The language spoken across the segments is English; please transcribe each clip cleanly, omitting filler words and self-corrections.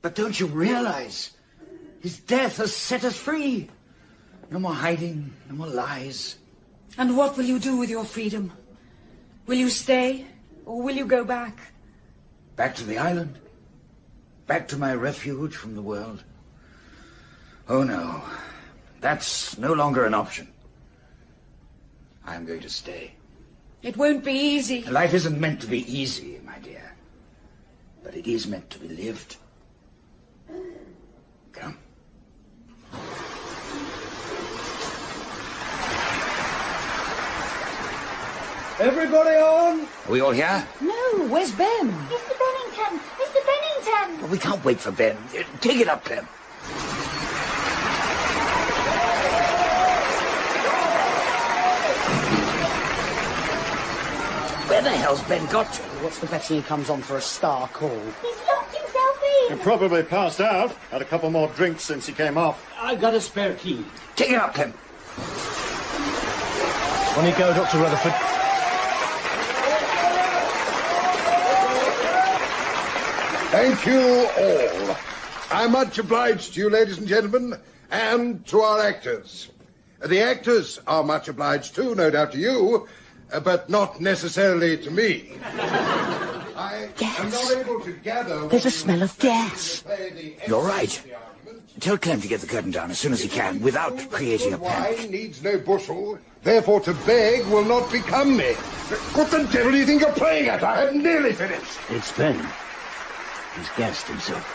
But don't you realize? His death has set us free. No more hiding, no more lies. And what will you do with your freedom? Will you stay, or will you go back? Back to the island. Back to my refuge from the world. Oh no, that's no longer an option. I'm going to stay. It won't be easy. Life isn't meant to be easy, my dear. But it is meant to be lived. Come. Everybody on? Are we all here? No, where's Ben? Mr. Bennington! Mr. Bennington! Well, we can't wait for Ben. Take it up, Clem. Where the hell's Ben got to? What's the betting he comes on for a star call? He's locked himself in! He probably passed out. Had a couple more drinks since he came off. I got a spare key. Take it up, Clem. On you go, Dr. Rutherford. Thank you all. I'm much obliged to you, ladies and gentlemen, and to our actors. The actors are much obliged too, no doubt to you, but not necessarily to me. I am not able to gather... There's a smell of gas. You're right. Tell Clem to get the curtain down as soon as he can, without creating a panic. Wine needs no bushel, therefore to beg will not become me. What the devil do you think you're playing at? I have nearly finished. It's Ben. He's gassed himself.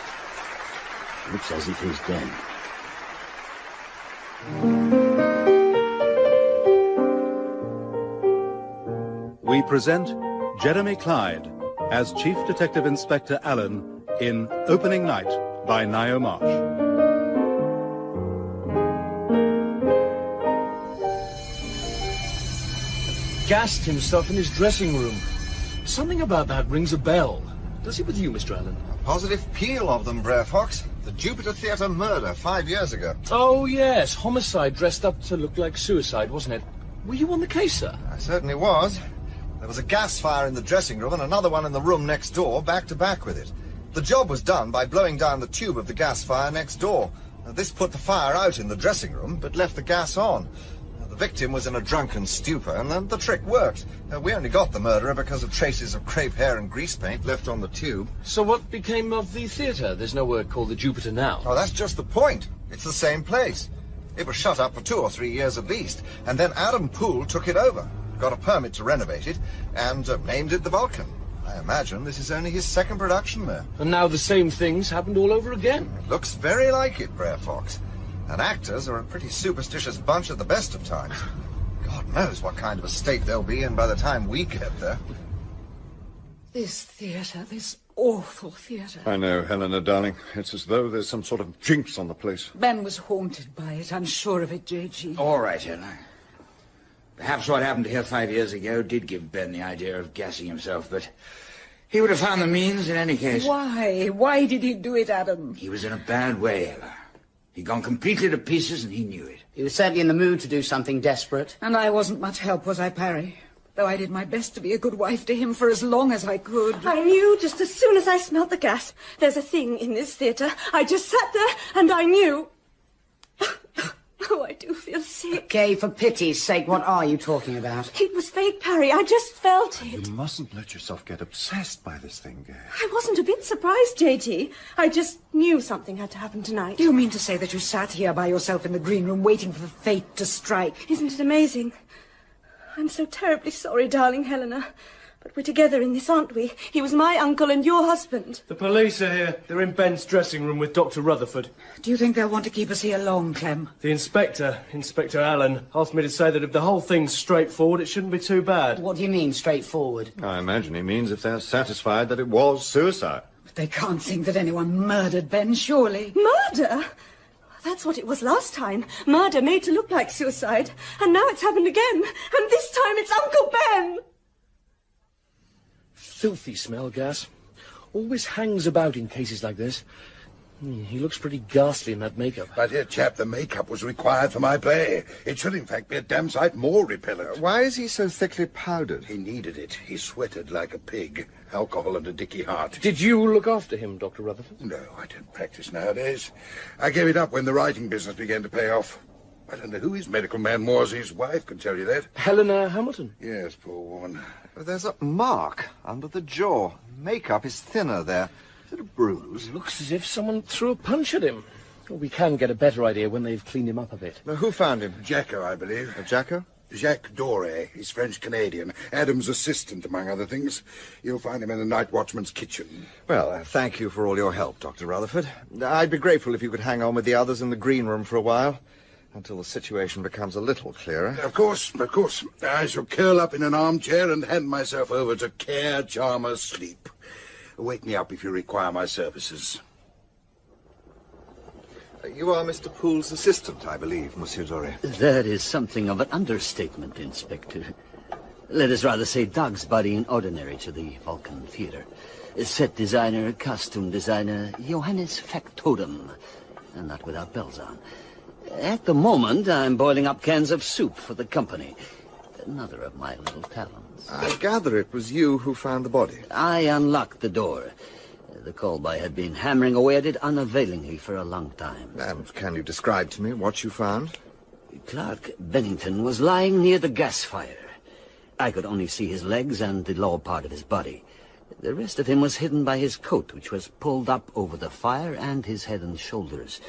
Looks as if he's dead. We present Jeremy Clyde as Chief Detective Inspector Alleyn in Opening Night by Ngaio Marsh. Gassed himself in his dressing room. Something about that rings a bell. Does it with you, Mr. Alleyn? A positive peal of them, Brer Fox. The Jupiter Theatre murder 5 years ago. Oh, yes. Homicide dressed up to look like suicide, wasn't it? Were you on the case, sir? I certainly was. There was a gas fire in the dressing room and another one in the room next door, back to back with it. The job was done by blowing down the tube of the gas fire next door. This put the fire out in the dressing room, but left the gas on. The victim was in a drunken stupor, and then the trick worked. We only got the murderer because of traces of crepe hair and grease paint left on the tube. So what became of the theatre? There's nowhere called the Jupiter now. Oh, that's just the point. It's the same place. It was shut up for 2 or 3 years at least, and then Adam Poole took it over, got a permit to renovate it, and named it the Vulcan. I imagine this is only his second production there. And now the same thing's happened all over again. It looks very like it, Brer Fox. And actors are a pretty superstitious bunch at the best of times. God knows what kind of a state they'll be in by the time we get there. This theatre, this awful theatre. I know, Helena, darling. It's as though there's some sort of jinx on the place. Ben was haunted by it, I'm sure of it, J.G. All right, Helen. Perhaps what happened here 5 years ago did give Ben the idea of gassing himself, but he would have found the means in any case. Why? Why did he do it, Adam? He was in a bad way, Ella. He'd gone completely to pieces, and he knew it. He was certainly in the mood to do something desperate. And I wasn't much help, was I, Parry? Though I did my best to be a good wife to him for as long as I could. I knew just as soon as I smelt the gas. There's a thing in this theatre. I just sat there and I knew. Oh, I do feel sick. Okay, for pity's sake, what are you talking about? It was fake, Parry. I just felt it. You mustn't let yourself get obsessed by this thing, Gay. I wasn't a bit surprised, J.G. I just knew something had to happen tonight. Do you mean to say that you sat here by yourself in the green room waiting for fate to strike? Isn't it amazing? I'm so terribly sorry, darling Helena. But we're together in this, aren't we? He was my uncle and your husband. The police are here. They're in Ben's dressing room with Dr. Rutherford. Do you think they'll want to keep us here long, Clem? The Inspector Alleyn, asked me to say that if the whole thing's straightforward, it shouldn't be too bad. What do you mean, straightforward? I imagine he means if they're satisfied that it was suicide. But they can't think that anyone murdered Ben, surely. Murder? That's what it was last time. Murder made to look like suicide. And now it's happened again. And this time it's Uncle Ben. Filthy smell, gas. Always hangs about in cases like this. He looks pretty ghastly in that makeup. My dear chap, the makeup was required for my play. It should, in fact, be a damn sight more repellent. Why is he so thickly powdered? He needed it. He sweated like a pig. Alcohol and a dicky heart. Did you look after him, Dr. Rutherford? No, I don't practice nowadays. I gave it up when the writing business began to pay off. I don't know who his medical man was. His wife can tell you that. Helena Hamilton? Yes, poor woman. There's a mark under the jaw. Makeup is thinner there. Is it a bruise? It looks as if someone threw a punch at him. Well, we can get a better idea when they've cleaned him up a bit. Now, who found him? Jacko, I believe. Jacko? Jacques Doré. He's French-Canadian. Adam's assistant, among other things. You'll find him in the night watchman's kitchen. Well, thank you for all your help, Dr. Rutherford. I'd be grateful if you could hang on with the others in the green room for a while, until the situation becomes a little clearer. Of course, of course. I shall curl up in an armchair and hand myself over to care, charmer, sleep. Wake me up if you require my services. You are Mr. Poole's assistant, I believe, Monsieur Doré. That is something of an understatement, Inspector. Let us rather say dog's body in ordinary to the Vulcan Theatre. Set designer, costume designer, Johannes Factotum, and not without bells on. At the moment, I'm boiling up cans of soup for the company. Another of my little talents. I gather it was you who found the body. I unlocked the door. The callboy had been hammering away at it unavailingly for a long time. And can you describe to me what you found? Clark Bennington was lying near the gas fire. I could only see his legs and the lower part of his body. The rest of him was hidden by his coat, which was pulled up over the fire, and his head and shoulders.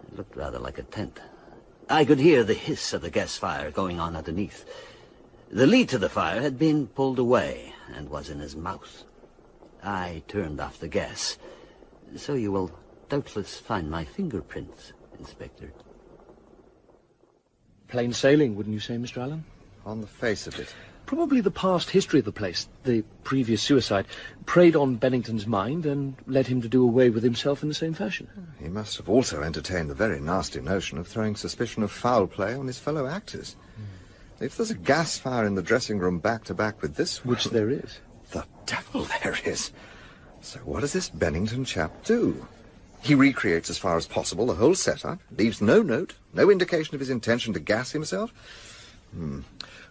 It looked rather like a tent. I could hear the hiss of the gas fire going on underneath. The lead to the fire had been pulled away and was in his mouth. I turned off the gas, so you will doubtless find my fingerprints, Inspector. Plain sailing, wouldn't you say, Mr. Allen? On the face of it. Probably the past history of the place, the previous suicide, preyed on Bennington's mind and led him to do away with himself in the same fashion. He must have also entertained the very nasty notion of throwing suspicion of foul play on his fellow actors. If there's a gas fire in the dressing room back-to-back with this one... Which there is. The devil there is. So what does this Bennington chap do? He recreates as far as possible the whole setup, leaves no note, no indication of his intention to gas himself.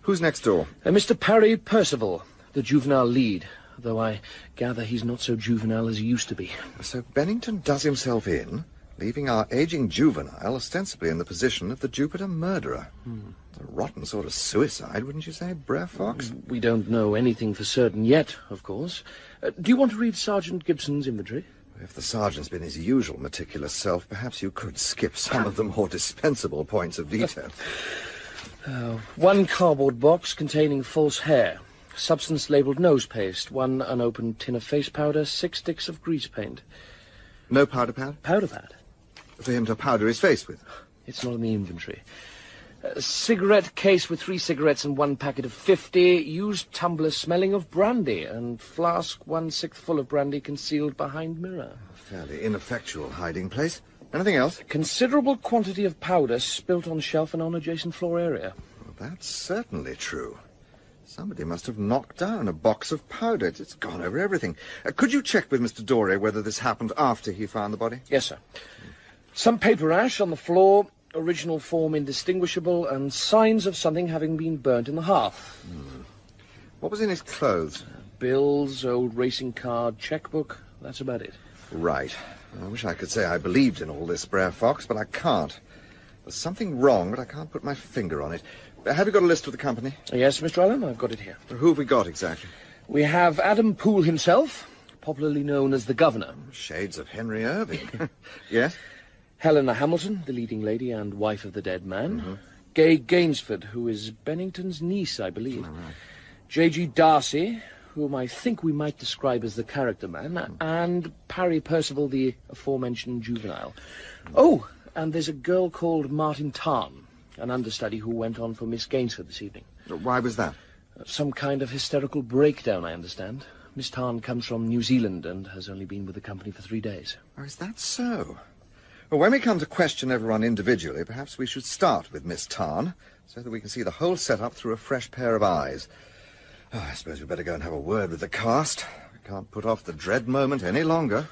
Who's next door? Mr. Parry Percival, the juvenile lead, though I gather he's not so juvenile as he used to be. So Bennington does himself in, leaving our aging juvenile ostensibly in the position of the Jupiter murderer. A rotten sort of suicide, wouldn't you say, Brer Fox? We don't know anything for certain yet, of course. Do you want to read Sergeant Gibson's inventory? If the sergeant's been his usual meticulous self, perhaps you could skip some of the more dispensable points of detail. One cardboard box containing false hair, substance labelled nose paste, one unopened tin of face powder, 6 sticks of grease paint. No powder pad? Powder pad? For him to powder his face with? It's not in the inventory. A cigarette case with 3 cigarettes and 1 packet of 50, used tumbler smelling of brandy, and flask 1/6 full of brandy concealed behind mirror. A fairly ineffectual hiding place. Anything else? Considerable quantity of powder spilt on shelf and on adjacent floor area. Well, that's certainly true. Somebody must have knocked down a box of powder. It's gone over everything. Could you check with Mr. Doré whether this happened after he found the body? Yes, sir. Some paper ash on the floor, original form indistinguishable, and signs of something having been burnt in the hearth. What was in his clothes? Bills, old racing card, checkbook. That's about it. Right. I wish I could say I believed in all this, Brer Fox, but I can't. There's something wrong, but I can't put my finger on it. Have you got a list of the company? Yes, Mr. Allen, I've got it here. Who have we got exactly? We have Adam Poole himself, popularly known as the Governor. Shades of Henry Irving. Yes? Helena Hamilton, the leading lady and wife of the dead man. Gay Gainsford, who is Bennington's niece, I believe. Right. J.G. Darcy, whom I think we might describe as the character man, and Parry Percival, the aforementioned juvenile. Oh, and there's a girl called Martin Tarn, an understudy who went on for Miss Gainsford this evening. Why was that? Some kind of hysterical breakdown, I understand. Miss Tarn comes from New Zealand and has only been with the company for 3 days. Oh, is that so? Well, when we come to question everyone individually, perhaps we should start with Miss Tarn, so that we can see the whole setup through a fresh pair of eyes. Oh, I suppose we'd better go and have a word with the cast. We can't put off the dread moment any longer.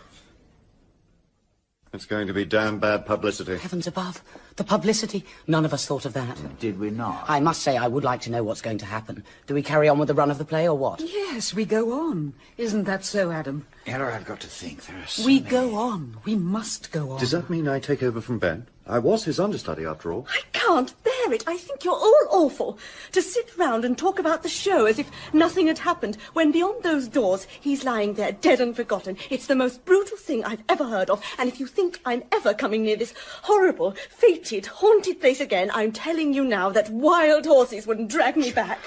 It's going to be damn bad publicity. Heavens above. The publicity. None of us thought of that. Did we not? I must say, I would like to know what's going to happen. Do we carry on with the run of the play or what? Yes, we go on. Isn't that so, Adam? Ella, I've got to think. There are so We many. go on. We must go on. Does that mean I take over from Ben? I was his understudy, after all. I can't bear it. I think you're all awful. To sit round and talk about the show as if nothing had happened, when beyond those doors he's lying there dead and forgotten. It's the most brutal thing I've ever heard of. And if you think I'm ever coming near this horrible, fated, haunted place again, I'm telling you now that wild horses wouldn't drag me back.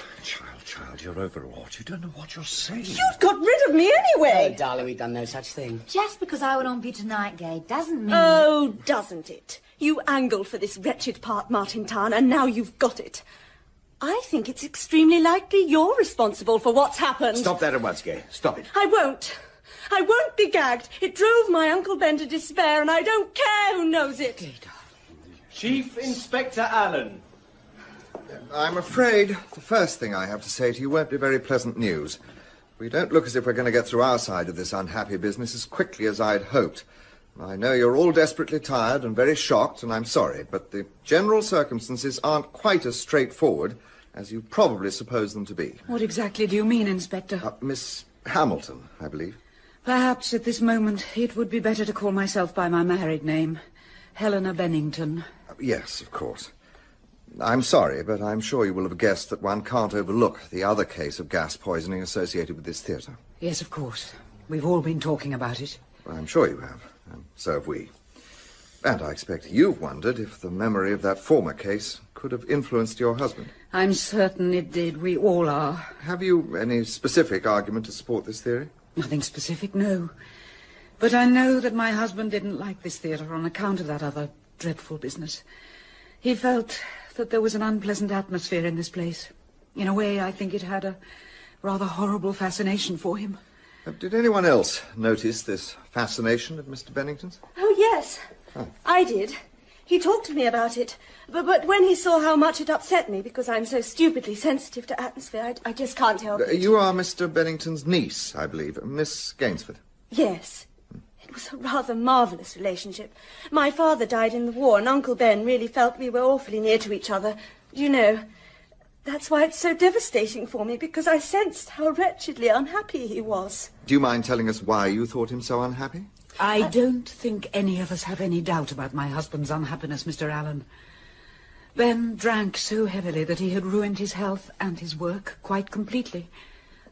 Child, you're overwrought. You don't know what you're saying. You got rid of me anyway. Oh, darling, we've done no such thing. Just because I went on for you tonight, Gay, doesn't mean... Oh, doesn't it? You angled for this wretched part, Martin Tarn, and now you've got it. I think it's extremely likely you're responsible for what's happened. Stop that at once, Gay. Stop it. I won't. I won't be gagged. It drove my Uncle Ben to despair, and I don't care who knows it. Chief Inspector Alleyn. I'm afraid the first thing I have to say to you won't be very pleasant news. We don't look as if we're going to get through our side of this unhappy business as quickly as I'd hoped. I know you're all desperately tired and very shocked, and I'm sorry, but the general circumstances aren't quite as straightforward as you probably suppose them to be. What exactly do you mean, Inspector? Miss Hamilton, I believe. Perhaps at this moment it would be better to call myself by my married name, Helena Bennington. Yes, of course. I'm sorry, but I'm sure you will have guessed that one can't overlook the other case of gas poisoning associated with this theatre. Yes, of course. We've all been talking about it. I'm sure you have, and so have we. And I expect you've wondered if the memory of that former case could have influenced your husband. I'm certain it did. We all are. Have you any specific argument to support this theory? Nothing specific, no. But I know that my husband didn't like this theatre on account of that other dreadful business. He felt that there was an unpleasant atmosphere in this place. In a way, I think it had a rather horrible fascination for him. Did anyone else notice this fascination of Mr. Bennington's? Oh, yes. Oh. I did. He talked to me about it. But when he saw how much it upset me, because I'm so stupidly sensitive to atmosphere, I just can't help it. You are Mr. Bennington's niece, I believe, Miss Gainsford. Yes. It was a rather marvellous relationship. My father died in the war, and Uncle Ben really felt we were awfully near to each other. You know, that's why it's so devastating for me, because I sensed how wretchedly unhappy he was. Do you mind telling us why you thought him so unhappy? I don't think any of us have any doubt about my husband's unhappiness, Mr. Allen. Ben drank so heavily that he had ruined his health and his work quite completely.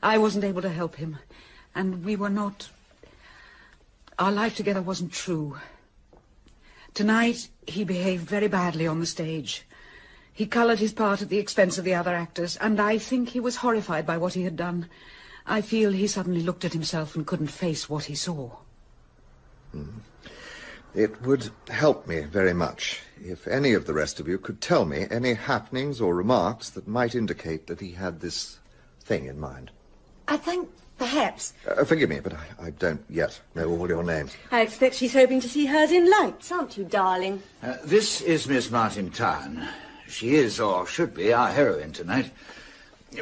I wasn't able to help him, and we were not... Our life together wasn't true. Tonight, he behaved very badly on the stage. He coloured his part at the expense of the other actors, and I think he was horrified by what he had done. I feel he suddenly looked at himself and couldn't face what he saw. It would help me very much if any of the rest of you could tell me any happenings or remarks that might indicate that he had this thing in mind. I think, perhaps... Forgive me, but I don't yet know all your names. I expect she's hoping to see hers in lights, aren't you, darling? This is Miss Martin Tarn. She is, or should be, our heroine tonight.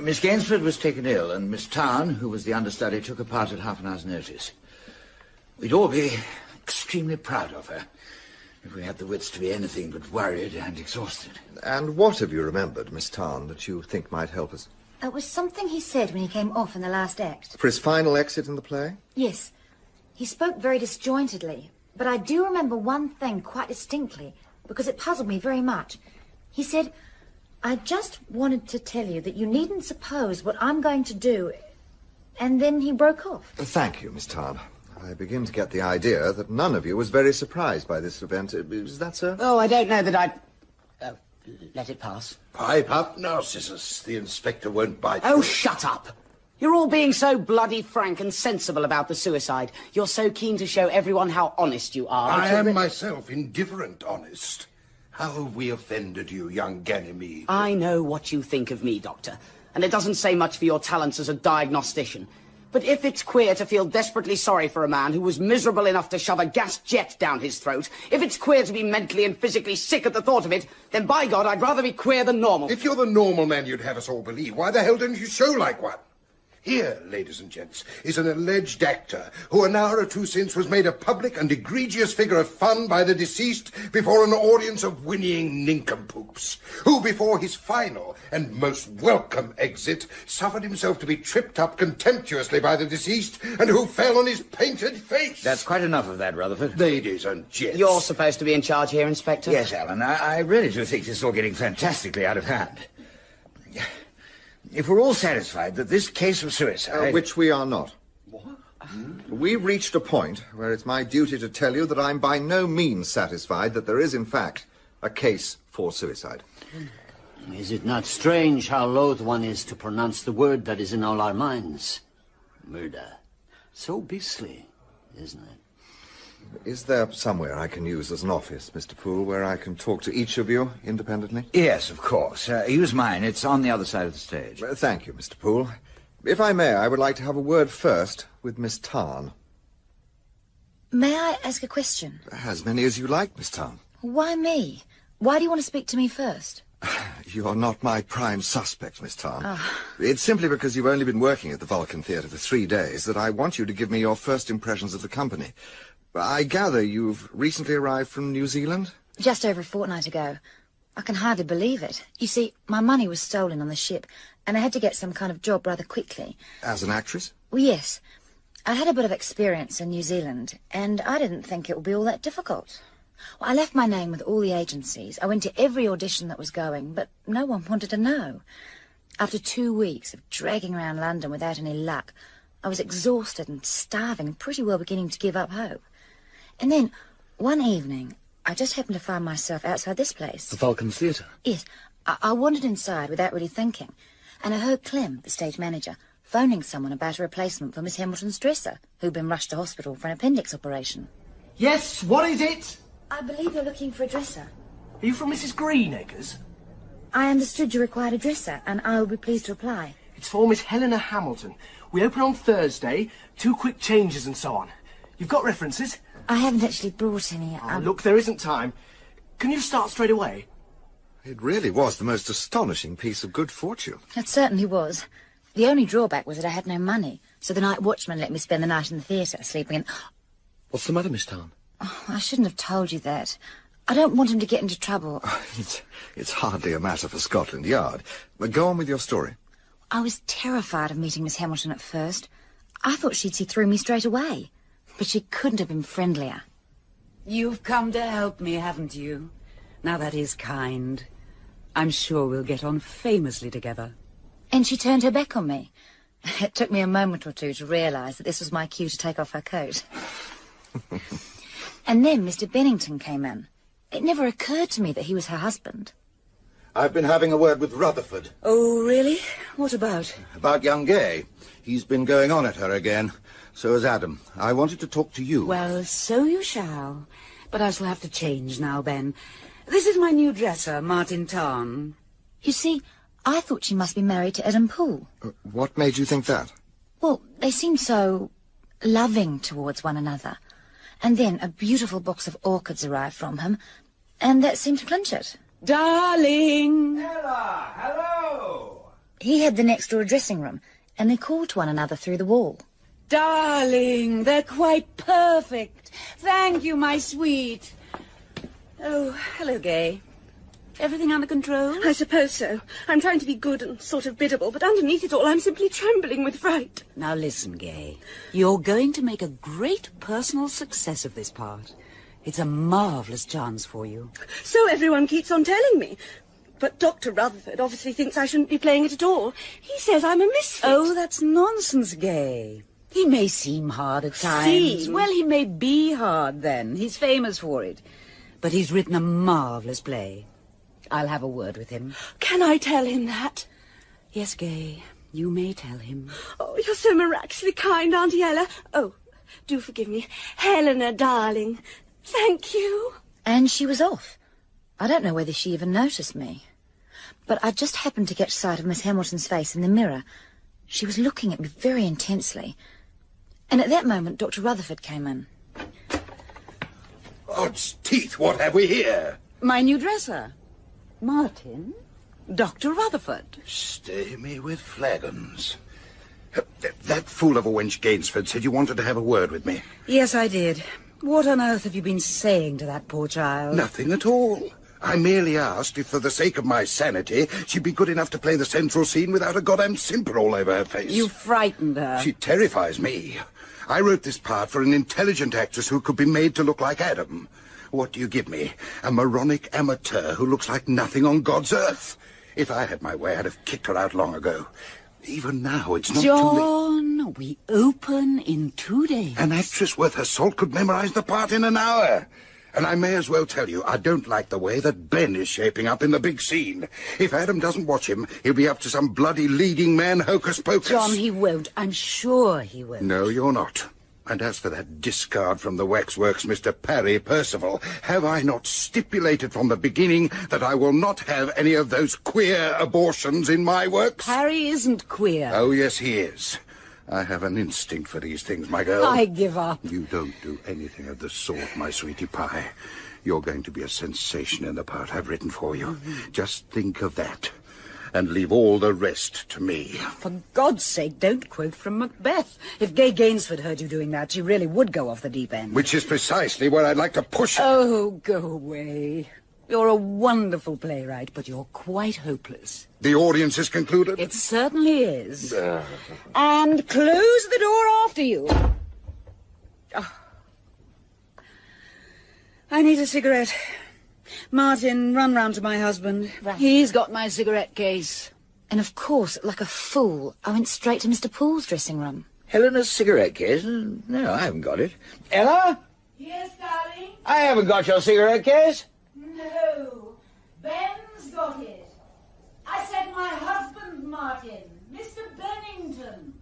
Miss Gainsford was taken ill, and Miss Tarn, who was the understudy, took her part at half an hour's notice. We'd all be extremely proud of her if we had the wits to be anything but worried and exhausted. And what have you remembered, Miss Tarn, that you think might help us? It was something he said when he came off in the last act. For his final exit in the play? Yes. He spoke very disjointedly, but I do remember one thing quite distinctly, because it puzzled me very much. He said, I just wanted to tell you that you needn't suppose what I'm going to do... And then he broke off. Thank you, Miss Tarn. I begin to get the idea that none of you was very surprised by this event. Is that so? Oh, I don't know that I'd... let it pass. Pipe up, Narcissus. The inspector won't bite. Oh, shut up! You're all being so bloody frank and sensible about the suicide. You're so keen to show everyone how honest you are. I am myself indifferent honest. How have we offended you, young Ganymede? I know what you think of me, Doctor, and it doesn't say much for your talents as a diagnostician. But if it's queer to feel desperately sorry for a man who was miserable enough to shove a gas jet down his throat, if it's queer to be mentally and physically sick at the thought of it, then by God, I'd rather be queer than normal. If you're the normal man you'd have us all believe, why the hell don't you show like one? Here, ladies and gents, is an alleged actor who an hour or two since was made a public and egregious figure of fun by the deceased before an audience of whinnying nincompoops, who before his final and most welcome exit suffered himself to be tripped up contemptuously by the deceased and who fell on his painted face. That's quite enough of that, Rutherford. Ladies and gents. You're supposed to be in charge here, Inspector. Yes, Alan, I really do think this is all getting fantastically out of hand. If we're all satisfied that this case of suicide... Which we are not. What? We've reached a point where it's my duty to tell you that I'm by no means satisfied that there is, in fact, a case for suicide. Is it not strange how loath one is to pronounce the word that is in all our minds? Murder. So beastly, isn't it? Is there somewhere I can use as an office, Mr. Poole, where I can talk to each of you independently? Yes, of course. Use mine. It's on the other side of the stage. Thank you, Mr. Poole. If I may, I would like to have a word first with Miss Tarn. May I ask a question? As many as you like, Miss Tarn. Why me? Why do you want to speak to me first? You're not my prime suspect, Miss Tarn. It's simply because you've only been working at the Vulcan Theatre for 3 days that I want you to give me your first impressions of the company. I gather you've recently arrived from New Zealand? Just over a fortnight ago. I can hardly believe it. You see, my money was stolen on the ship, and I had to get some kind of job rather quickly. As an actress? Well, yes. I had a bit of experience in New Zealand, and I didn't think it would be all that difficult. Well, I left my name with all the agencies. I went to every audition that was going, but no one wanted to know. After 2 weeks of dragging around London without any luck, I was exhausted and starving and pretty well beginning to give up hope. And then, one evening, I just happened to find myself outside this place. The Vulcan Theatre? Yes. I wandered inside without really thinking, and I heard Clem, the stage manager, phoning someone about a replacement for Miss Hamilton's dresser, who'd been rushed to hospital for an appendix operation. Yes, what is it? I believe you're looking for a dresser. Are you from Mrs. Greenacres? I understood you required a dresser, and I will be pleased to apply. It's for Miss Helena Hamilton. We open on Thursday, 2 quick changes and so on. You've got references? I haven't actually brought any. Look, there isn't time. Can you start straight away? It really was the most astonishing piece of good fortune. It certainly was. The only drawback was that I had no money, so the night watchman let me spend the night in the theatre, sleeping in... What's the matter, Miss Tarn? Oh, I shouldn't have told you that. I don't want him to get into trouble. It's hardly a matter for Scotland Yard. But go on with your story. I was terrified of meeting Miss Hamilton at first. I thought she'd see through me straight away. But she couldn't have been friendlier. You've come to help me, haven't you? Now that is kind. I'm sure we'll get on famously together. And she turned her back on me. It took me a moment or two to realise that this was my cue to take off her coat. And then Mr. Bennington came in. It never occurred to me that he was her husband. I've been having a word with Rutherford. Oh, really? What about? About young Gay. He's been going on at her again. So has Adam. I wanted to talk to you. Well, so you shall. But I shall have to change now, Ben. This is my new dresser, Martin Tarn. You see, I thought she must be married to Adam Poole. What made you think that? Well, they seemed so loving towards one another. And then a beautiful box of orchids arrived from him, and that seemed to clinch it. Darling! Ella, hello! He had the next-door dressing room, and they called to one another through the wall. Darling, they're quite perfect. Thank you, my sweet. Oh, hello, Gay. Everything under control? I suppose so. I'm trying to be good and sort of biddable, but underneath it all, I'm simply trembling with fright. Now listen, Gay. You're going to make a great personal success of this part. It's a marvellous chance for you. So everyone keeps on telling me. But Dr. Rutherford obviously thinks I shouldn't be playing it at all. He says I'm a misfit. Oh, that's nonsense, Gay. He may seem hard at times. Seem? Well, he may be hard then. He's famous for it. But he's written a marvellous play. I'll have a word with him. Can I tell him that? Yes, Gay, you may tell him. Oh, you're so miraculously kind, Auntie Ella. Oh, do forgive me. Helena, darling. Thank you. And she was off. I don't know whether she even noticed me. But I just happened to catch sight of Miss Hamilton's face in the mirror. She was looking at me very intensely. And at that moment, Dr. Rutherford came in. Odds teeth, what have we here? My new dresser. Martin, Dr. Rutherford. Stay me with flagons. That fool of a wench Gainsford said you wanted to have a word with me. Yes, I did. What on earth have you been saying to that poor child? Nothing at all. I merely asked if, for the sake of my sanity, she'd be good enough to play the central scene without a goddamn simper all over her face. You frightened her. She terrifies me. I wrote this part for an intelligent actress who could be made to look like Adam. What do you give me? A moronic amateur who looks like nothing on God's earth? If I had my way, I'd have kicked her out long ago. Even now, it's not too late. John, we open in 2 days. An actress worth her salt could memorize the part in an hour. And I may as well tell you, I don't like the way that Ben is shaping up in the big scene. If Adam doesn't watch him, he'll be up to some bloody leading man hocus-pocus. John, he won't. I'm sure he won't. No, you're not. And as for that discard from the waxworks, Mr. Parry Percival, have I not stipulated from the beginning that I will not have any of those queer abortions in my works? Parry isn't queer. Oh, yes, he is. I have an instinct for these things, my girl. I give up. You don't do anything of the sort, my sweetie pie. You're going to be a sensation in the part I've written for you. Just think of that. And leave all the rest to me. For God's sake, don't quote from Macbeth. If Gay Gainsford heard you doing that, she really would go off the deep end. Which is precisely where I'd like to push her. Oh, go away. You're a wonderful playwright, but you're quite hopeless. The audience is concluded? It certainly is. And close the door after you. Oh. I need a cigarette. Martin, run round to my husband. Right. He's got my cigarette case. And of course, like a fool, I went straight to Mr. Poole's dressing room. Helena's cigarette case? No, I haven't got it. Ella? Yes, darling? I haven't got your cigarette case. No, Ben's got it. I said my husband, Martin, Mr. Bennington.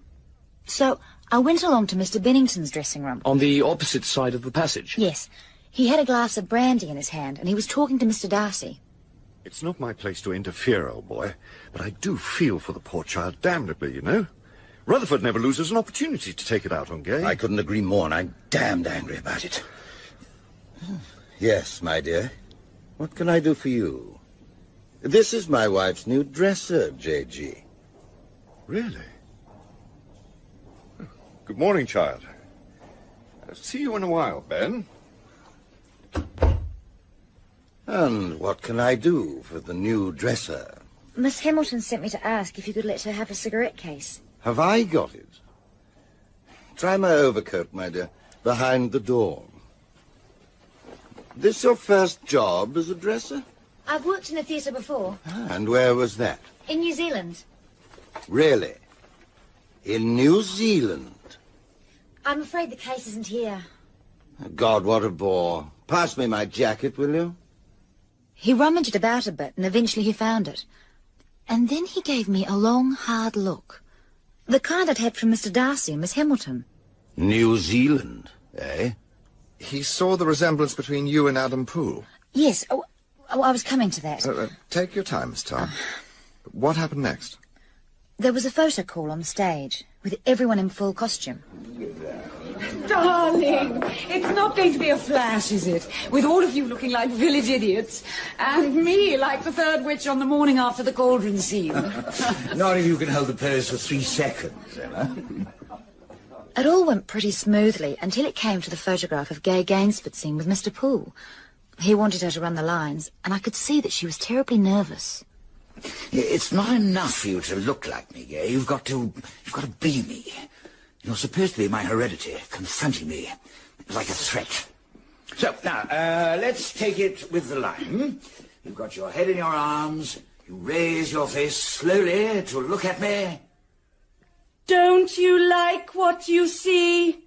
So, I went along to Mr. Bennington's dressing room. On the opposite side of the passage? Yes. He had a glass of brandy in his hand, and he was talking to Mr. Darcy. It's not my place to interfere, old boy, but I do feel for the poor child damnably, you know. Rutherford never loses an opportunity to take it out on Gay. I couldn't agree more, and I'm damned angry about it. Yes, my dear. What can I do for you? This is my wife's new dresser, J.G. Really? Good morning, child. See you in a while, Ben. And what can I do for the new dresser? Miss Hamilton sent me to ask if you could let her have a cigarette case. Have I got it? Try my overcoat, my dear, behind the door. This your first job as a dresser? I've worked in a theatre before. And where was that? In New Zealand. Really? In New Zealand? I'm afraid the case isn't here. God, what a bore. Pass me my jacket, will you? He rummaged about a bit, and eventually he found it. And then he gave me a long, hard look. The kind I'd had from Mr. Darcy and Miss Hamilton. New Zealand, eh? He saw the resemblance between you and Adam Poole. Yes. Oh, I was coming to that. Take your time, Miss Tarn. What happened next? There was a photo call on the stage, with everyone in full costume. Darling, it's not going to be a flash, is it? With all of you looking like village idiots, and me like the third witch on the morning after the cauldron scene. Not if you can hold the pose for 3 seconds, Emma. It all went pretty smoothly until it came to the photograph of Gay Gainsford scene with Mr. Poole. He wanted her to run the lines, and I could see that she was terribly nervous. It's not enough for you to look like me, Gay. You've got to be me. You're supposed to be my heredity, confronting me like a threat. So, now, let's take it with the line. You've got your head in your arms. You raise your face slowly to look at me. Don't you like what you see?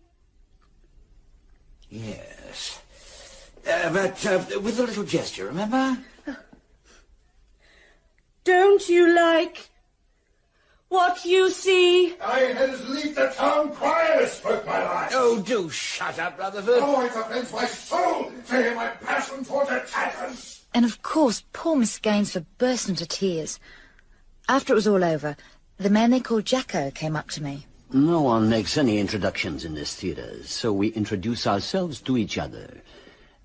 Yes. But with a little gesture, remember? Don't you like what you see? I has leave the town crier spoke my life. Oh, do shut up, Rutherford. Oh, it offends my soul to hear my passion for the tatters. And of course, poor Miss Gainsford burst into tears. After it was all over, the man they called Jacko came up to me. No one makes any introductions in this theatre, so we introduce ourselves to each other.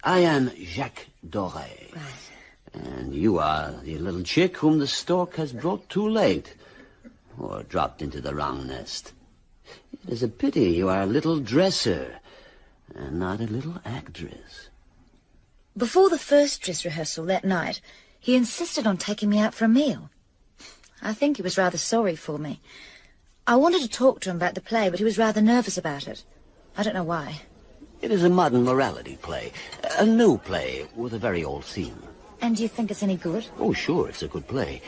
I am Jacques Doré. Right. And you are the little chick whom the stork has brought too late. Or dropped into the wrong nest. It is a pity you are a little dresser and not a little actress. Before the first dress rehearsal that night, he insisted on taking me out for a meal. I think he was rather sorry for me. I wanted to talk to him about the play, but he was rather nervous about it. I don't know why. It is a modern morality play, a new play with a very old theme. And do you think it's any good? Oh, sure, it's a good play.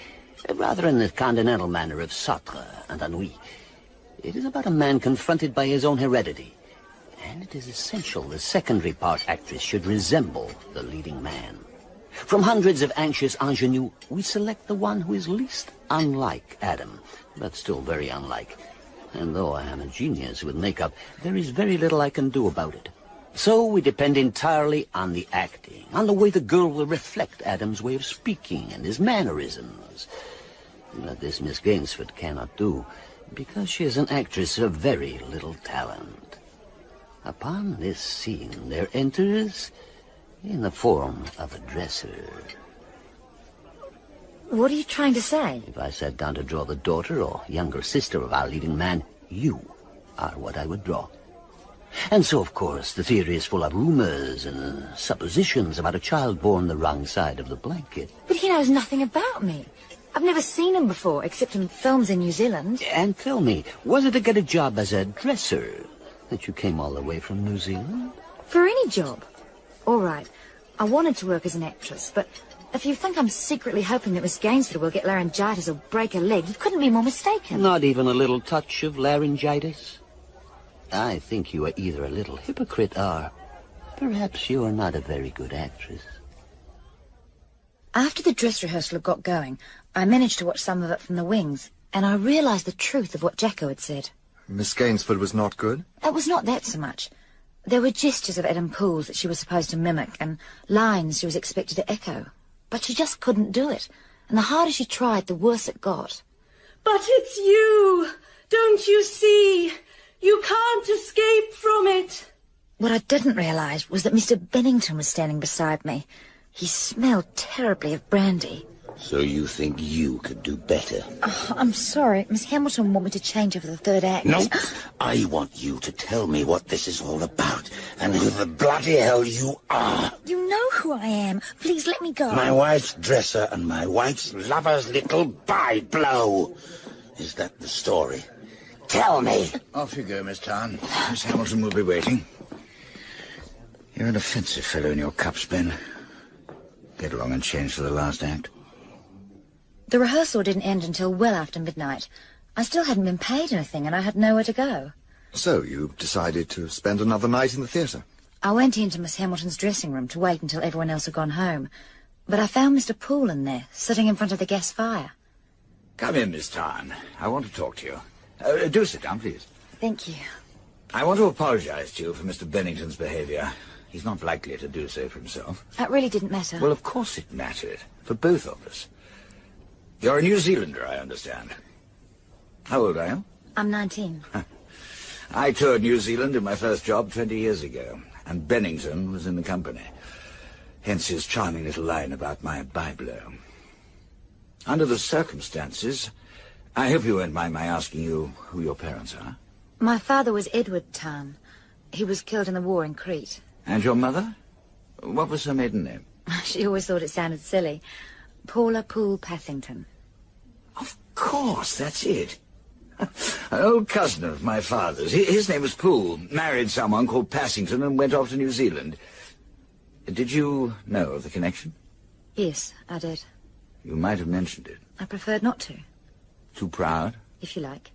Rather in the continental manner of Sartre and Ennui. It is about a man confronted by his own heredity. And it is essential the secondary part actress should resemble the leading man. From hundreds of anxious ingenues, we select the one who is least unlike Adam, but still very unlike. And though I am a genius with makeup, there is very little I can do about it. So we depend entirely on the acting, on the way the girl will reflect Adam's way of speaking and his mannerisms. But this Miss Gainsford cannot do, because she is an actress of very little talent. Upon this scene there enters, in the form of a dresser. What are you trying to say? If I sat down to draw the daughter or younger sister of our leading man, you are what I would draw. And so, of course, the theory is full of rumors and suppositions about a child born the wrong side of the blanket. But he knows nothing about me. I've never seen him before, except in films in New Zealand. And tell me, was it to get a job as a dresser that you came all the way from New Zealand? For any job. All right, I wanted to work as an actress, but if you think I'm secretly hoping that Miss Gainsford will get laryngitis or break a leg, you couldn't be more mistaken. Not even a little touch of laryngitis? I think you are either a little hypocrite or perhaps you are not a very good actress. After the dress rehearsal got going, I managed to watch some of it from the wings, and I realised the truth of what Jacko had said. Miss Gainsford was not good? It was not that so much. There were gestures of Adam Poole's that she was supposed to mimic, and lines she was expected to echo. But she just couldn't do it, and the harder she tried, the worse it got. But it's you! Don't you see? You can't escape from it. What I didn't realise was that Mr. Bennington was standing beside me. He smelled terribly of brandy. So you think you could do better? Oh, I'm sorry. Miss Hamilton want me to change over the third act. No, I want you to tell me what this is all about and who the bloody hell you are. You know who I am. Please let me go. My wife's dresser and my wife's lover's little by-blow. Is that the story? Tell me. Off you go, Miss Tarn. Miss Hamilton will be waiting. You're an offensive fellow in your cup spin. Get along and change for the last act. The rehearsal didn't end until well after midnight. I still hadn't been paid anything, and I had nowhere to go. So you decided to spend another night in the theatre? I went into Miss Hamilton's dressing room to wait until everyone else had gone home. But I found Mr. Poole in there, sitting in front of the gas fire. Come in, Miss Tarn. I want to talk to you. Do sit down, please. Thank you. I want to apologize to you for Mr. Bennington's behavior. He's not likely to do so for himself. That really didn't matter. Well, of course it mattered. For both of us. You're a New Zealander, I understand. How old are you? I'm 19. I toured New Zealand in my first job 20 years ago, and Bennington was in the company. Hence his charming little line about my by-blow. Under the circumstances, I hope you won't mind my asking you who your parents are. My father was Edward Tarn. He was killed in the war in Crete. And your mother? What was her maiden name? She always thought it sounded silly. Paula Poole Passington. Of course, that's it. An old cousin of my father's. His name was Poole. Married someone called Passington and went off to New Zealand. Did you know of the connection? Yes, I did. You might have mentioned it. I preferred not to. Too proud? If you like.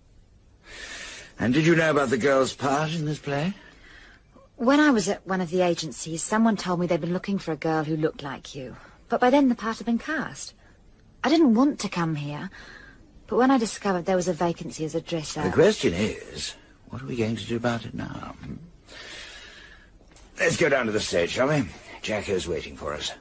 And did you know about the girl's part in this play? When I was at one of the agencies, someone told me they'd been looking for a girl who looked like you. But by then the part had been cast. I didn't want to come here, but when I discovered there was a vacancy as a dresser... The question is, what are we going to do about it now? Let's go down to the stage, shall we? Jacko's waiting for us.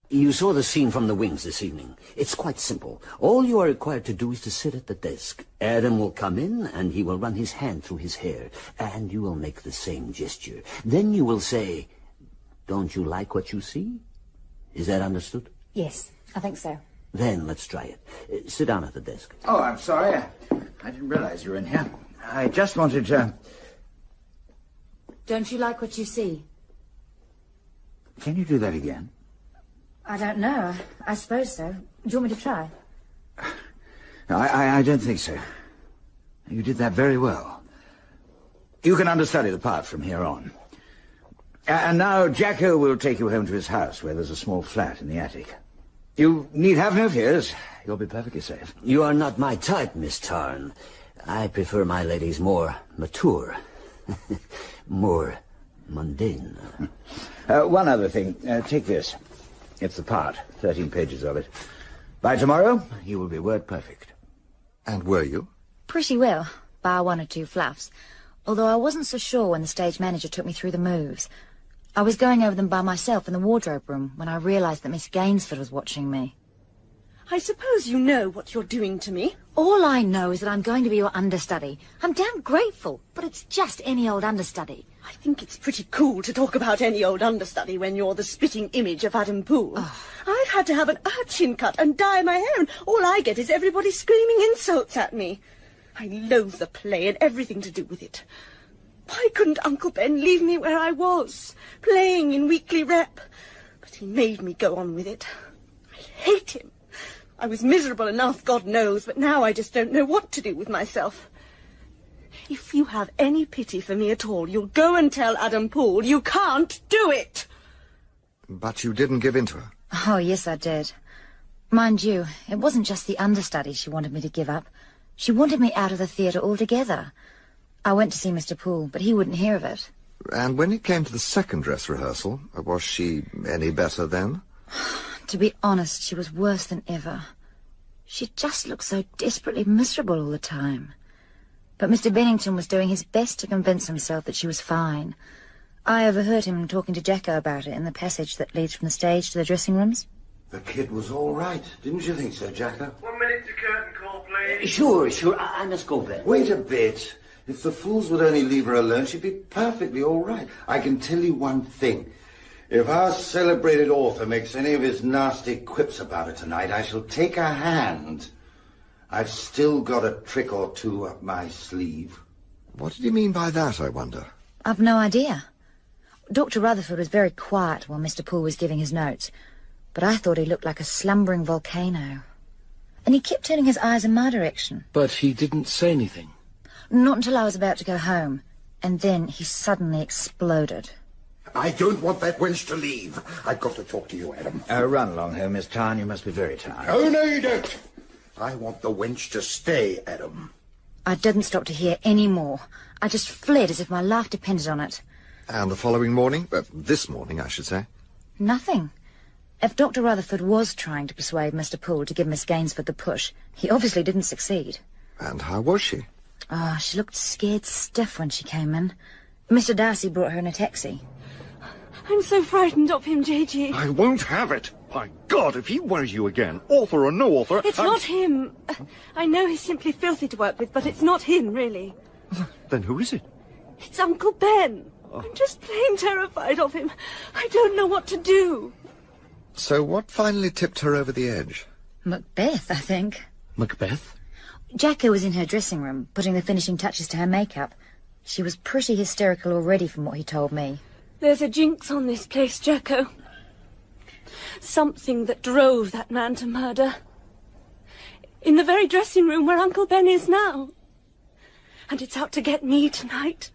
You saw the scene from the wings this evening. It's quite simple. All you are required to do is to sit at the desk. Adam will come in, and he will run his hand through his hair, and you will make the same gesture. Then you will say, "Don't you like what you see?" Is that understood? Yes, I think so. Then let's try it. Sit down at the desk. Oh, I'm sorry. I didn't realize you were in here. I just wanted to... Don't you like what you see? Can you do that again? I don't know. I suppose so. Do you want me to try? No, I don't think so. You did that very well. You can understudy the part from here on. And now Jacko will take you home to his house, where there's a small flat in the attic. You need have no fears. You'll be perfectly safe. You are not my type, Miss Tarn. I prefer my ladies more mature. More mundane. One other thing. Take this. It's the part. 13 pages of it. By tomorrow, you will be word perfect. And were you? Pretty well, bar one or two fluffs. Although I wasn't so sure when the stage manager took me through the moves. I was going over them by myself in the wardrobe room when I realised that Miss Gainsford was watching me. I suppose you know what you're doing to me. All I know is that I'm going to be your understudy. I'm damn grateful, but it's just any old understudy. I think it's pretty cool to talk about any old understudy when you're the spitting image of Adam Poole. Oh. I've had to have an urchin cut and dye my hair, and all I get is everybody screaming insults at me. I loathe the play and everything to do with it. Why couldn't Uncle Ben leave me where I was, playing in weekly rep? But he made me go on with it. I hate him. I was miserable enough, God knows, but now I just don't know what to do with myself. If you have any pity for me at all, you'll go and tell Adam Poole you can't do it. But you didn't give in to her. Oh, yes, I did. Mind you, it wasn't just the understudy she wanted me to give up. She wanted me out of the theatre altogether. I went to see Mr. Poole, but he wouldn't hear of it. And when it came to the second dress rehearsal, was she any better then? To be honest, she was worse than ever. She just looked so desperately miserable all the time. But Mr. Bennington was doing his best to convince himself that she was fine. I overheard him talking to Jacko about it in the passage that leads from the stage to the dressing rooms. The kid was all right, didn't you think so, Jacko? 1 minute to curtain call, please. Sure. I must go, Ben. Wait a bit. If the fools would only leave her alone, she'd be perfectly all right. I can tell you one thing. If our celebrated author makes any of his nasty quips about her tonight, I shall take her hand. I've still got a trick or two up my sleeve. What did he mean by that, I wonder? I've no idea. Dr. Rutherford was very quiet while Mr. Poole was giving his notes, but I thought he looked like a slumbering volcano. And he kept turning his eyes in my direction. But he didn't say anything? Not until I was about to go home, and then he suddenly exploded. I don't want that wench to leave. I've got to talk to you, Adam. Run along home, Miss Tarn. You must be very tired. Oh, no, you don't. I want the wench to stay, Adam. I didn't stop to hear any more. I just fled as if my life depended on it. And the following morning? This morning, I should say. Nothing. If Dr. Rutherford was trying to persuade Mr. Poole to give Miss Gainsford the push, he obviously didn't succeed. And how was she? Ah, she looked scared stiff when she came in. Mr. Darcy brought her in a taxi. I'm so frightened of him, J.G. I won't have it. By God, if he worries you again, author or no author... It's not him. I know he's simply filthy to work with, but it's not him, really. Then who is it? It's Uncle Ben. I'm just plain terrified of him. I don't know what to do. So what finally tipped her over the edge? Macbeth, I think. Macbeth? Jacko was in her dressing room, putting the finishing touches to her makeup. She was pretty hysterical already from what he told me. There's a jinx on this place, Jacko. Something that drove that man to murder. In the very dressing room where Uncle Ben is now. And it's out to get me tonight.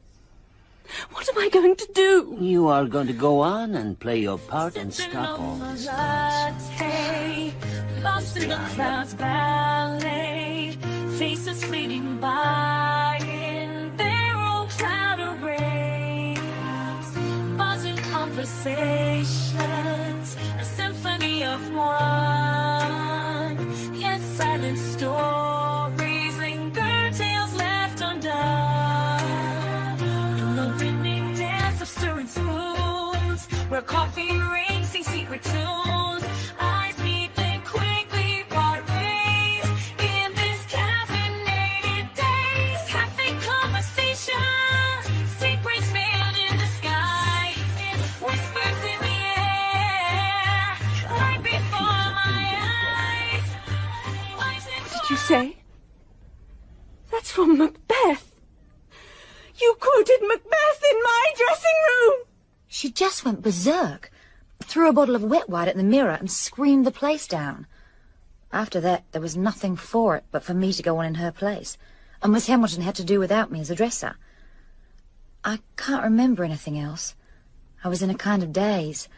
What am I going to do? You are going to go on and play your part and stop all this nonsense. Lost in the clouds ballet, faces fleeting by in their own cloud of rays, buzzing conversations, a symphony of one, yet silent stories linger, tales left undone. In the winning dance of stirring spoons, where coffee rings sing secret tunes, eyes meet then quickly part ways in this caffeinated daze. You quoted Macbeth in my dressing room! She just went berserk, threw a bottle of wet white at the mirror and screamed the place down. After that, there was nothing for it but for me to go on in her place, and Miss Hamilton had to do without me as a dresser. I can't remember anything else. I was in a kind of daze.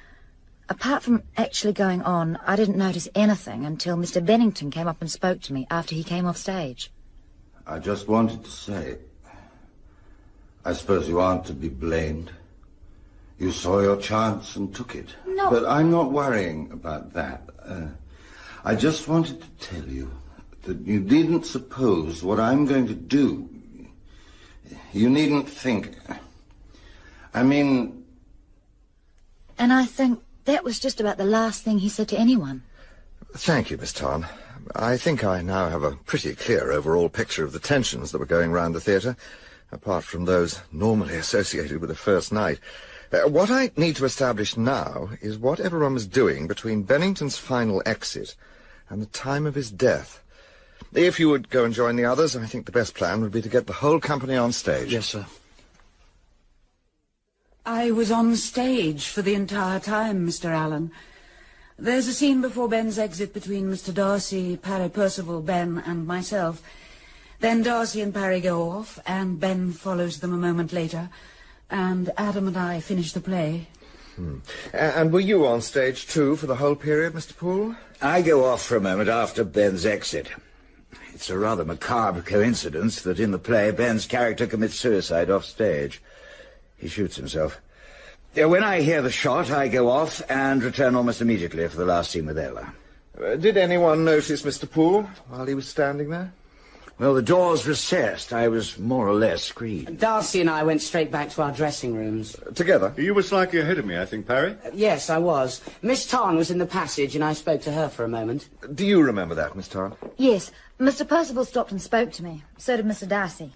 Apart from actually going on, I didn't notice anything until Mr. Bennington came up and spoke to me after he came off stage. I just wanted to say, I suppose you aren't to be blamed. You saw your chance and took it. No. But I'm not worrying about that. I just wanted to tell you that you needn't suppose what I'm going to do. You needn't think. I mean... And I think that was just about the last thing he said to anyone. Thank you, Miss Tarn. I think I now have a pretty clear overall picture of the tensions that were going round the theatre, apart from those normally associated with the first night. What I need to establish now is what everyone was doing between Bennington's final exit and the time of his death. If you would go and join the others, I think the best plan would be to get the whole company on stage. Yes, sir. I was on stage for the entire time, Mr. Allen. There's a scene before Ben's exit between Mr. Darcy, Parry Percival, Ben, and myself. Then Darcy and Parry go off, and Ben follows them a moment later, and Adam and I finish the play. And were you on stage, too, for the whole period, Mr. Poole? I go off for a moment after Ben's exit. It's a rather macabre coincidence that in the play, Ben's character commits suicide off stage. He shoots himself. When I hear the shot, I go off and return almost immediately for the last scene with Ella. Did anyone notice Mr. Poole while he was standing there? Well, the doors recessed. I was more or less screened. Darcy and I went straight back to our dressing rooms. Together? You were slightly ahead of me, I think, Parry. Yes, I was. Miss Tarn was in the passage, and I spoke to her for a moment. Do you remember that, Miss Tarn? Yes, Mr. Percival stopped and spoke to me. So did Mr. Darcy.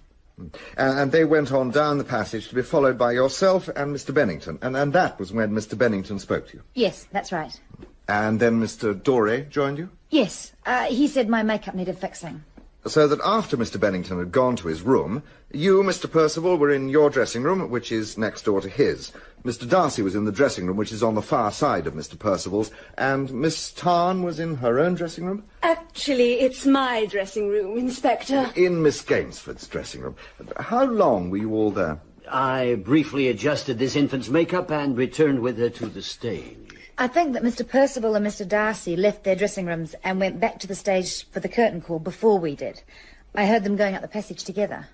And they went on down the passage to be followed by yourself and Mr. Bennington. And that was when Mr. Bennington spoke to you? Yes, that's right. And then Mr. Doré joined you? Yes, he said my makeup needed fixing. So that after Mr. Bennington had gone to his room, you, Mr. Percival, were in your dressing room, which is next door to his. Mr. Darcy was in the dressing room, which is on the far side of Mr. Percival's, and Miss Tarn was in her own dressing room? Actually, it's my dressing room, Inspector. In Miss Gainsford's dressing room. How long were you all there? I briefly adjusted this infant's makeup and returned with her to the stage. I think that Mr. Percival and Mr. Darcy left their dressing rooms and went back to the stage for the curtain call before we did. I heard them going up the passage together.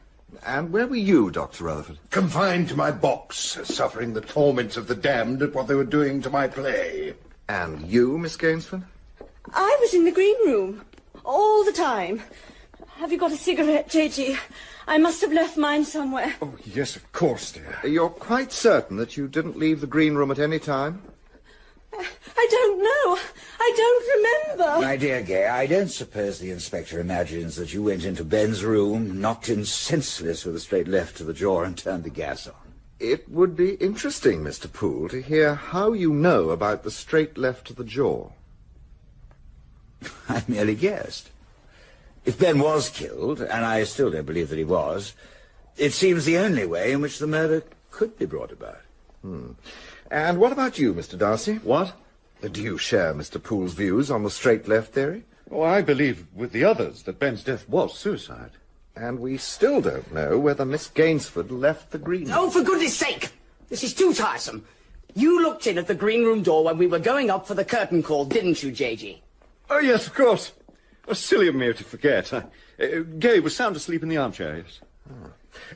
And where were you, Dr. Rutherford? Confined to my box, suffering the torments of the damned at what they were doing to my play. And you, Miss Gainsford? I was in the green room. All the time. Have you got a cigarette, J.G.? I must have left mine somewhere. Oh, yes, of course, dear. You're quite certain that you didn't leave the green room at any time? I don't know. I don't remember. My dear Gay, I don't suppose the inspector imagines that you went into Ben's room, knocked him senseless with a straight left to the jaw and turned the gas on. It would be interesting, Mr. Poole, to hear how you know about the straight left to the jaw. I merely guessed. If Ben was killed, and I still don't believe that he was, it seems the only way in which the murder could be brought about. And what about you, Mr. Darcy? What? Do you share Mr. Poole's views on the straight left theory? Oh, I believe with the others that Ben's death was suicide. And we still don't know whether Miss Gainsford left the green room. Oh, for goodness sake! This is too tiresome. You looked in at the green room door when we were going up for the curtain call, didn't you, J.G.? Oh, yes, of course. Oh, silly of me to forget. Gay was sound asleep in the armchair, yes.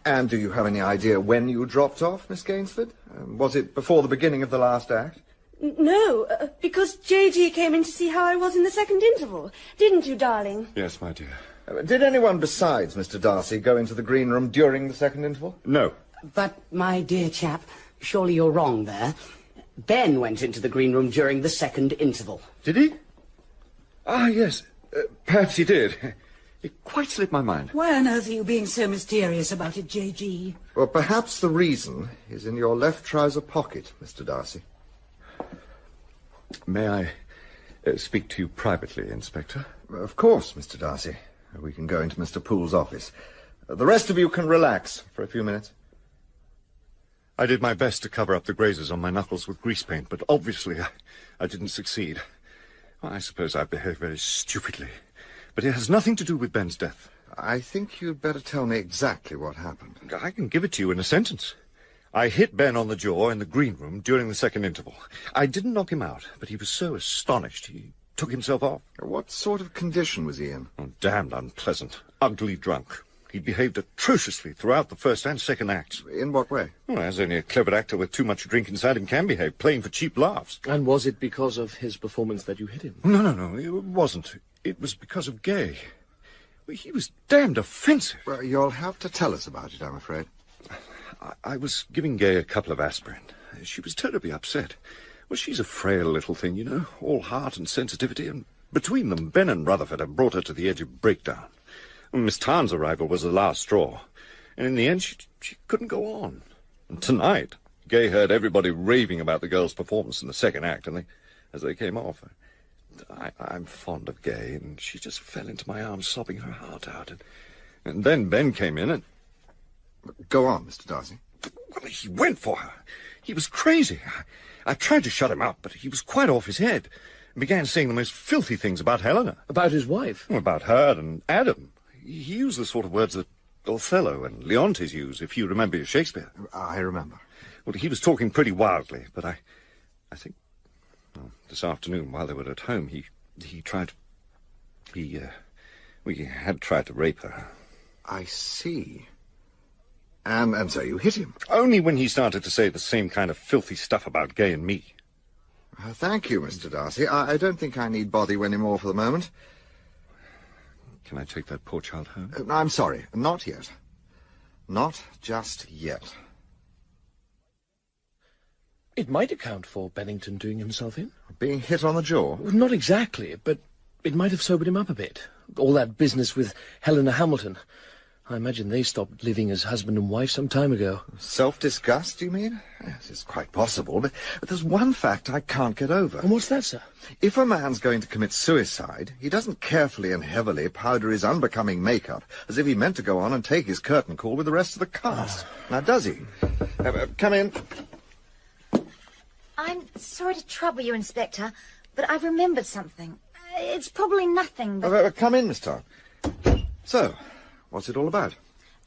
And do you have any idea when you dropped off, Miss Gainsford? Was it before the beginning of the last act? No, because J.G. came in to see how I was in the second interval. Didn't you, darling? Yes, my dear. Did anyone besides Mr. Darcy go into the green room during the second interval? No. But, my dear chap, surely you're wrong there. Ben went into the green room during the second interval. Did he? Ah, yes. Perhaps he did. It quite slipped my mind. Why on earth are you being so mysterious about it, J.G.? Well, perhaps the reason is in your left trouser pocket, Mr. Darcy. May I speak to you privately, Inspector? Of course, Mr. Darcy. We can go into Mr. Poole's office. The rest of you can relax for a few minutes. I did my best to cover up the grazes on my knuckles with grease paint, but obviously I didn't succeed. Well, I suppose I behaved very stupidly. But it has nothing to do with Ben's death. I think you'd better tell me exactly what happened. I can give it to you in a sentence. I hit Ben on the jaw in the green room during the second interval. I didn't knock him out, but he was so astonished he took himself off. What sort of condition was he in? Oh, damned unpleasant. Ugly drunk. He behaved atrociously throughout the first and second acts. In what way? Well, as only a clever actor with too much drink inside him can behave, playing for cheap laughs. And was it because of his performance that you hit him? No, it wasn't. It was because of Gay. Well, he was damned offensive. Well, you'll have to tell us about it, I'm afraid. I was giving Gay a couple of aspirin. She was terribly upset. Well, she's a frail little thing, you know, all heart and sensitivity, and between them, Ben and Rutherford had brought her to the edge of breakdown. Miss Tarn's arrival was the last straw, and in the end she couldn't go on. And tonight, Gay heard everybody raving about the girl's performance in the second act, and as they came off, I'm fond of Gay, and she just fell into my arms sobbing her heart out, and then Ben came in and... Go on, Mr. Darcy. Well, he went for her. He was crazy. I tried to shut him up, but he was quite off his head, and began saying the most filthy things about Helena. About his wife? Well, about her and Adam. He used the sort of words that Othello and Leontes use, if you remember your Shakespeare. I remember. Well, he was talking pretty wildly, but I think, well, this afternoon, while they were at home, he had tried to rape her. I see. And so you hit him? Only when he started to say the same kind of filthy stuff about Gay and me. Thank you, Mr. Darcy. I don't think I need bother you any more for the moment. Can I take that poor child home? I'm sorry, not yet. Not just yet. It might account for Bennington doing himself in. Being hit on the jaw? Well, not exactly, but it might have sobered him up a bit. All that business with Helena Hamilton. I imagine they stopped living as husband and wife some time ago. Self-disgust, you mean? Yes, it's quite possible, but there's one fact I can't get over. And what's that, sir? If a man's going to commit suicide, he doesn't carefully and heavily powder his unbecoming makeup as if he meant to go on and take his curtain call with the rest of the cast. Now, does he? Come in. I'm sorry to trouble you, Inspector, but I've remembered something. It's probably nothing, but... Come in, Miss Tarn. So... what's it all about?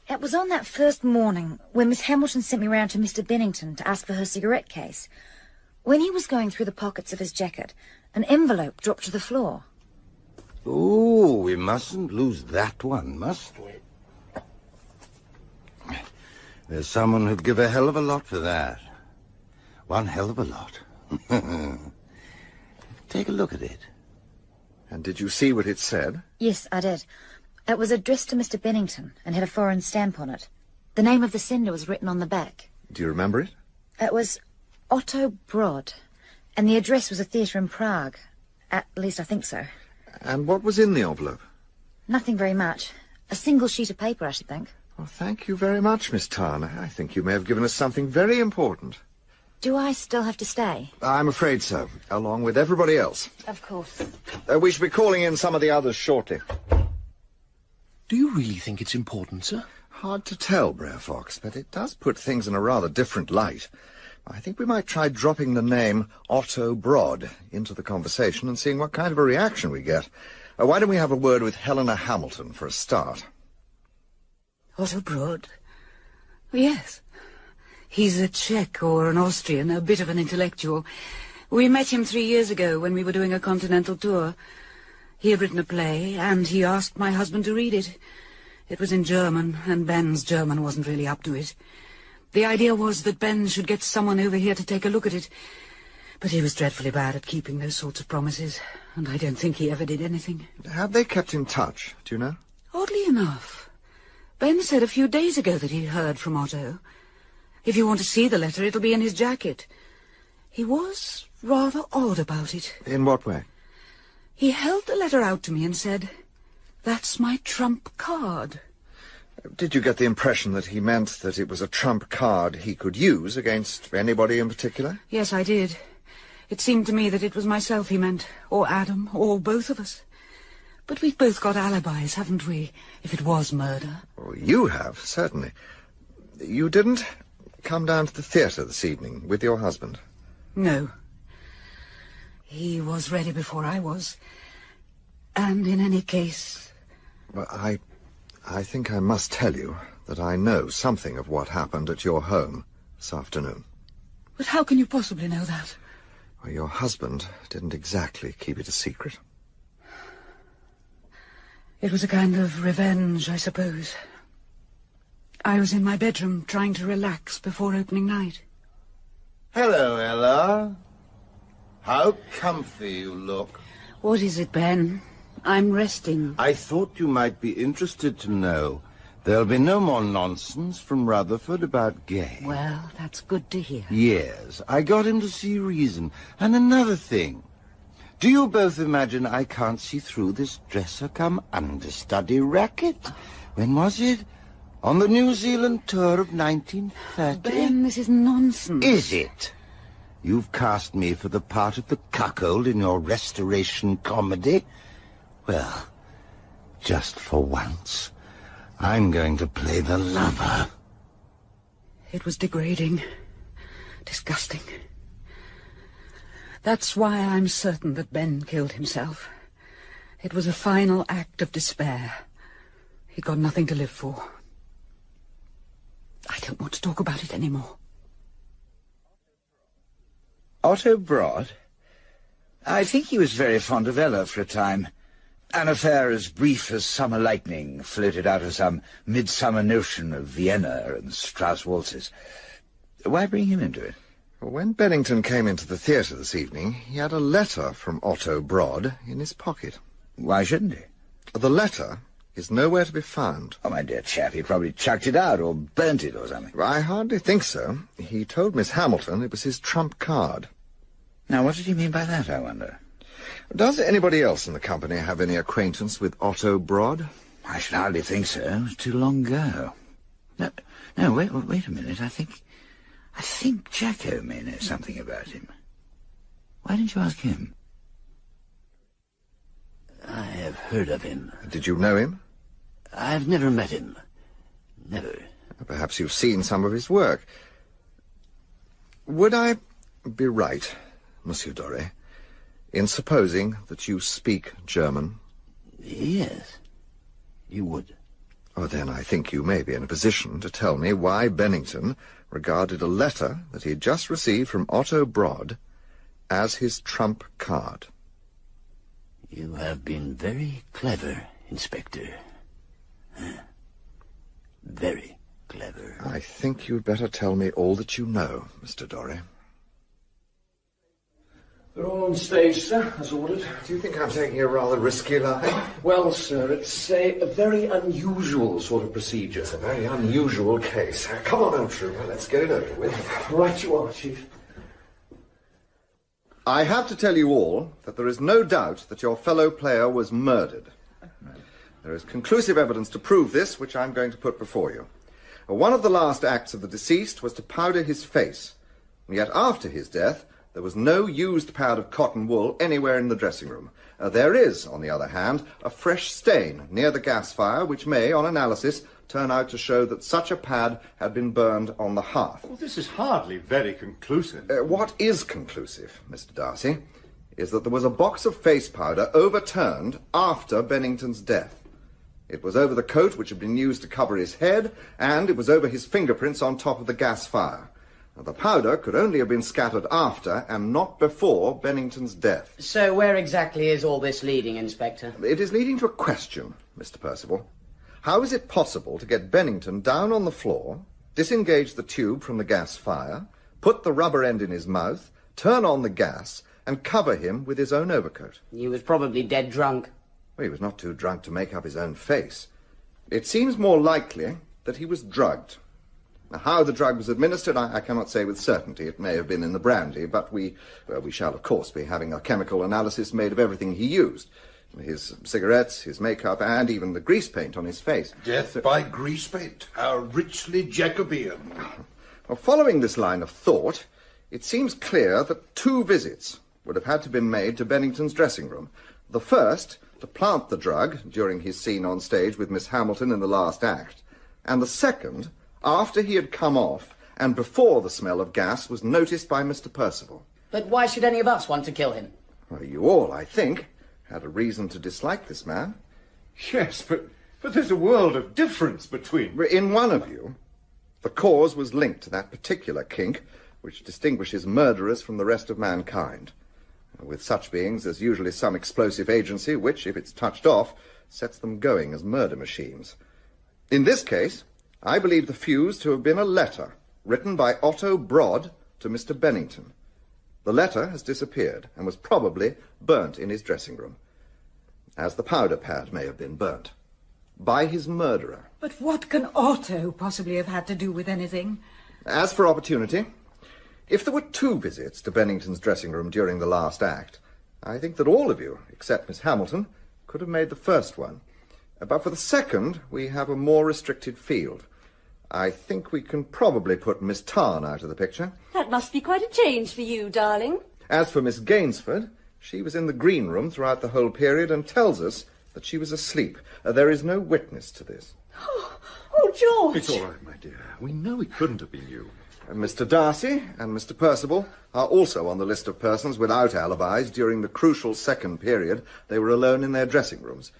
It was on that first morning when Miss Hamilton sent me round to Mr. Bennington to ask for her cigarette case. When he was going through the pockets of his jacket, an envelope dropped to the floor. Oh, we mustn't lose that one, must we? There's someone who'd give a hell of a lot for that. One hell of a lot. Take a look at it. And did you see what it said? Yes, I did. It was addressed to Mr. Bennington and had a foreign stamp on it. The name of the sender was written on the back. Do you remember it? It was Otto Brod, and the address was a theatre in Prague. At least I think so. And what was in the envelope? Nothing very much. A single sheet of paper, I should think. Well, thank you very much, Miss Tarn. I think you may have given us something very important. Do I still have to stay? I'm afraid so, along with everybody else. Of course. We shall be calling in some of the others shortly. Do you really think it's important, sir? Hard to tell, Brer Fox, but it does put things in a rather different light. I think we might try dropping the name Otto Brod into the conversation and seeing what kind of a reaction we get. Why don't we have a word with Helena Hamilton for a start? Otto Brod? Yes. He's a Czech or an Austrian, a bit of an intellectual. We met him 3 years ago when we were doing a continental tour. He had written a play, and he asked my husband to read it. It was in German, and Ben's German wasn't really up to it. The idea was that Ben should get someone over here to take a look at it. But he was dreadfully bad at keeping those sorts of promises, and I don't think he ever did anything. Have they kept in touch, do you know? Oddly enough. Ben said a few days ago that he'd heard from Otto. If you want to see the letter, it'll be in his jacket. He was rather odd about it. In what way? He held the letter out to me and said, "That's my trump card." Did you get the impression that he meant that it was a trump card he could use against anybody in particular? Yes, I did. It seemed to me that it was myself he meant, or Adam, or both of us. But we've both got alibis, haven't we, if it was murder? Well, you have, certainly. You didn't? come down to the theatre this evening with your husband? No. He was ready before I was. And in any case... Well, I think I must tell you that I know something of what happened at your home this afternoon. But how can you possibly know that? Well, your husband didn't exactly keep it a secret. It was a kind of revenge, I suppose. I was in my bedroom trying to relax before opening night. Hello, Ella. How comfy you look. What is it, Ben? I'm resting. I thought you might be interested to know. There'll be no more nonsense from Rutherford about Gay. Well, that's good to hear. Yes, I got him to see reason. And another thing. Do you both imagine I can't see through this dresser-cum-understudy racket? When was it? On the New Zealand tour of 1930? Ben, this is nonsense. Is it? You've cast me for the part of the cuckold in your restoration comedy. Well, just for once, I'm going to play the lover. It was degrading. Disgusting. That's why I'm certain that Ben killed himself. It was a final act of despair. He'd got nothing to live for. I don't want to talk about it anymore. Otto Broad? I think he was very fond of Ella for a time. An affair as brief as summer lightning floated out of some midsummer notion of Vienna and Strauss waltzes. Why bring him into it? Well, when Bennington came into the theatre this evening, he had a letter from Otto Broad in his pocket. Why shouldn't he? The letter is nowhere to be found. Oh, my dear chap, he probably chucked it out or burnt it or something. I hardly think so. He told Miss Hamilton it was his trump card. Now, what did he mean by that, I wonder? Does anybody else in the company have any acquaintance with Otto Broad? I should hardly think so. It was too long ago. No, wait a minute. I think Jacko may know something about him. Why didn't you ask him? I have heard of him. Did you know him? I've never met him. Never. Perhaps you've seen some of his work. Would I be right, Monsieur Doré, in supposing that you speak German? Yes, you would. Oh, then I think you may be in a position to tell me why Bennington regarded a letter that he had just received from Otto Broad as his trump card. You have been very clever, Inspector. Very clever. I think you'd better tell me all that you know, Mr. Doré. They're all on stage, sir, as ordered. Do you think I'm taking a rather risky line? Well, sir, it's a very unusual sort of procedure. It's a very unusual case. Come on, old trooper, let's get it over with. Right you are, Chief. I have to tell you all that there is no doubt that your fellow player was murdered. There is conclusive evidence to prove this, which I'm going to put before you. One of the last acts of the deceased was to powder his face, and yet after his death, there was no used pad of cotton wool anywhere in the dressing room. There is, on the other hand, a fresh stain near the gas fire, which may, on analysis, turn out to show that such a pad had been burned on the hearth. Well, this is hardly very conclusive. What is conclusive, Mr. Darcy, is that there was a box of face powder overturned after Bennington's death. It was over the coat which had been used to cover his head, and it was over his fingerprints on top of the gas fire. Now, the powder could only have been scattered after and not before Bennington's death. So where exactly is all this leading, Inspector? It is leading to a question, Mr. Percival. How is it possible to get Bennington down on the floor, disengage the tube from the gas fire, put the rubber end in his mouth, turn on the gas, and cover him with his own overcoat? He was probably dead drunk. Well, he was not too drunk to make up his own face. It seems more likely that he was drugged. Now, how the drug was administered, I cannot say with certainty. It may have been in the brandy, but we shall, of course, be having a chemical analysis made of everything he used. His cigarettes, his makeup, and even the grease paint on his face. Death by grease paint. How richly Jacobean. Well, following this line of thought, it seems clear that 2 visits would have had to been made to Bennington's dressing room. The first, to plant the drug during his scene on stage with Miss Hamilton in the last act, and the second, after he had come off and before the smell of gas was noticed by Mr. Percival. But why should any of us want to kill him? Well, you all, I think, had a reason to dislike this man. Yes, but there's a world of difference between... In one of you, the cause was linked to that particular kink which distinguishes murderers from the rest of mankind. With such beings, there's usually some explosive agency which, if it's touched off, sets them going as murder machines. In this case, I believe the fuse to have been a letter written by Otto Broad to Mr. Bennington. The letter has disappeared and was probably burnt in his dressing room, as the powder pad may have been burnt, by his murderer. But what can Otto possibly have had to do with anything? As for opportunity, if there were 2 visits to Bennington's dressing room during the last act, I think that all of you, except Miss Hamilton, could have made the first one. But for the second, we have a more restricted field. I think we can probably put Miss Tarn out of the picture. That must be quite a change for you, darling. As for Miss Gainsford, she was in the green room throughout the whole period and tells us that she was asleep. There is no witness to this. Oh, George! It's all right, my dear. We know it couldn't have been you. Mr. Darcy and Mr. Percival are also on the list of persons without alibis during the crucial second period they were alone in their dressing rooms.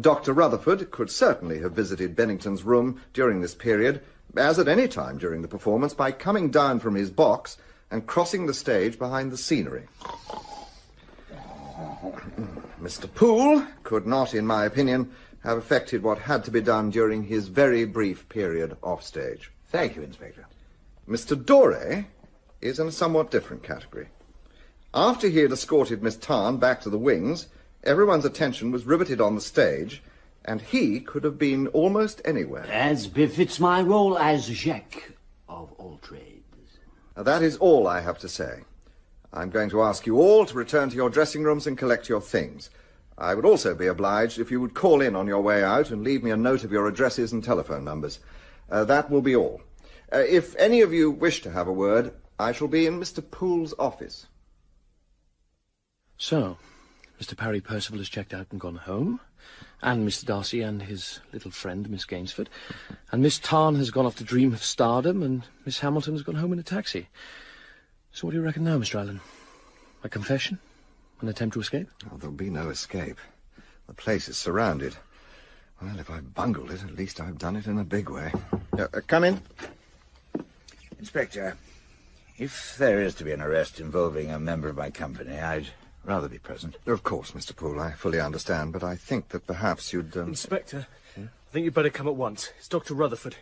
Dr. Rutherford could certainly have visited Bennington's room during this period, as at any time during the performance, by coming down from his box and crossing the stage behind the scenery. Mr. Poole could not, in my opinion, have effected what had to be done during his very brief period offstage. Thank you, Inspector. Mr. Doré is in a somewhat different category. After he had escorted Miss Tarn back to the wings, everyone's attention was riveted on the stage, and he could have been almost anywhere. As befits my role as Jacques of all trades. Now, that is all I have to say. I'm going to ask you all to return to your dressing rooms and collect your things. I would also be obliged if you would call in on your way out and leave me a note of your addresses and telephone numbers. That will be all. If any of you wish to have a word, I shall be in Mr. Poole's office. So, Mr. Parry Percival has checked out and gone home, and Mr. Darcy and his little friend, Miss Gainsford, and Miss Tarn has gone off to dream of stardom, and Miss Hamilton has gone home in a taxi. So what do you reckon now, Mr. Allen? A confession? An attempt to escape? Oh, there'll be no escape. The place is surrounded. Well, if I've bungled it, at least I've done it in a big way. Come in. Inspector, if there is to be an arrest involving a member of my company, I'd rather be present. Of course, Mr. Poole, I fully understand, but I think that perhaps you'd... Inspector, I think you'd better come at once. It's Dr. Rutherford.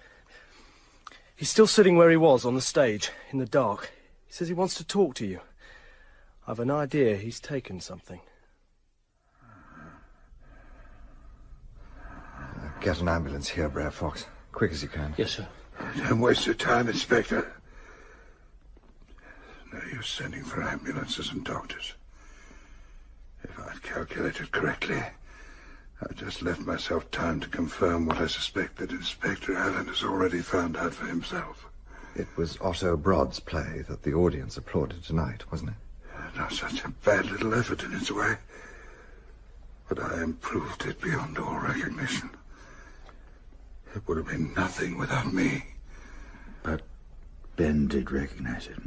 He's still sitting where he was on the stage, in the dark. He says he wants to talk to you. I've an idea he's taken something. Get an ambulance here, Brer Fox. Quick as you can. Yes, sir. Don't waste your time, Inspector. No use sending for ambulances and doctors. If I'd calculated correctly, I've just left myself time to confirm what I suspect that Inspector Alleyn has already found out for himself. It was Otto Broad's play that the audience applauded tonight, wasn't it? Not such a bad little effort in its way. But I improved it beyond all recognition. It would have been nothing without me. But Ben did recognize it.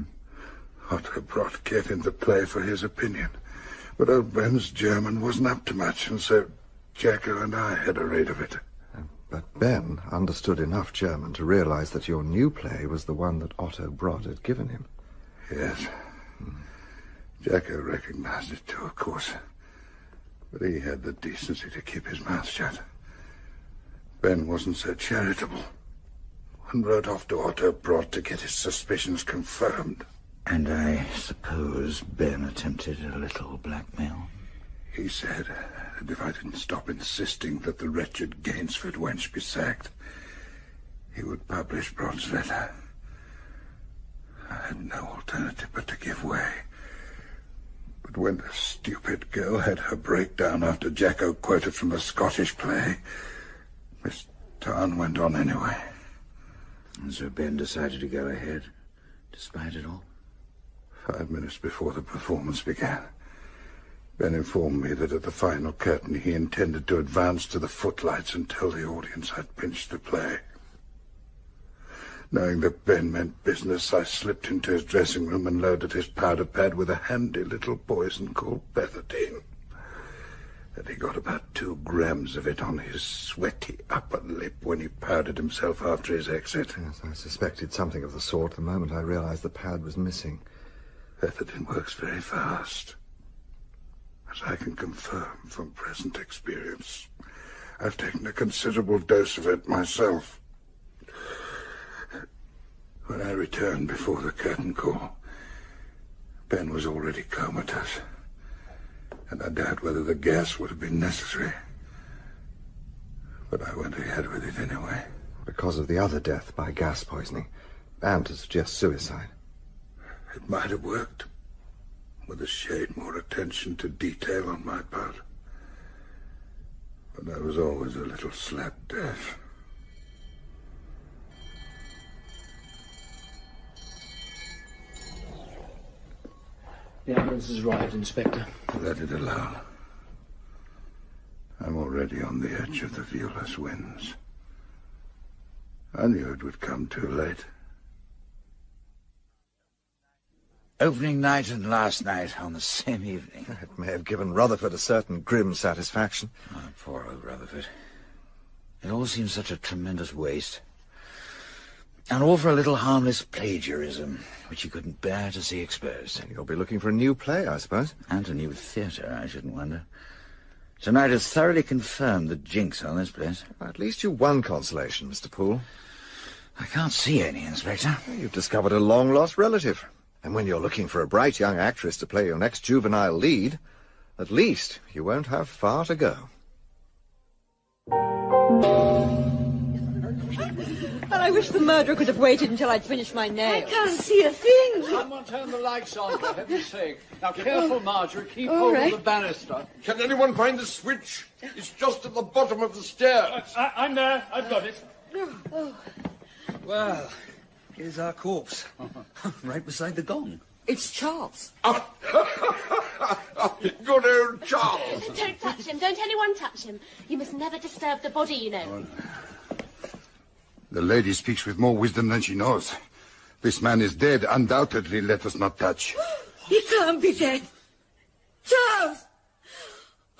Otto Broad gave him the play for his opinion. But old Ben's German wasn't up to much, and so Jacko and I had a read of it. But Ben understood enough German to realize that your new play was the one that Otto Broad had given him. Yes. Jacko recognized it too, of course. But he had the decency to keep his mouth shut. Ben wasn't so charitable and rode off to Otto Broad to get his suspicions confirmed. And I suppose Ben attempted a little blackmail? He said that if I didn't stop insisting that the wretched Gainsford wench be sacked, he would publish Broad's letter. I had no alternative but to give way. But when the stupid girl had her breakdown after Jacko quoted from a Scottish play, Miss Tarn went on anyway. And so Ben decided to go ahead, despite it all? 5 minutes before the performance began, Ben informed me that at the final curtain he intended to advance to the footlights and tell the audience I'd pinched the play. Knowing that Ben meant business, I slipped into his dressing room and loaded his powder pad with a handy little poison called bethadine. And he got about 2 grams of it on his sweaty upper lip when he powdered himself after his exit. Yes, I suspected something of the sort the moment I realized the pad was missing. Bethadine works very fast, as I can confirm from present experience. I've taken a considerable dose of it myself. When I returned before the curtain call, Ben was already comatose, and I doubt whether the gas would have been necessary. But I went ahead with it anyway. Because of the other death by gas poisoning, and to suggest suicide. It might have worked, with a shade more attention to detail on my part. But I was always a little slapdash. The ambulance has arrived, Inspector. Let it alone. I'm already on the edge of the viewless winds. I knew it would come too late. Opening night and last night on the same evening. It may have given Rutherford a certain grim satisfaction. Oh, poor old Rutherford. It all seems such a tremendous waste. And all for a little harmless plagiarism, which he couldn't bear to see exposed. You'll be looking for a new play, I suppose. And a new theatre, I shouldn't wonder. Tonight has thoroughly confirmed the jinx on this place. At least you won consolation, Mr. Poole. I can't see any, Inspector. You've discovered a long-lost relative. And when you're looking for a bright young actress to play your next juvenile lead, at least you won't have far to go. Well, I wish the murderer could have waited until I'd finished my nails. I can't see a thing. Someone turn the lights on, for heaven's sake. Now, careful, Marjorie. Keep All hold right. of the banister. Can anyone find the switch? It's just at the bottom of the stairs. I'm there. I've got it. Oh. Well, here's our corpse. Right beside the gong. It's Charles. Good old Charles. Don't touch him. Don't anyone touch him. You must never disturb the body, you know. The lady speaks with more wisdom than she knows. This man is dead. Undoubtedly, let us not touch. He can't be dead. Charles!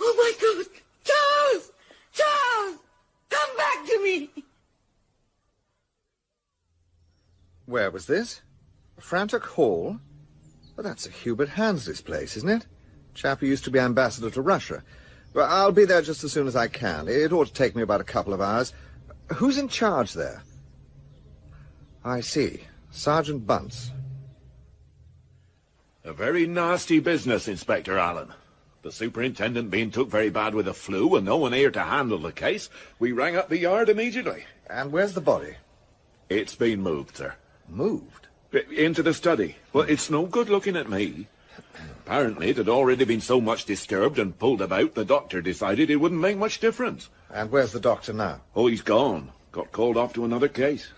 Oh, my God! Charles! Charles! Come back to me! Where was this? Frantic Hall? Well, that's a Hubert Hansley's place, isn't it? Chap who used to be ambassador to Russia. Well, I'll be there just as soon as I can. It ought to take me about a couple of hours. Who's in charge there? I see. Sergeant Bunce. A very nasty business, Inspector Alleyn. The superintendent being took very bad with the flu and no one here to handle the case, we rang up the yard immediately. And where's the body? It's been moved, sir. Moved? Into the study. Well, it's no good looking at me. Apparently, it had already been so much disturbed and pulled about, the doctor decided it wouldn't make much difference. And where's the doctor now? Oh, he's gone. Got called off to another case.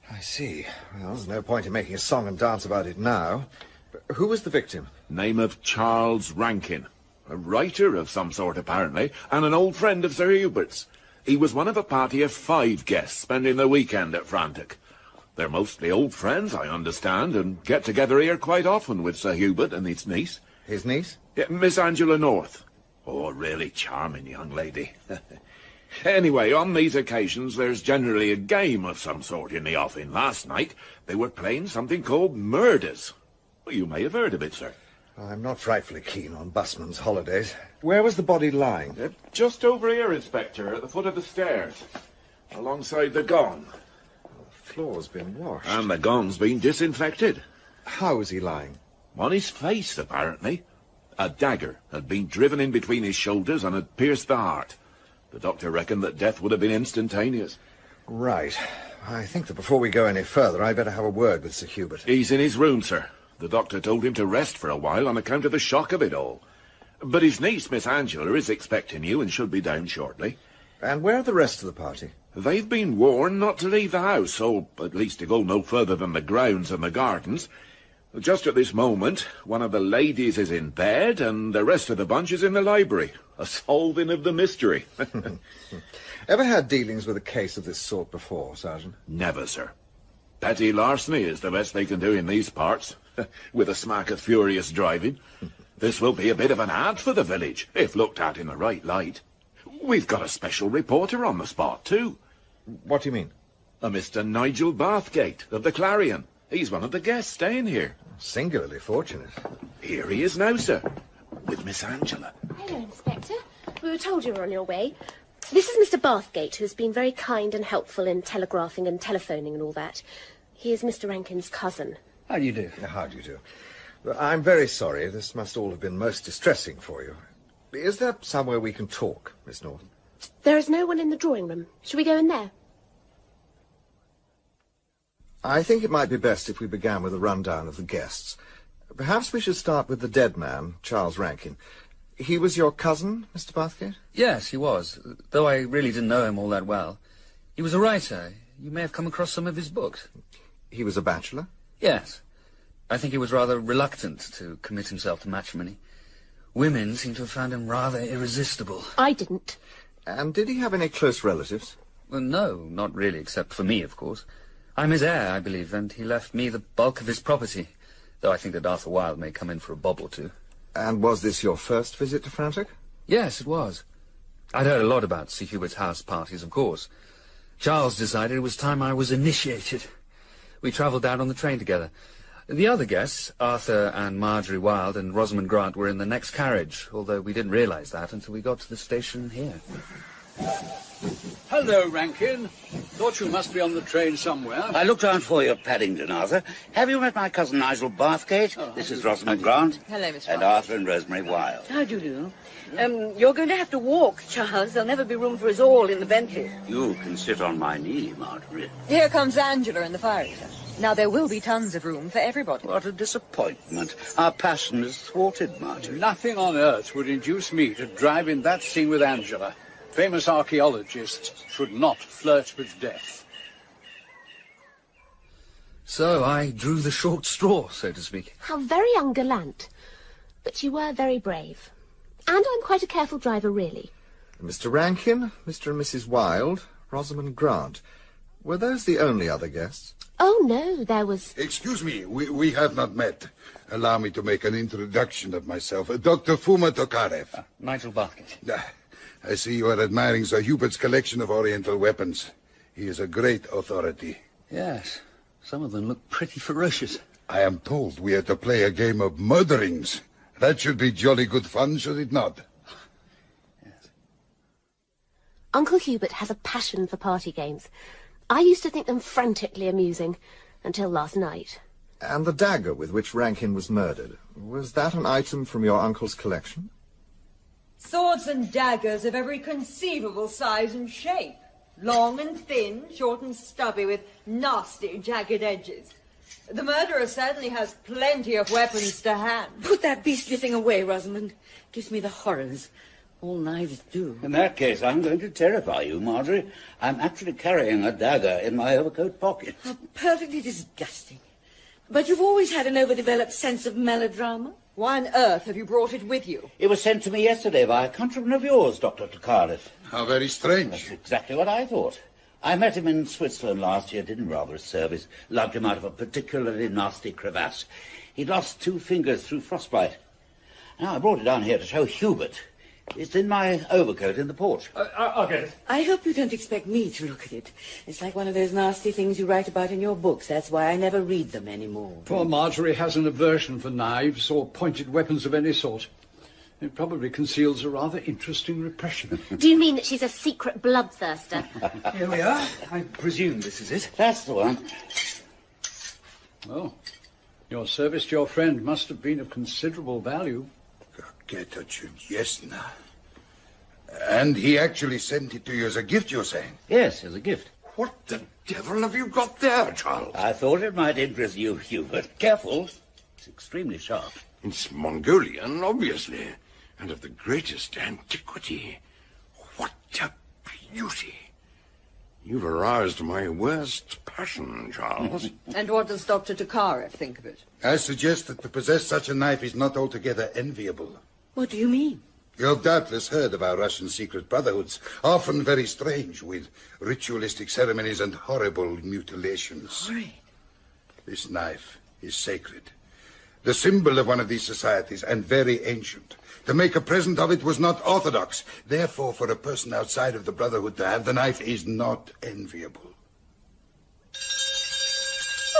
I see. Well, there's no point in making a song and dance about it now. But who was the victim? Name of Charles Rankin. A writer of some sort, apparently, and an old friend of Sir Hubert's. He was one of a party of 5 guests spending the weekend at Frantic. They're mostly old friends, I understand, and get together here quite often with Sir Hubert and his niece. His niece? Yeah, Miss Angela North. Oh, a really charming young lady. Anyway, on these occasions, there's generally a game of some sort in the offing. Last night, they were playing something called Murders. Well, you may have heard of it, sir. I'm not frightfully keen on busman's holidays. Where was the body lying? Just over here, Inspector, at the foot of the stairs, alongside the gong. The floor's been washed. And the gong's been disinfected. How was he lying? On his face, apparently. A dagger had been driven in between his shoulders and had pierced the heart. The doctor reckoned that death would have been instantaneous. Right. I think that before we go any further, I'd better have a word with Sir Hubert. He's in his room, sir. The doctor told him to rest for a while on account of the shock of it all. But his niece, Miss Angela, is expecting you and should be down shortly. And where are the rest of the party? They've been warned not to leave the house, or at least to go no further than the grounds and the gardens. Just at this moment, one of the ladies is in bed, and the rest of the bunch is in the library. A solving of the mystery. Ever had dealings with a case of this sort before, Sergeant? Never, sir. Petty larceny is the best they can do in these parts, with a smack of furious driving. This will be a bit of an ad for the village, if looked at in the right light. We've got a special reporter on the spot, too. What do you mean? A Mr. Nigel Bathgate of the Clarion. He's one of the guests staying here. Singularly fortunate. Here he is now, sir, with Miss Angela. Hello, Inspector. We were told you were on your way. This is Mr. Bathgate, who's been very kind and helpful in telegraphing and telephoning and all that. He is Mr. Rankin's cousin. How do you do? How do you do? Well, I'm very sorry. This must all have been most distressing for you. Is there somewhere we can talk, Miss Norton? There is no one in the drawing room. Shall we go in there? I think it might be best if we began with a rundown of the guests. Perhaps we should start with the dead man, Charles Rankin. He was your cousin, Mr. Bathgate? Yes, he was, though I really didn't know him all that well. He was a writer. You may have come across some of his books. He was a bachelor? Yes. I think he was rather reluctant to commit himself to matrimony. Women seem to have found him rather irresistible. I didn't. And did he have any close relatives? Well, no, not really, except for me, of course. I'm his heir, I believe, and he left me the bulk of his property, though I think that Arthur Wilde may come in for a bob or two. And was this your first visit to Frantic? Yes, it was. I'd heard a lot about Sir Hubert's house parties, of course. Charles decided it was time I was initiated. We travelled down on the train together. The other guests, Arthur and Marjorie Wilde and Rosamond Grant, were in the next carriage, although we didn't realise that until we got to the station here. Hello, Rankin. Thought you must be on the train somewhere. I looked out for you at Paddington, Arthur. Have you met my cousin Nigel Bathgate? This is Rosamond Grant. Hello, Mr. And Wilde. Arthur and Rosemary Wilde. How do you do? You're going to have to walk, Charles. There'll never be room for us all in the Bentley. You can sit on my knee, Marjorie. Here comes Angela in the fire eater. Now, there will be tons of room for everybody. What a disappointment. Our passion is thwarted, Marjorie. Nothing on earth would induce me to drive in that scene with Angela. Famous archaeologists should not flirt with death. So I drew the short straw, so to speak. How very ungallant. But you were very brave. And I'm quite a careful driver, really. Mr. Rankin, Mr. and Mrs. Wilde, Rosamond Grant. Were those the only other guests? Oh, no, there was... Excuse me, we have not met. Allow me to make an introduction of myself. Dr. Fuma Tokarev. Nigel Bathgate. I see you are admiring Sir Hubert's collection of Oriental weapons. He is a great authority. Yes, some of them look pretty ferocious. I am told we are to play a game of murderings. That should be jolly good fun, should it not? Uncle Hubert has a passion for party games. I used to think them frantically amusing, until last night. And the dagger with which Rankin was murdered, was that an item from your uncle's collection? Swords and daggers of every conceivable size and shape. Long and thin, short and stubby, with nasty, jagged edges. The murderer certainly has plenty of weapons to hand. Put that beastly thing away, Rosamond. Gives me the horrors. All knives do. In that case, I'm going to terrify you, Marjorie. I'm actually carrying a dagger in my overcoat pocket. How perfectly disgusting. But you've always had an overdeveloped sense of melodrama. Why on earth have you brought it with you? It was sent to me yesterday by a countryman of yours, Dr. Tokarev. How very strange. That's exactly what I thought. I met him in Switzerland last year, did him rather a service, lugged him out of a particularly nasty crevasse. He'd lost 2 fingers through frostbite. Now, I brought it down here to show Hubert. It's in my overcoat in the porch. I'll get it. I hope you don't expect me to look at it. It's like one of those nasty things you write about in your books. That's why I never read them anymore. Poor Marjorie has an aversion for knives or pointed weapons of any sort. It probably conceals a rather interesting repression. Do you mean that she's a secret bloodthirster? Here we are. I presume this is it. That's the one. Oh, your service to your friend must have been of considerable value. And he actually sent it to you as a gift, you're saying? Yes, as a gift. What the devil have you got there, Charles? I thought it might interest you, Hubert. Careful. It's extremely sharp. It's Mongolian, obviously, and of the greatest antiquity. What a beauty! You've aroused my worst passion, Charles. And what does Dr. Tokarev think of it? I suggest that to possess such a knife is not altogether enviable. What do you mean? You've doubtless heard of our Russian secret brotherhoods, often very strange, with ritualistic ceremonies and horrible mutilations. Sorry. This knife is sacred. The symbol of one of these societies, and very ancient. To make a present of it was not orthodox. Therefore, for a person outside of the Brotherhood to have the knife is not enviable.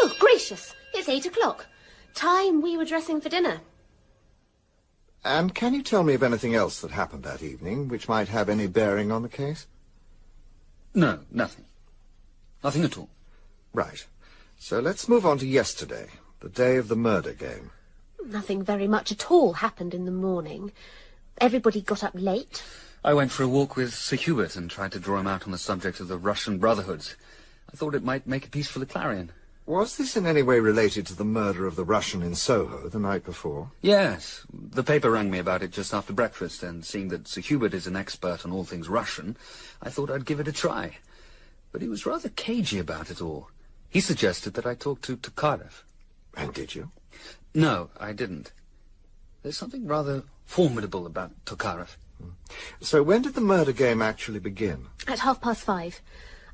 Oh, gracious! It's 8 o'clock. Time we were dressing for dinner. And can you tell me of anything else that happened that evening which might have any bearing on the case? No, nothing. Nothing at all. Right. So let's move on to yesterday, the day of the murder game. Nothing very much at all happened in the morning. Everybody got up late. I went for a walk with Sir Hubert and tried to draw him out on the subject of the Russian Brotherhoods. I thought it might make a piece for the Clarion. Was this in any way related to the murder of the Russian in Soho the night before? Yes. The paper rang me about it just after breakfast, and seeing that Sir Hubert is an expert on all things Russian, I thought I'd give it a try. But he was rather cagey about it all. He suggested that I talk to Tokarev. And did you? No, I didn't. There's something rather formidable about Tokarev. So when did the murder game actually begin? At 5:30.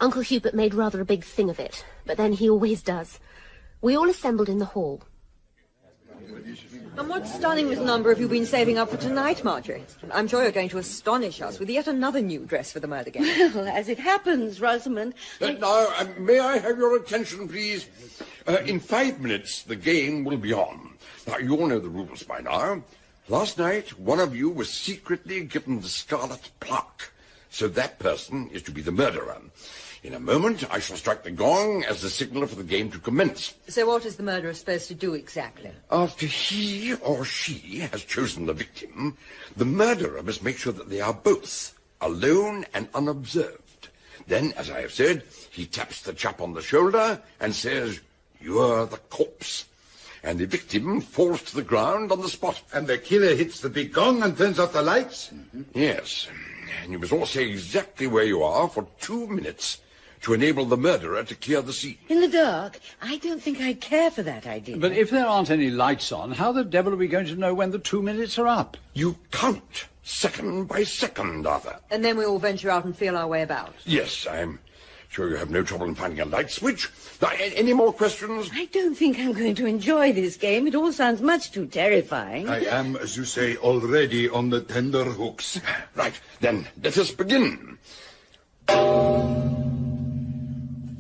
Uncle Hubert made rather a big thing of it, but then he always does. We all assembled in the hall. And what stunning little number have you been saving up for tonight, Marjorie? I'm sure you're going to astonish us with yet another new dress for the murder game. Well, as it happens, Rosamond... Now, may I have your attention, please? In 5 minutes, the game will be on. Now, you all know the rules by now. Last night, one of you was secretly given the scarlet plaque, so that person is to be the murderer. In a moment, I shall strike the gong as the signal for the game to commence. So what is the murderer supposed to do exactly? After he or she has chosen the victim, the murderer must make sure that they are both alone and unobserved. Then, as I have said, he taps the chap on the shoulder and says, "You're the corpse." And the victim falls to the ground on the spot. And the killer hits the big gong and turns off the lights? Yes. And you must all say exactly where you are for 2 minutes to enable the murderer to clear the scene. In the dark? I don't think I'd care for that idea. But if there aren't any lights on, how the devil are we going to know when the 2 minutes are up? You count second by second, Arthur. And then we all venture out and feel our way about. Yes, I'm sure you have no trouble in finding a light switch. Now, any more questions? I don't think I'm going to enjoy this game. It all sounds much too terrifying. I am, as you say, already on the tender hooks. Right, then let us begin.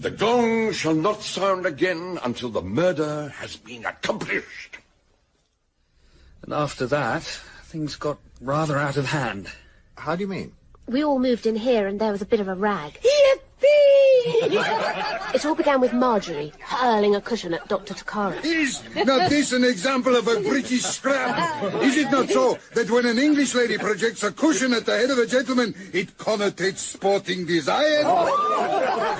The gong shall not sound again until the murder has been accomplished. And after that, things got rather out of hand. How do you mean? We all moved in here and there was a bit of a rag. Yippee! It all began with Marjorie hurling a cushion at Dr. Tokarev. Is not this an example of a British scrap? Is it not so that when an English lady projects a cushion at the head of a gentleman, it connotates sporting desire?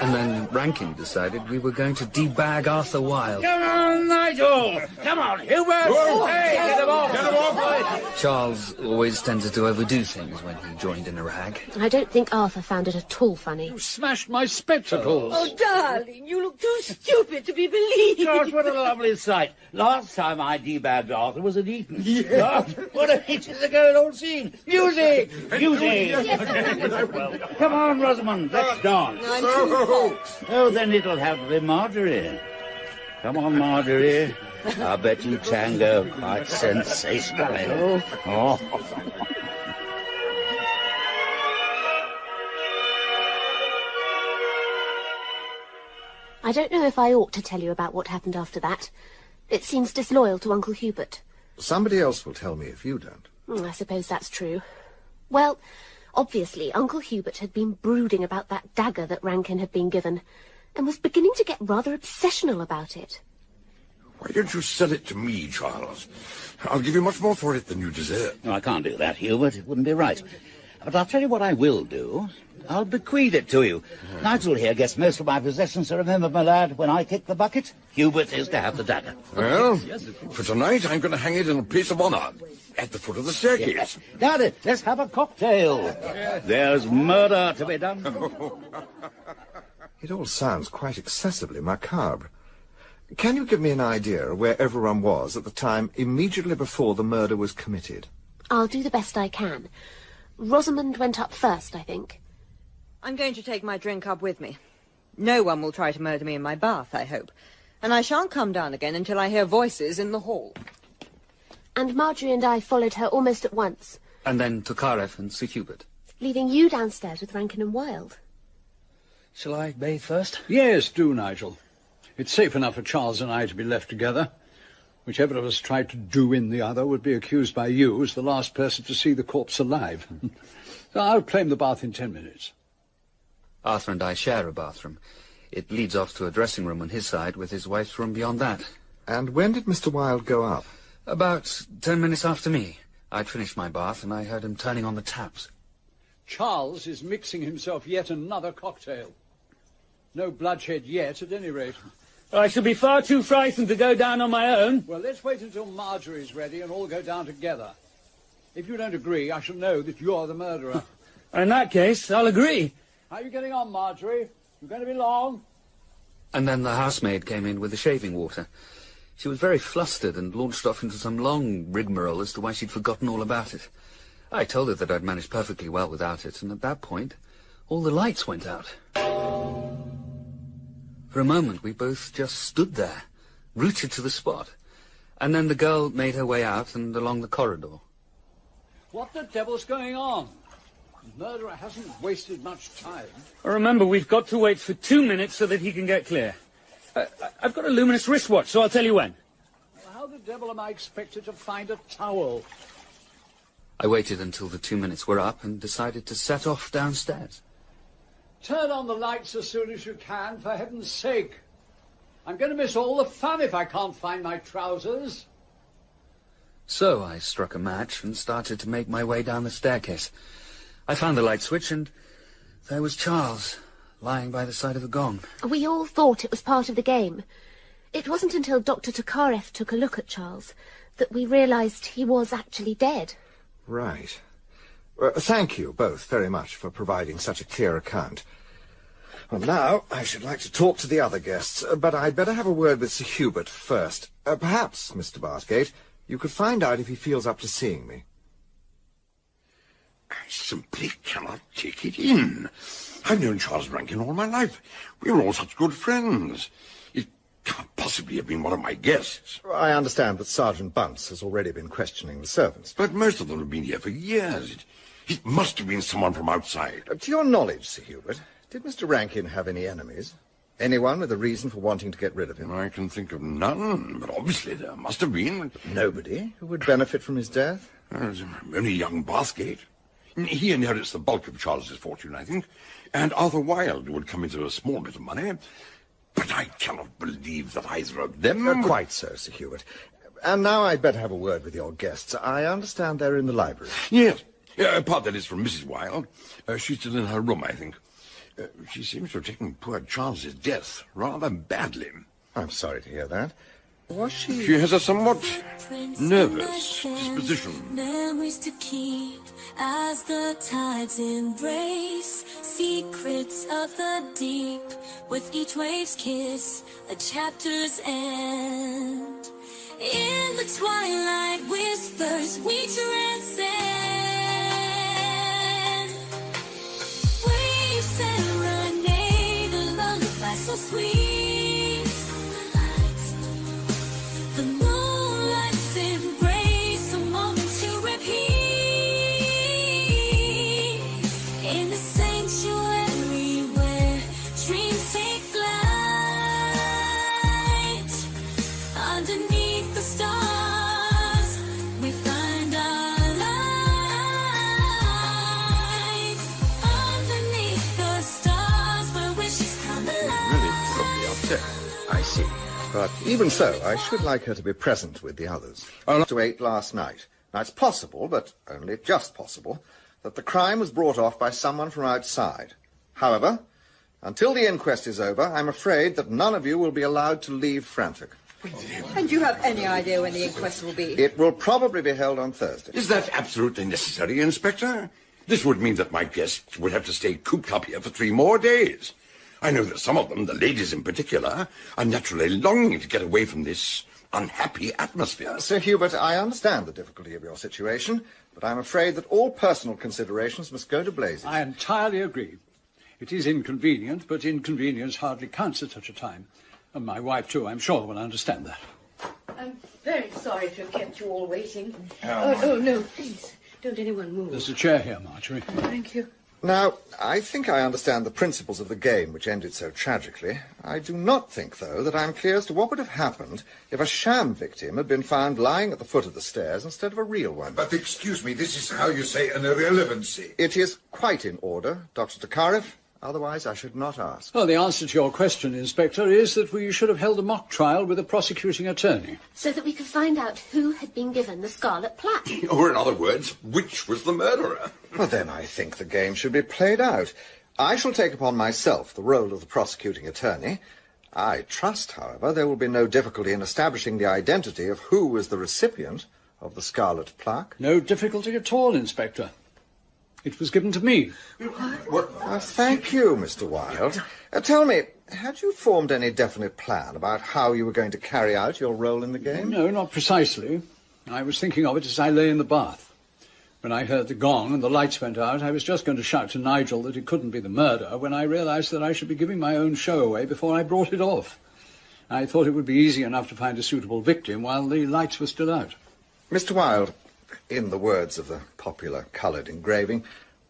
And then Rankin decided we were going to debag Arthur Wilde. Come on, Nigel! Come on, Hubert! Whoa. Hey, get him off! Get him off! Charles always tended to overdo things when he joined in a rag. I don't think Arthur found it at all funny. You smashed my spectacles! Oh, darling, you look too stupid to be believed. Gosh, what a lovely sight. Last time I debagged Arthur was at Eton. Gosh, what a hit is the going old scene. Music! Music! Well, come on, Rosamond, let's dance. I'm too hot. Oh, then it'll have to be Marjorie. Come on, Marjorie. I bet you tango quite sensationally. Oh. I don't know if I ought to tell you about what happened after that. It seems disloyal to Uncle Hubert. Somebody else will tell me if you don't. I suppose that's true. Well, obviously, Uncle Hubert had been brooding about that dagger that Rankin had been given, and was beginning to get rather obsessional about it. Why don't you sell it to me, Charles? I'll give you much more for it than you deserve. No, I can't do that, Hubert. It wouldn't be right. But I'll tell you what I will do. I'll bequeath it to you. Nigel here gets most of my possessions, so remember, my lad, when I kick the bucket, Hubert is to have the dagger. Well, for tonight, I'm going to hang it in a place of honour, at the foot of the staircase. Yes. Now then, let's have a cocktail. There's murder to be done. It all sounds quite excessively macabre. Can you give me an idea of where everyone was at the time immediately before the murder was committed? I'll do the best I can. Rosamond went up first, I think. I'm going to take my drink up with me. No one will try to murder me in my bath, I hope. And I shan't come down again until I hear voices in the hall. And Marjorie and I followed her almost at once. And then Tokarev and Sir Hubert. Leaving you downstairs with Rankin and Wilde. Shall I bathe first? Yes, do, Nigel. It's safe enough for Charles and I to be left together. Whichever of us tried to do in the other would be accused by you as the last person to see the corpse alive. So I'll claim the bath in 10 minutes. Arthur and I share a bathroom. It leads off to a dressing room on his side, with his wife's room beyond that. And when did Mr. Wilde go up? About 10 minutes after me. I'd finished my bath, and I heard him turning on the taps. Charles is mixing himself yet another cocktail. No bloodshed yet, at any rate. I shall be far too frightened to go down on my own. Well, let's wait until Marjorie's ready and all go down together. If you don't agree, I shall know that you're the murderer. In that case, I'll agree. How are you getting on, Marjorie? You going to be long? And then the housemaid came in with the shaving water. She was very flustered and launched off into some long rigmarole as to why she'd forgotten all about it. I told her that I'd managed perfectly well without it, and at that point, all the lights went out. For a moment, we both just stood there, rooted to the spot. And then the girl made her way out and along the corridor. What the devil's going on? The murderer hasn't wasted much time. Remember, we've got to wait for 2 minutes so that he can get clear. I've got a luminous wristwatch, so I'll tell you when. Well, how the devil am I expected to find a towel? I waited until the 2 minutes were up and decided to set off downstairs. Turn on the lights as soon as you can, for heaven's sake. I'm going to miss all the fun if I can't find my trousers. So I struck a match and started to make my way down the staircase. I found the light switch, and there was Charles, lying by the side of the gong. We all thought it was part of the game. It wasn't until Dr. Tokarev took a look at Charles that we realised he was actually dead. Right. Well, thank you both very much for providing such a clear account. Well, now I should like to talk to the other guests, but I'd better have a word with Sir Hubert first. Perhaps, Mr. Bathgate, you could find out if he feels up to seeing me. I simply cannot take it in. I've known Charles Rankin all my life. We were all such good friends. It can't possibly have been one of my guests. I understand that Sergeant Bunce has already been questioning the servants. But most of them have been here for years. It must have been someone from outside. To your knowledge, Sir Hubert, did Mr. Rankin have any enemies? Anyone with a reason for wanting to get rid of him? I can think of none, but obviously there must have been. Nobody who would benefit from his death? Only young Bathgate. He inherits the bulk of Charles's fortune, I think, and Arthur Wilde would come into a small bit of money. But I cannot believe that either of them... Quite so, Sir Hubert. And now I'd better have a word with your guests. I understand they're in the library. Yes. Part that is from Mrs. Wilde. She's still in her room, I think. She seems to have taken poor Charles's death rather badly. I'm sorry to hear that. Was she... She has a somewhat nervous disposition. Memories to keep as the tides embrace. Secrets of the deep. With each wave's kiss, a chapter's end. In the twilight whispers, we transcend. Waves serenade, a lullaby so sweet. The moonlight's embrace, a moment to repeat. In the sanctuary where dreams take flight. Underneath the stars, we find our light. Underneath the stars, where wishes come alive. Really probably upset. I see. But even so, I should like her to be present with the others. To 8 last night. Now, it's possible, but only just possible, that the crime was brought off by someone from outside. However, until the inquest is over, I'm afraid that none of you will be allowed to leave Frantic. And do you have any idea when the inquest will be? It will probably be held on Thursday. Is that absolutely necessary, Inspector? This would mean that my guests would have to stay cooped up here for 3 more days. I know that some of them, the ladies in particular, are naturally longing to get away from this unhappy atmosphere. Sir Hubert, I understand the difficulty of your situation, but I'm afraid that all personal considerations must go to blazes. I entirely agree. It is inconvenient, but inconvenience hardly counts at such a time. And my wife, too, I'm sure, will understand that. I'm very sorry to have kept you all waiting. Oh, No, please. Don't anyone move. There's a chair here, Marjorie. Thank you. Now, I think I understand the principles of the game which ended so tragically. I do not think, though, that I'm clear as to what would have happened if a sham victim had been found lying at the foot of the stairs instead of a real one. But excuse me, this is how you say an irrelevancy. It is quite in order, Dr. Tokarev. Otherwise, I should not ask. Well, the answer to your question, Inspector, is that we should have held a mock trial with a prosecuting attorney. So that we could find out who had been given the scarlet plaque. Or, in other words, which was the murderer? Well, then I think the game should be played out. I shall take upon myself the role of the prosecuting attorney. I trust, however, there will be no difficulty in establishing the identity of who was the recipient of the scarlet plaque. No difficulty at all, Inspector. It was given to me. Thank you, Mr. Wilde. Tell me, had you formed any definite plan about how you were going to carry out your role in the game? No, not precisely. I was thinking of it as I lay in the bath. When I heard the gong and the lights went out, I was just going to shout to Nigel that it couldn't be the murder when I realised that I should be giving my own show away before I brought it off. I thought it would be easy enough to find a suitable victim while the lights were still out. Mr. Wilde, in the words of the popular coloured engraving,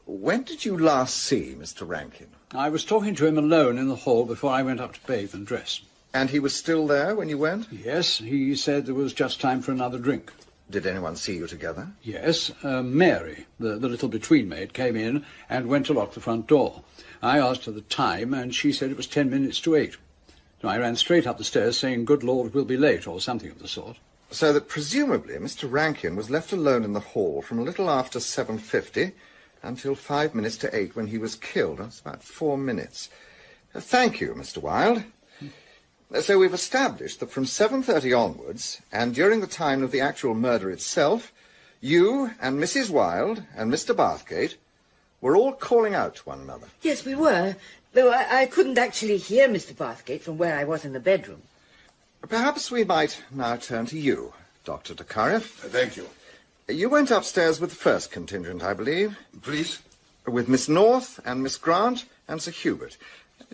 when did you last see Mr. Rankin? I was talking to him alone in the hall before I went up to bathe and dress. And he was still there when you went? Yes, he said there was just time for another drink. Did anyone see you together? Yes, Mary, the little between maid, came in and went to lock the front door. I asked her the time, and she said it was 10 minutes to 8. So I ran straight up the stairs saying, "Good Lord, we'll be late," or something of the sort. So that presumably Mr. Rankin was left alone in the hall from a little after 7:50 until 5 minutes to 8 when he was killed. That's about 4 minutes. Thank you, Mr. Wilde. So we've established that from 7:30 onwards, and during the time of the actual murder itself, you and Mrs. Wilde and Mr. Bathgate were all calling out to one another. Yes, we were, though I couldn't actually hear Mr. Bathgate from where I was in the bedroom. Perhaps we might now turn to you, Dr. Tokarev. Thank you. You went upstairs with the first contingent, I believe. Please? With Miss North and Miss Grant and Sir Hubert.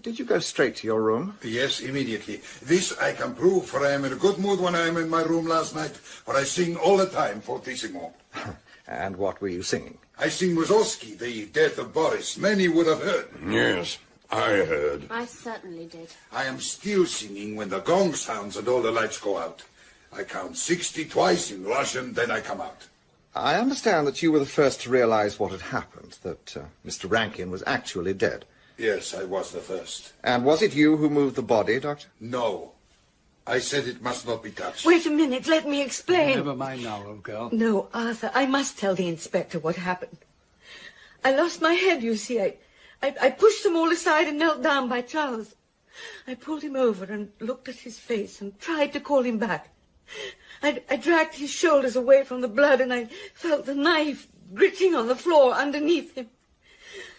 Did you go straight to your room? Yes, immediately. This I can prove, for I am in a good mood when I am in my room last night, for I sing all the time fortissimo. And what were you singing? I sing Mussorgsky, the death of Boris. Many would have heard. Yes, I heard. I certainly did. I am still singing when the gong sounds and all the lights go out. I count 60 twice in Russian, then I come out. I understand that you were the first to realize what had happened, that Mr. Rankin was actually dead. Yes, I was the first. And was it you who moved the body, Doctor? No. I said it must not be touched. Wait a minute, let me explain. Never mind now, old girl. No, Arthur, I must tell the inspector what happened. I lost my head, you see. I pushed them all aside and knelt down by Charles. I pulled him over and looked at his face and tried to call him back. I dragged his shoulders away from the blood and I felt the knife gritting on the floor underneath him.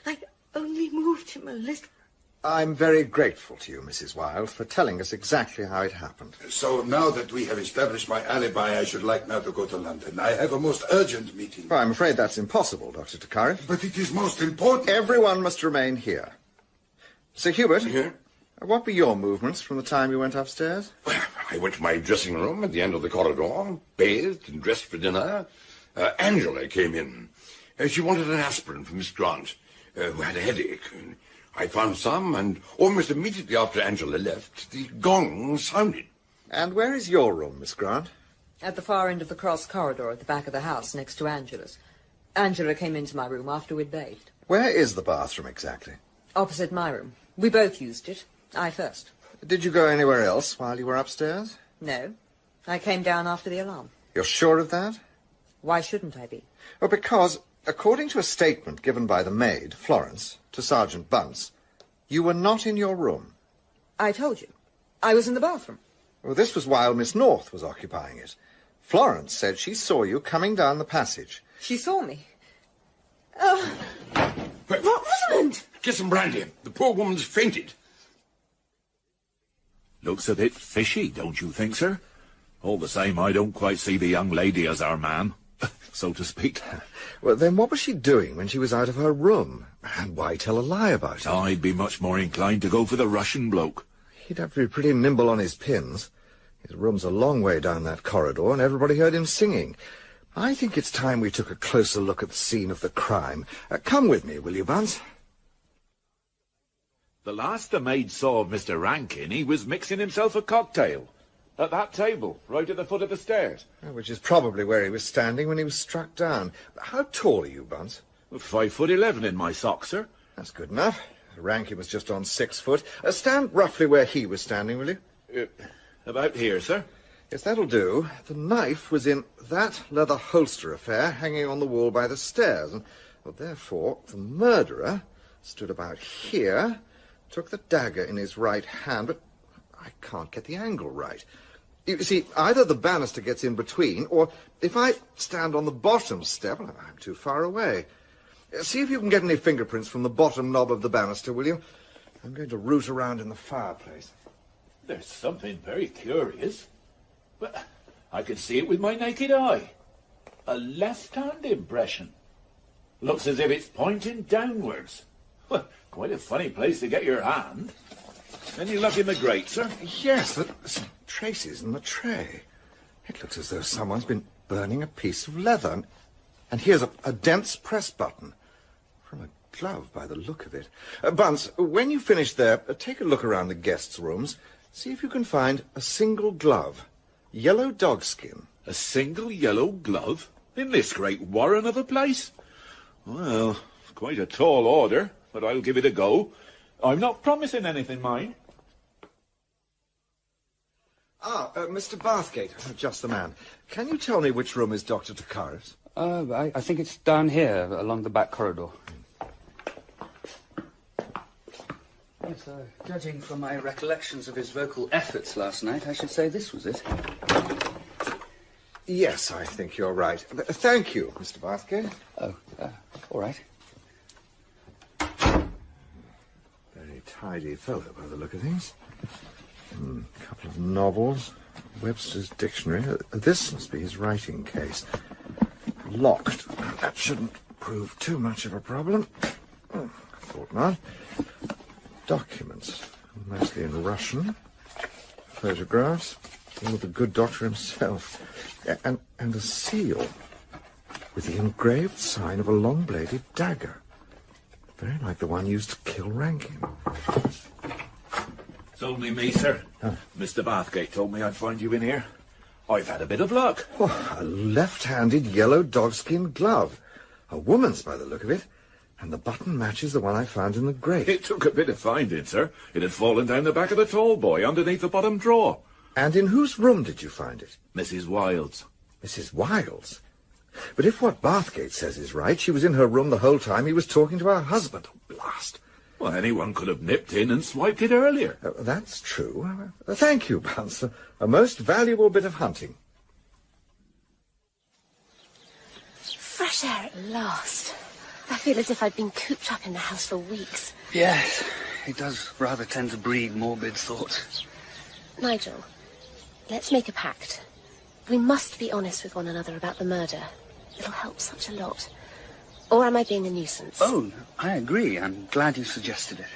I only moved him a little. I'm very grateful to you, Mrs. Wilde, for telling us exactly how it happened. So now that we have established my alibi, I should like now to go to London. I have a most urgent meeting. Well, I'm afraid that's impossible, Dr. Tokarev. But it is most important. Everyone must remain here. Sir Hubert, Here? What were your movements from the time you went upstairs? Well, I went to my dressing room at the end of the corridor, bathed and dressed for dinner. Angela came in. She wanted an aspirin for Miss Grant, who had a headache. I found some, and almost immediately after Angela left, the gong sounded. And where is your room, Miss Grant? At the far end of the cross corridor at the back of the house, next to Angela's. Angela came into my room after we'd bathed. Where is the bathroom exactly? Opposite my room. We both used it. I first. Did you go anywhere else while you were upstairs? No. I came down after the alarm. You're sure of that? Why shouldn't I be? Well, because, according to a statement given by the maid, Florence, to Sergeant Bunce, you were not in your room. I told you. I was in the bathroom. Well, this was while Miss North was occupying it. Florence said she saw you coming down the passage. She saw me. Rosamond! Get some brandy. The poor woman's fainted. Looks a bit fishy, don't you think, sir? All the same, I don't quite see the young lady as our man, so to speak. Well, then what was she doing when she was out of her room? And why tell a lie about it? I'd be much more inclined to go for the Russian bloke. He'd have to be pretty nimble on his pins. His room's a long way down that corridor, and everybody heard him singing. I think it's time we took a closer look at the scene of the crime. Come with me, will you, Bunce? The last the maid saw of Mr. Rankin, he was mixing himself a cocktail. At that table, right at the foot of the stairs. Which is probably where he was standing when he was struck down. How tall are you, Bunce? 5'11" in my socks, sir. That's good enough. Rankin was just on 6 foot. Stand roughly where he was standing, will you? About here, sir. Yes, that'll do. The knife was in that leather holster affair hanging on the wall by the stairs. And, well, therefore, the murderer stood about here, took the dagger in his right hand, but I can't get the angle right. You see, either the banister gets in between, or if I stand on the bottom step, well, I'm too far away. See if you can get any fingerprints from the bottom knob of the banister, will you? I'm going to root around in the fireplace. There's something very curious. But I can see it with my naked eye. A left-hand impression. Looks as if it's pointing downwards. Well, quite a funny place to get your hand. Any luck in the grate, sir? Yes, there's some traces in the tray. It looks as though someone's been burning a piece of leather. And here's a dense press button. From a glove, by the look of it. Bunce, when you finish there, take a look around the guests' rooms. See if you can find a single glove. Yellow dogskin. A single yellow glove? In this great warren of a place? Well, quite a tall order, but I'll give it a go. I'm not promising anything, mind. Mr. Bathgate, just the man. Can you tell me which room is Dr. Takaris? I think it's down here, along the back corridor. Yes, judging from my recollections of his vocal efforts last night, I should say this was it. Yes, I think you're right. Thank you, Mr. Bathgate. All right. Very tidy fellow, by the look of things. A couple of novels, Webster's Dictionary. This must be his writing case. Locked. That shouldn't prove too much of a problem. I thought not. Documents, mostly in Russian. Photographs, all of the good doctor himself. And a seal with the engraved sign of a long-bladed dagger. Very like the one used to kill Rankin. It's only me, sir. Mr. Bathgate told me I'd find you in here. I've had a bit of luck. Oh, a left-handed yellow dogskin glove. A woman's by the look of it. And the button matches the one I found in the grate. It took a bit of finding, sir. It had fallen down the back of the tall boy underneath the bottom drawer. And in whose room did you find it? Mrs. Wilde's. Mrs. Wilde's? But if what Bathgate says is right, she was in her room the whole time he was talking to her husband. Oh, blast. Well, anyone could have nipped in and swiped it earlier. That's true. Thank you, Bunce. A most valuable bit of hunting. Fresh air at last. I feel as if I'd been cooped up in the house for weeks. Yes, it does rather tend to breed morbid thoughts. Nigel, let's make a pact. We must be honest with one another about the murder. It'll help such a lot. Or am I being a nuisance? Oh, I agree. I'm glad you suggested it.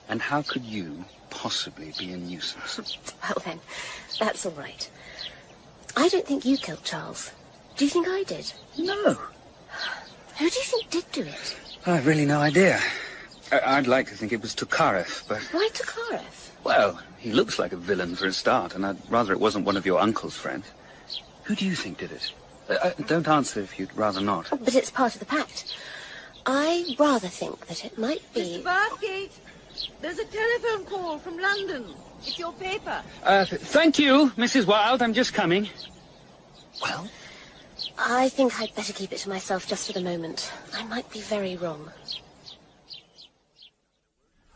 And how could you possibly be a nuisance? Well then, that's all right. I don't think you killed Charles. Do you think I did? No. Who do you think did do it? I've really no idea. I'd like to think it was Tokarev, but... Why Tokarev? Well, he looks like a villain for a start, and I'd rather it wasn't one of your uncle's friends. Who do you think did it? Don't answer if you'd rather not. But it's part of the pact. I rather think that it might be... Mr. Bathgate, there's a telephone call from London. It's your paper. Thank you, Mrs. Wilde. I'm just coming. Well? I think I'd better keep it to myself just for the moment. I might be very wrong.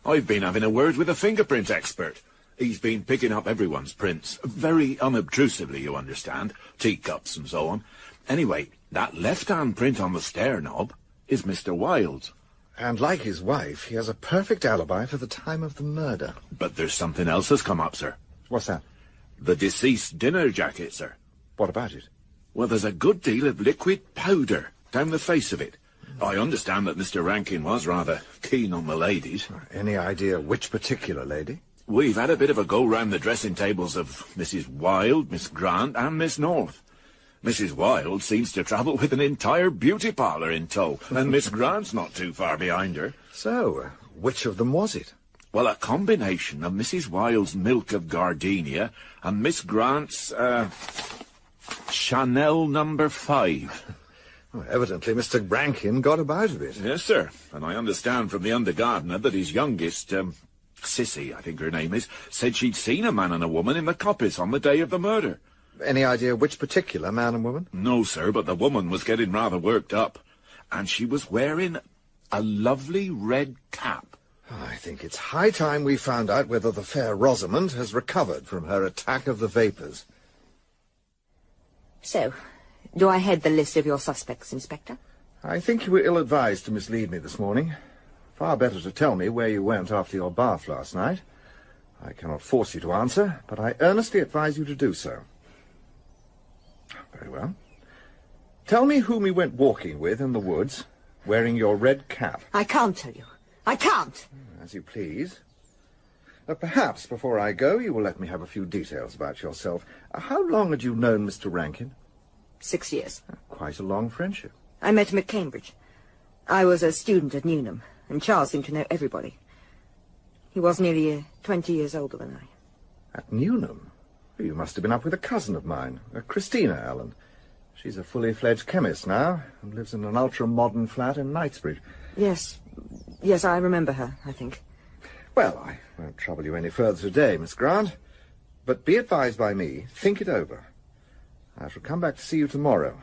I've been having a word with a fingerprint expert. He's been picking up everyone's prints, very unobtrusively, you understand, teacups and so on. Anyway, that left-hand print on the stair knob is Mr. Wilde's. And like his wife, he has a perfect alibi for the time of the murder. But there's something else has come up, sir. What's that? The deceased dinner jacket, sir. What about it? Well, there's a good deal of liquid powder down the face of it. I understand that Mr. Rankin was rather keen on the ladies. Any idea which particular lady? We've had a bit of a go round the dressing tables of Mrs. Wilde, Miss Grant, and Miss North. Mrs. Wilde seems to travel with an entire beauty parlour in tow, and Miss Grant's not too far behind her. So, which of them was it? Well, a combination of Mrs. Wilde's milk of gardenia and Miss Grant's, Chanel No. 5. Well, evidently Mr. Rankin got about a bit. Yes, sir. And I understand from the under-gardener that his youngest, Sissy, I think her name is, said she'd seen a man and a woman in the coppice on the day of the murder. Any idea which particular man and woman? No, sir, but the woman was getting rather worked up. And she was wearing a lovely red cap. I think it's high time we found out whether the fair Rosamond has recovered from her attack of the vapours. So, do I head the list of your suspects, Inspector? I think you were ill-advised to mislead me this morning. Far better to tell me where you went after your bath last night. I cannot force you to answer, but I earnestly advise you to do so. Very well. Tell me whom you went walking with in the woods, wearing your red cap. I can't tell you. I can't! As you please. Perhaps, before I go, you will let me have a few details about yourself. How long had you known Mr. Rankin? 6 years. Quite a long friendship. I met him at Cambridge. I was a student at Newnham, and Charles seemed to know everybody. He was nearly 20 years older than I. At Newnham? You must have been up with a cousin of mine, Christina Alleyn. She's a fully-fledged chemist now, and lives in an ultra-modern flat in Knightsbridge. Yes, I remember her, I think. Well, I won't trouble you any further today, Miss Grant. But be advised by me, think it over. I shall come back to see you tomorrow.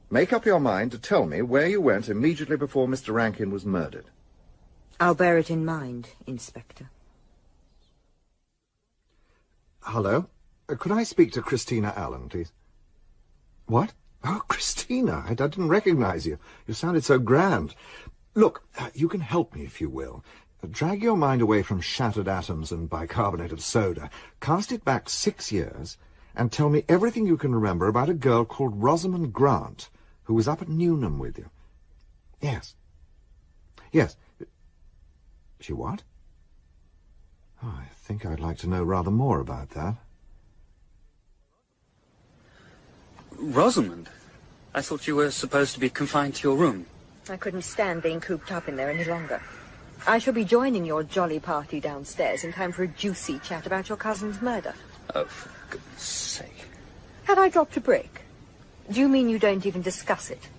Make up your mind to tell me where you went immediately before Mr. Rankin was murdered. I'll bear it in mind, Inspector. Hello? Could I speak to Christina Alleyn, please? What? Oh, Christina, I didn't recognize you. You sounded so grand. Look, you can help me if you will. Drag your mind away from shattered atoms and bicarbonate of soda. Cast it back 6 years and tell me everything you can remember about a girl called Rosamond Grant, who was up at Newnham with you. Yes. Yes. She what? Oh, I think I'd like to know rather more about that. Rosamond? I thought you were supposed to be confined to your room. I couldn't stand being cooped up in there any longer. I shall be joining your jolly party downstairs in time for a juicy chat about your cousin's murder. Oh, for goodness sake. Had I dropped a brick? Do you mean you don't even discuss it?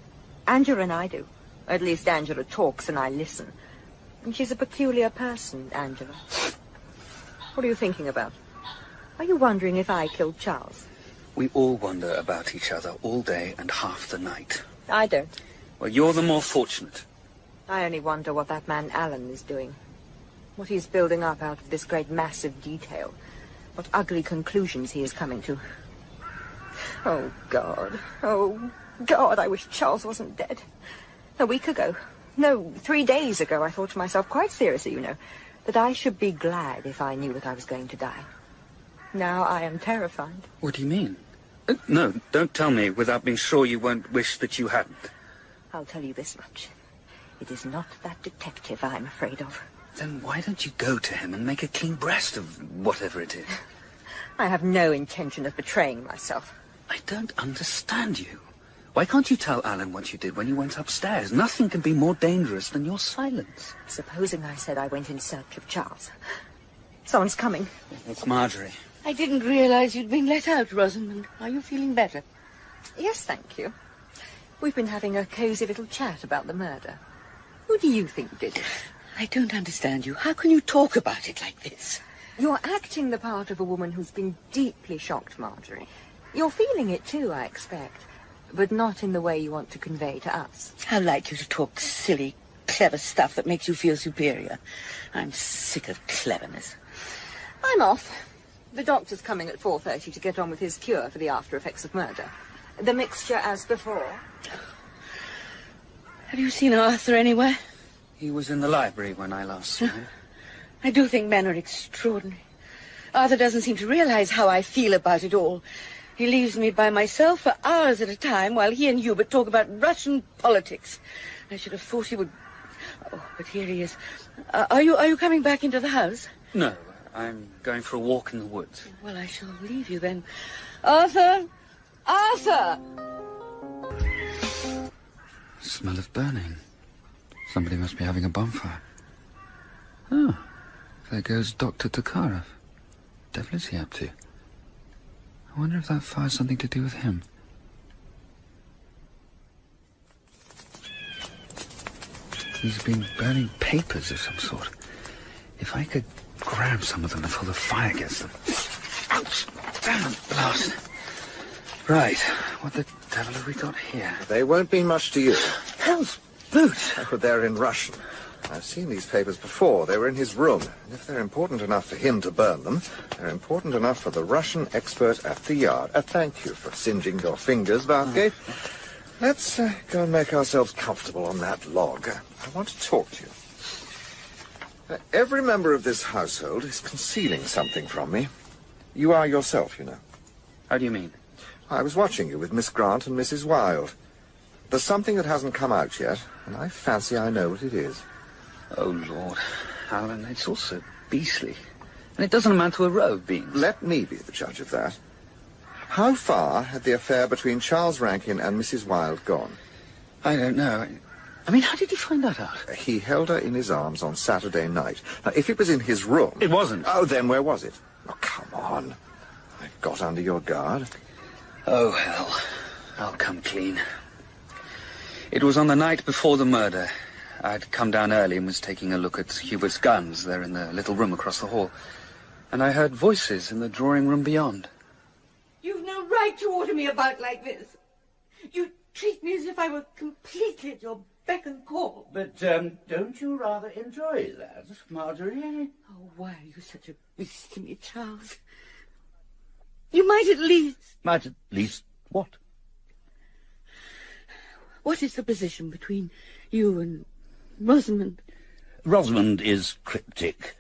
Angela and I do. At least Angela talks and I listen. And she's a peculiar person, Angela. What are you thinking about? Are you wondering if I killed Charles? We all wonder about each other all day and half the night. I don't. Well, you're the more fortunate. I only wonder what that man Alleyn is doing. What he's building up out of this great mass of detail. What ugly conclusions he is coming to. Oh, God. Oh, God, I wish Charles wasn't dead. A week ago, no, 3 days ago, I thought to myself, quite seriously, you know, that I should be glad if I knew that I was going to die. Now I am terrified. What do you mean? No, don't tell me without being sure you won't wish that you hadn't. I'll tell you this much. It is not that detective I'm afraid of. Then why don't you go to him and make a clean breast of whatever it is? I have no intention of betraying myself. I don't understand you. Why can't you tell Alan what you did when you went upstairs? Nothing can be more dangerous than your silence. Supposing I said I went in search of Charles. Someone's coming. It's Marjorie. I didn't realize you'd been let out, Rosamond. Are you feeling better? Yes, thank you. We've been having a cosy little chat about the murder. Who do you think did it? I don't understand you. How can you talk about it like this? You're acting the part of a woman who's been deeply shocked, Marjorie. You're feeling it too, I expect, but not in the way you want to convey to us. How like you to talk silly, clever stuff that makes you feel superior. I'm sick of cleverness. I'm off. The doctor's coming at 4:30 to get on with his cure for the after effects of murder. The mixture as before. Have you seen Arthur anywhere? He was in the library when I last saw him. I do think men are extraordinary. Arthur doesn't seem to realize how I feel about it all. He leaves me by myself for hours at a time while he and Hubert talk about Russian politics. I should have thought he would... Oh, but here he is. Are you coming back into the house? No, I'm going for a walk in the woods. Well, I shall leave you then. Arthur! Arthur! Smell of burning. Somebody must be having a bonfire. Oh, there goes Dr. Tokarev. Devil is he up to? I wonder if that fire's something to do with him. He's been burning papers of some sort. If I could grab some of them before the fire gets them. Ouch! Damn blast. Right, what the devil have we got here? They won't mean much to you. Hell's boots! But they're in Russian. I've seen these papers before. They were in his room. And if they're important enough for him to burn them, they're important enough for the Russian expert at the Yard. Thank you for singeing your fingers, Bathgate. Let's go and make ourselves comfortable on that log. I want to talk to you. Every member of this household is concealing something from me. You are yourself, you know. How do you mean? I was watching you with Miss Grant and Mrs. Wilde. There's something that hasn't come out yet, and I fancy I know what it is. Oh, Lord. Alan, it's all so beastly. And it doesn't amount to a row of beans. Let me be the judge of that. How far had the affair between Charles Rankin and Mrs. Wilde gone? I don't know. I mean, how did he find that out? He held her in his arms on Saturday night. Now, if it was in his room... It wasn't. Oh, then where was it? Oh, come on. I got under your guard. Oh, hell. I'll come clean. It was on the night before the murder. I'd come down early and was taking a look at Hubert's guns. They're in the little room across the hall. And I heard voices in the drawing room beyond. You've no right to order me about like this. You treat me as if I were completely at your beck and call. But don't you rather enjoy that, Marjorie? Oh, why are you such a beast to me, Charles? You might at least... Might at least what? What is the position between you and Rosamond? Rosamond is cryptic.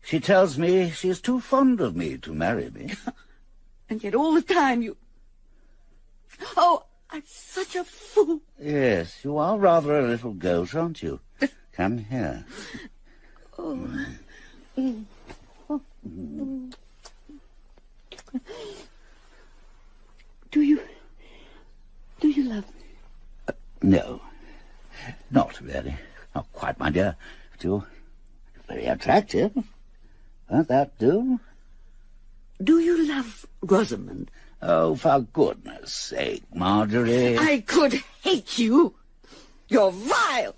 She tells me she is too fond of me to marry me. And yet all the time you... Oh, I'm such a fool. Yes, you are rather a little gauche, aren't you? Come here. Oh. Do you love me? No, not really. Not quite, my dear. But you're very attractive. Won't that do? Do you love Rosamond? Oh, for goodness sake, Marjorie. I could hate you. You're vile.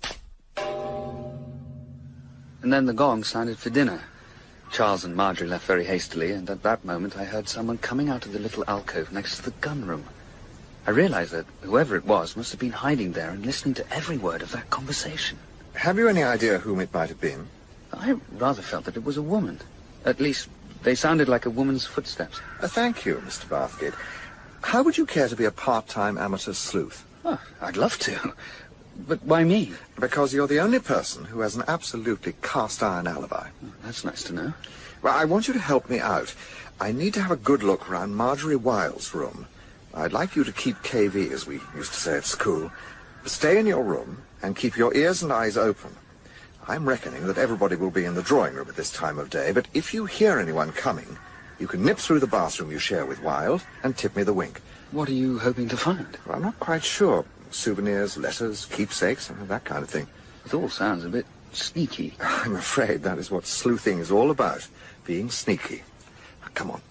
And then the gong sounded for dinner. Charles and Marjorie left very hastily, and at that moment I heard someone coming out of the little alcove next to the gun room. I realized that whoever it was must have been hiding there and listening to every word of that conversation. Have you any idea whom it might have been? I rather felt that it was a woman. At least, they sounded like a woman's footsteps. Thank you, Mr. Bathgate. How would you care to be a part-time amateur sleuth? Oh, I'd love to. But why me? Because you're the only person who has an absolutely cast-iron alibi. Oh, that's nice to know. Well, I want you to help me out. I need to have a good look around Marjorie Wilde's room. I'd like you to keep KV, as we used to say at school. Stay in your room and keep your ears and eyes open. I'm reckoning that everybody will be in the drawing room at this time of day, but if you hear anyone coming, you can nip through the bathroom you share with Wilde and tip me the wink. What are you hoping to find? Well, I'm not quite sure. Souvenirs, letters, keepsakes, that kind of thing. It all sounds a bit sneaky. I'm afraid that is what sleuthing is all about, being sneaky. Now, come on.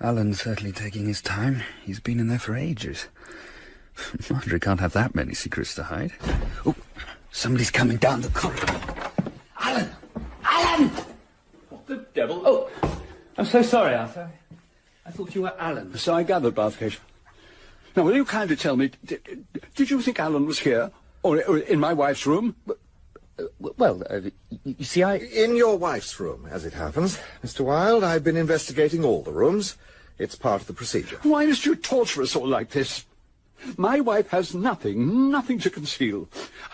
Alan's certainly taking his time. He's been in there for ages. Marjorie can't have that many secrets to hide. Oh, somebody's coming down the corridor. Alan! Alan! What the devil? Oh, I'm so sorry, Arthur. I thought you were Alan. So I gathered, Bathgate. Now, will you kindly tell me, did you think Alan was here? Or in my wife's room? Well, you see, In your wife's room, as it happens. Mr. Wilde, I've been investigating all the rooms. It's part of the procedure. Why must you torture us all like this? My wife has nothing to conceal.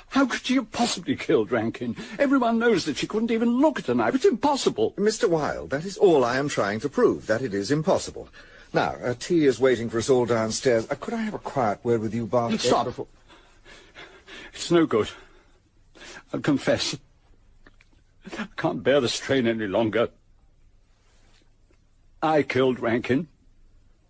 How could she have possibly killed Rankin? Everyone knows that she couldn't even look at a knife. It's impossible. Mr. Wilde, that is all I am trying to prove, that it is impossible. Now, tea is waiting for us all downstairs. Could I have a quiet word with you, Bathgate? Stop. It's no good. I'll confess. I can't bear the strain any longer. I killed Rankin.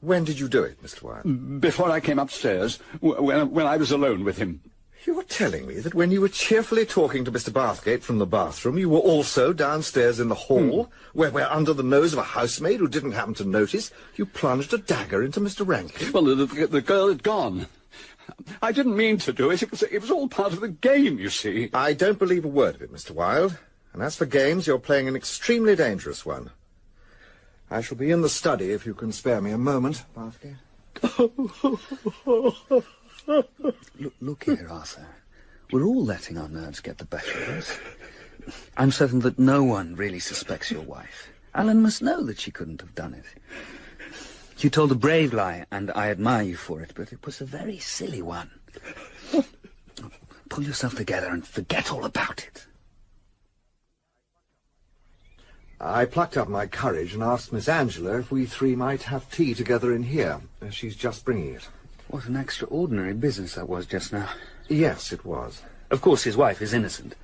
When did you do it, Mr. Wilde? Before I came upstairs, when I was alone with him. You're telling me that when you were cheerfully talking to Mr. Bathgate from the bathroom, you were also downstairs in the hall, where under the nose of a housemaid who didn't happen to notice, you plunged a dagger into Mr. Rankin? Well, the girl had gone. I didn't mean to do it. It was all part of the game, you see. I don't believe a word of it, Mr. Wilde. And as for games, you're playing an extremely dangerous one. I shall be in the study if you can spare me a moment, Bathgate. Look here, Arthur. We're all letting our nerves get the better of us. I'm certain that no one really suspects your wife. Alan must know that she couldn't have done it. You told a brave lie, and I admire you for it, but it was a very silly one. Pull yourself together and forget all about it. I plucked up my courage and asked Miss Angela if we three might have tea together in here. She's just bringing it. What an extraordinary business that was just now. Yes, it was. Of course his wife is innocent.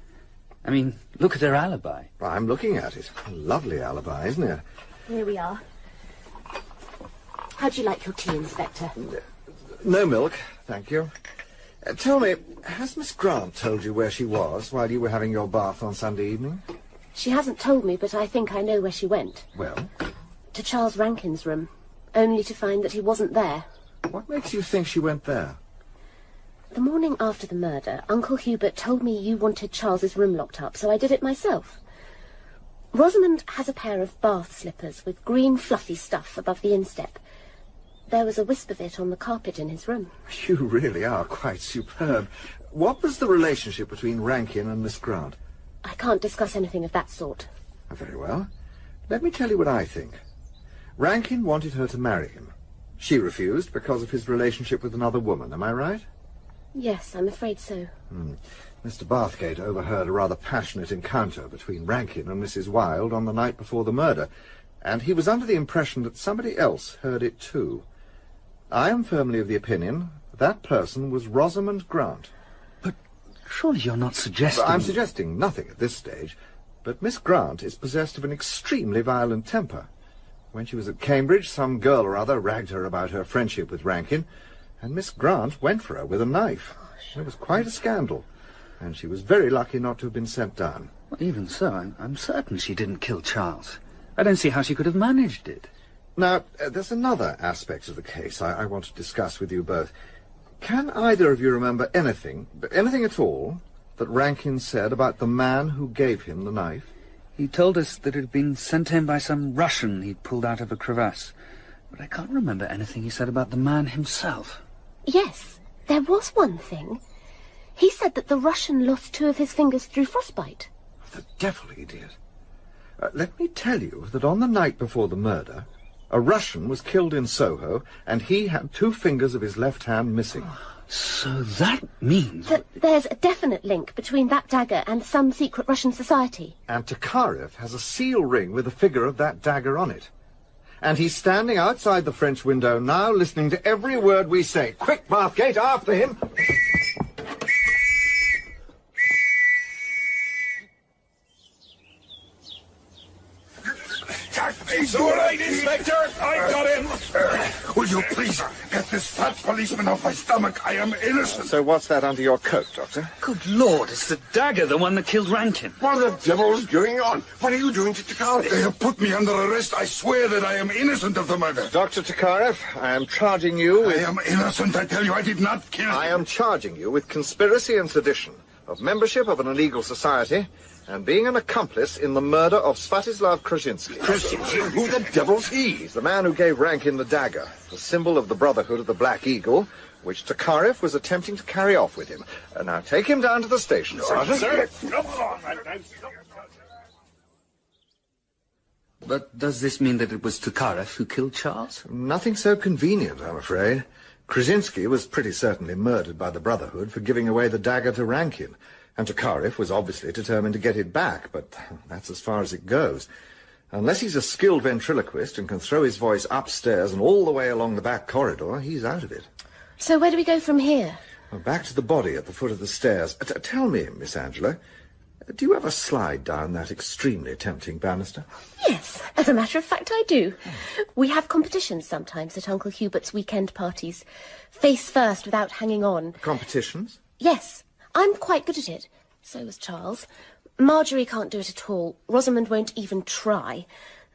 I mean, look at her alibi. I'm looking at it. A lovely alibi, isn't it? Here we are. How'd you like your tea, Inspector? No milk, thank you. Tell me, has Miss Grant told you where she was while you were having your bath on Sunday evening? She hasn't told me, but I think I know where she went. Well? To Charles Rankin's room, only to find that he wasn't there. What makes you think she went there? The morning after the murder, Uncle Hubert told me you wanted Charles's room locked up, so I did it myself. Rosamond has a pair of bath slippers with green fluffy stuff above the instep. There was a wisp of it on the carpet in his room. You really are quite superb. What was the relationship between Rankin and Miss Grant? I can't discuss anything of that sort. Very well. Let me tell you what I think. Rankin wanted her to marry him. She refused because of his relationship with another woman, am I right? Yes, I'm afraid so. Mr. Bathgate overheard a rather passionate encounter between Rankin and Mrs. Wilde on the night before the murder, and he was under the impression that somebody else heard it too. I am firmly of the opinion that person was Rosamond Grant. But surely you're not suggesting... I'm suggesting nothing at this stage, but Miss Grant is possessed of an extremely violent temper. When she was at Cambridge, some girl or other ragged her about her friendship with Rankin, and Miss Grant went for her with a knife. It was quite a scandal, and she was very lucky not to have been sent down. Well, even so, I'm certain she didn't kill Charles. I don't see how she could have managed it. Now, there's another aspect of the case I want to discuss with you both. Can either of you remember anything at all, that Rankin said about the man who gave him the knife? He told us that it had been sent him by some Russian he'd pulled out of a crevasse. But I can't remember anything he said about the man himself. Yes, there was one thing. He said that the Russian lost 2 of his fingers through frostbite. The devil he did. Let me tell you that on the night before the murder, a Russian was killed in Soho, and he had 2 fingers of his left hand missing. So that means... that there's a definite link between that dagger and some secret Russian society. And Tokarev has a seal ring with the figure of that dagger on it. And he's standing outside the French window now, listening to every word we say. Quick, Bathgate, after him! It's all right, Inspector. I've got him. Will you please get this fat policeman off my stomach? I am innocent. So what's that under your coat, Doctor? Good Lord, it's the dagger, the one that killed Rankin. What the devil's going on? What are you doing to Tokarev? They have put me under arrest. I swear that I am innocent of the murder. Dr. Tokarev, I am charging you with... I am innocent, I tell you. I did not kill... I am charging you with conspiracy and sedition, of membership of an illegal society, and being an accomplice in the murder of Svatoslav Krasinski. Krasinski? Who the devil's he? He's the man who gave Rankin the dagger, the symbol of the Brotherhood of the Black Eagle, which Tokarev was attempting to carry off with him. Now take him down to the station, Sergeant. Sir. But does this mean that it was Tokarev who killed Charles? Nothing so convenient, I'm afraid. Krasinski was pretty certainly murdered by the Brotherhood for giving away the dagger to Rankin. And Tokarev was obviously determined to get it back, but that's as far as it goes. Unless he's a skilled ventriloquist and can throw his voice upstairs and all the way along the back corridor, he's out of it. So where do we go from here? Well, back to the body at the foot of the stairs. Tell me, Miss Angela, Do you ever slide down that extremely tempting banister? Yes, as a matter of fact, I do. We have competitions sometimes at Uncle Hubert's weekend parties. Face first without hanging on. Competitions? Yes, I'm quite good at it. So is Charles. Marjorie can't do it at all. Rosamond won't even try.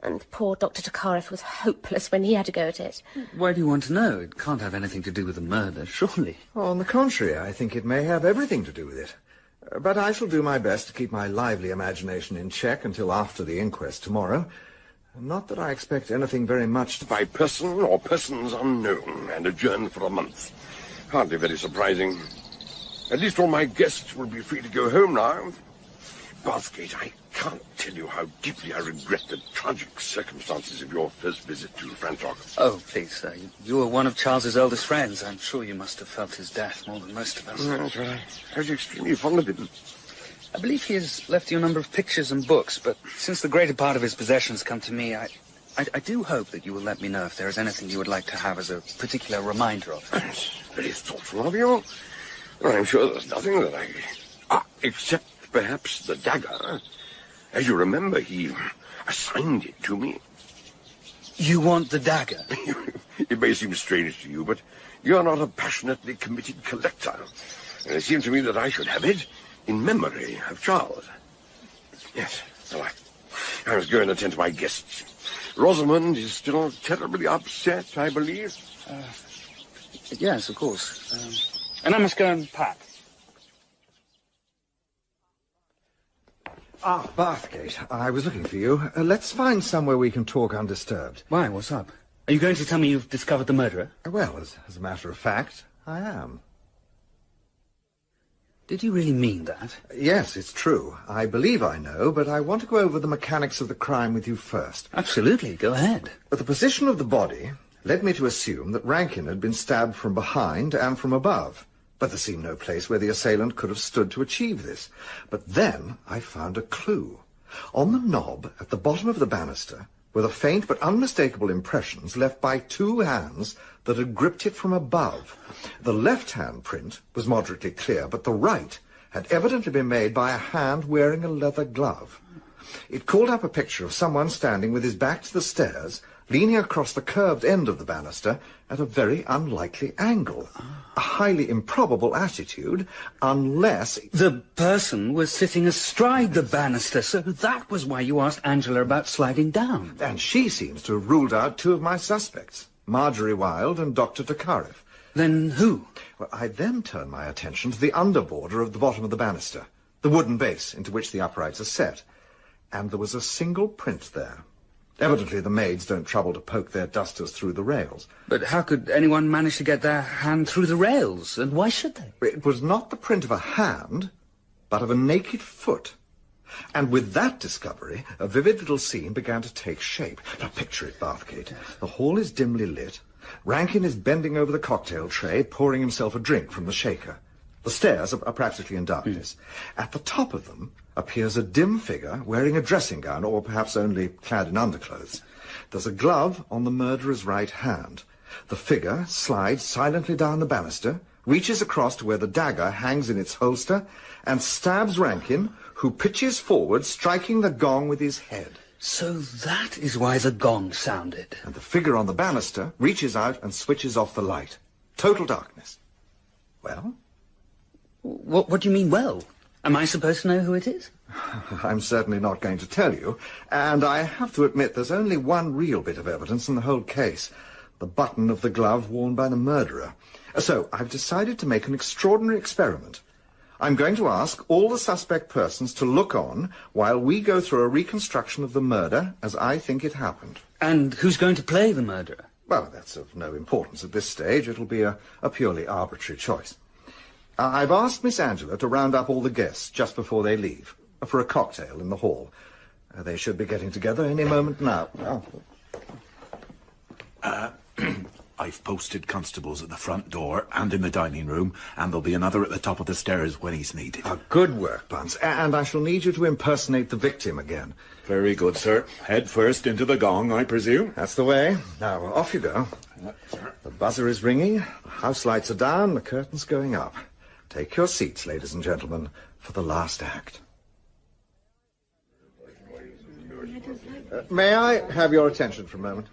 And poor Dr. Tokarev was hopeless when he had to go at it. Why do you want to know? It can't have anything to do with the murder, surely. On the contrary, I think it may have everything to do with it. But I shall do my best to keep my lively imagination in check until after the inquest tomorrow. Not that I expect anything very much By person or persons unknown and adjourned for a month. Hardly very surprising. At least all my guests will be free to go home now. Bathgate, I can't tell you how deeply I regret the tragic circumstances of your first visit to Frantok. Oh, please, sir. You were one of Charles's oldest friends. I'm sure you must have felt his death more than most of us. That's right. I was extremely fond of him. I believe he has left you a number of pictures and books, but since the greater part of his possessions come to me, I do hope that you will let me know if there is anything you would like to have as a particular reminder of him. That's very thoughtful of you. Well, I'm sure there's nothing that I... except perhaps the dagger. As you remember, he assigned it to me. You want the dagger? It may seem strange to you, but you're not a passionately committed collector. And it seemed to me that I should have it in memory of Charles. Yes, well, I was going to attend to my guests. Rosamond is still terribly upset, I believe. Yes, of course. And I must go and pack. Bathgate, I was looking for you. Let's find somewhere we can talk undisturbed. Why, what's up? Are you going to tell me you've discovered the murderer? Well, as a matter of fact, I am. Did you really mean that? Yes, it's true. I believe I know, but I want to go over the mechanics of the crime with you first. Absolutely, go ahead. But the position of the body led me to assume that Rankin had been stabbed from behind and from above. But there seemed no place where the assailant could have stood to achieve this. But then I found a clue. On the knob at the bottom of the banister were the faint but unmistakable impressions left by two hands that had gripped it from above. The left-hand print was moderately clear, but the right had evidently been made by a hand wearing a leather glove. It called up a picture of someone standing with his back to the stairs, leaning across the curved end of the banister at a very unlikely angle. A highly improbable attitude, unless... The person was sitting astride the banister, so that was why you asked Angela about sliding down. And she seems to have ruled out two of my suspects, Marjorie Wilde and Dr. Tokarev. Then who? Well, I then turned my attention to the underborder of the bottom of the banister, the wooden base into which the uprights are set. And there was a single print there. Evidently the maids don't trouble to poke their dusters through the rails. But how could anyone manage to get their hand through the rails, and why should they? It was not the print of a hand, but of a naked foot. And with that discovery, a vivid little scene began to take shape. Now picture it, Bathgate. The hall is dimly lit. Rankin is bending over the cocktail tray, pouring himself a drink from the shaker. The stairs are practically in darkness. At the top of them appears a dim figure wearing a dressing gown, or perhaps only clad in underclothes. There's a glove on the murderer's right hand. The figure slides silently down the banister, reaches across to where the dagger hangs in its holster, and stabs Rankin, who pitches forward, striking the gong with his head. So that is why the gong sounded. And the figure on the banister reaches out and switches off the light. Total darkness. Well? What do you mean, well? Am I supposed to know who it is? I'm certainly not going to tell you, and I have to admit there's only one real bit of evidence in the whole case. The button of the glove worn by the murderer. So I've decided to make an extraordinary experiment. I'm going to ask all the suspect persons to look on while we go through a reconstruction of the murder as I think it happened. And who's going to play the murderer? Well, that's of no importance at this stage. It'll be a purely arbitrary choice. I've asked Miss Angela to round up all the guests just before they leave, for a cocktail in the hall. They should be getting together any moment now. I've posted constables at the front door and in the dining room, and there'll be another at the top of the stairs when he's needed. Good work, Bunce. And I shall need you to impersonate the victim again. Very good, sir. Head first into the gong, I presume. That's the way. Now, off you go. The buzzer is ringing, the house lights are down, the curtain's going up. Take your seats, ladies and gentlemen, for the last act. May I have your attention for a moment?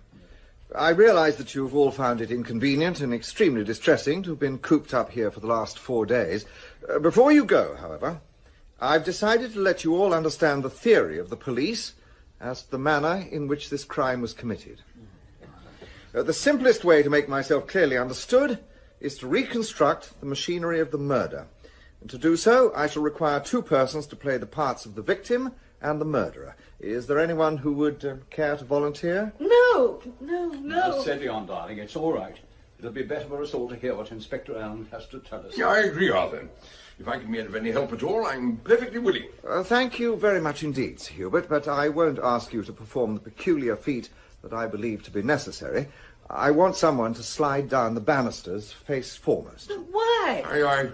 I realize that you've all found it inconvenient and extremely distressing to have been cooped up here for the last 4 days. Before you go, however, I've decided to let you all understand the theory of the police as to the manner in which this crime was committed. The simplest way to make myself clearly understood is to reconstruct the machinery of the murder. And to do so, I shall require 2 persons to play the parts of the victim and the murderer. Is there anyone who would care to volunteer? No. Steady on, darling. It's all right. It'll be better for us all to hear what Inspector Alleyn has to tell us. Yeah, I agree, Arthur. If I can be of any help at all, I'm perfectly willing. Thank you very much indeed, Sir Hubert, but I won't ask you to perform the peculiar feat that I believe to be necessary. I want someone to slide down the banisters face foremost. But why?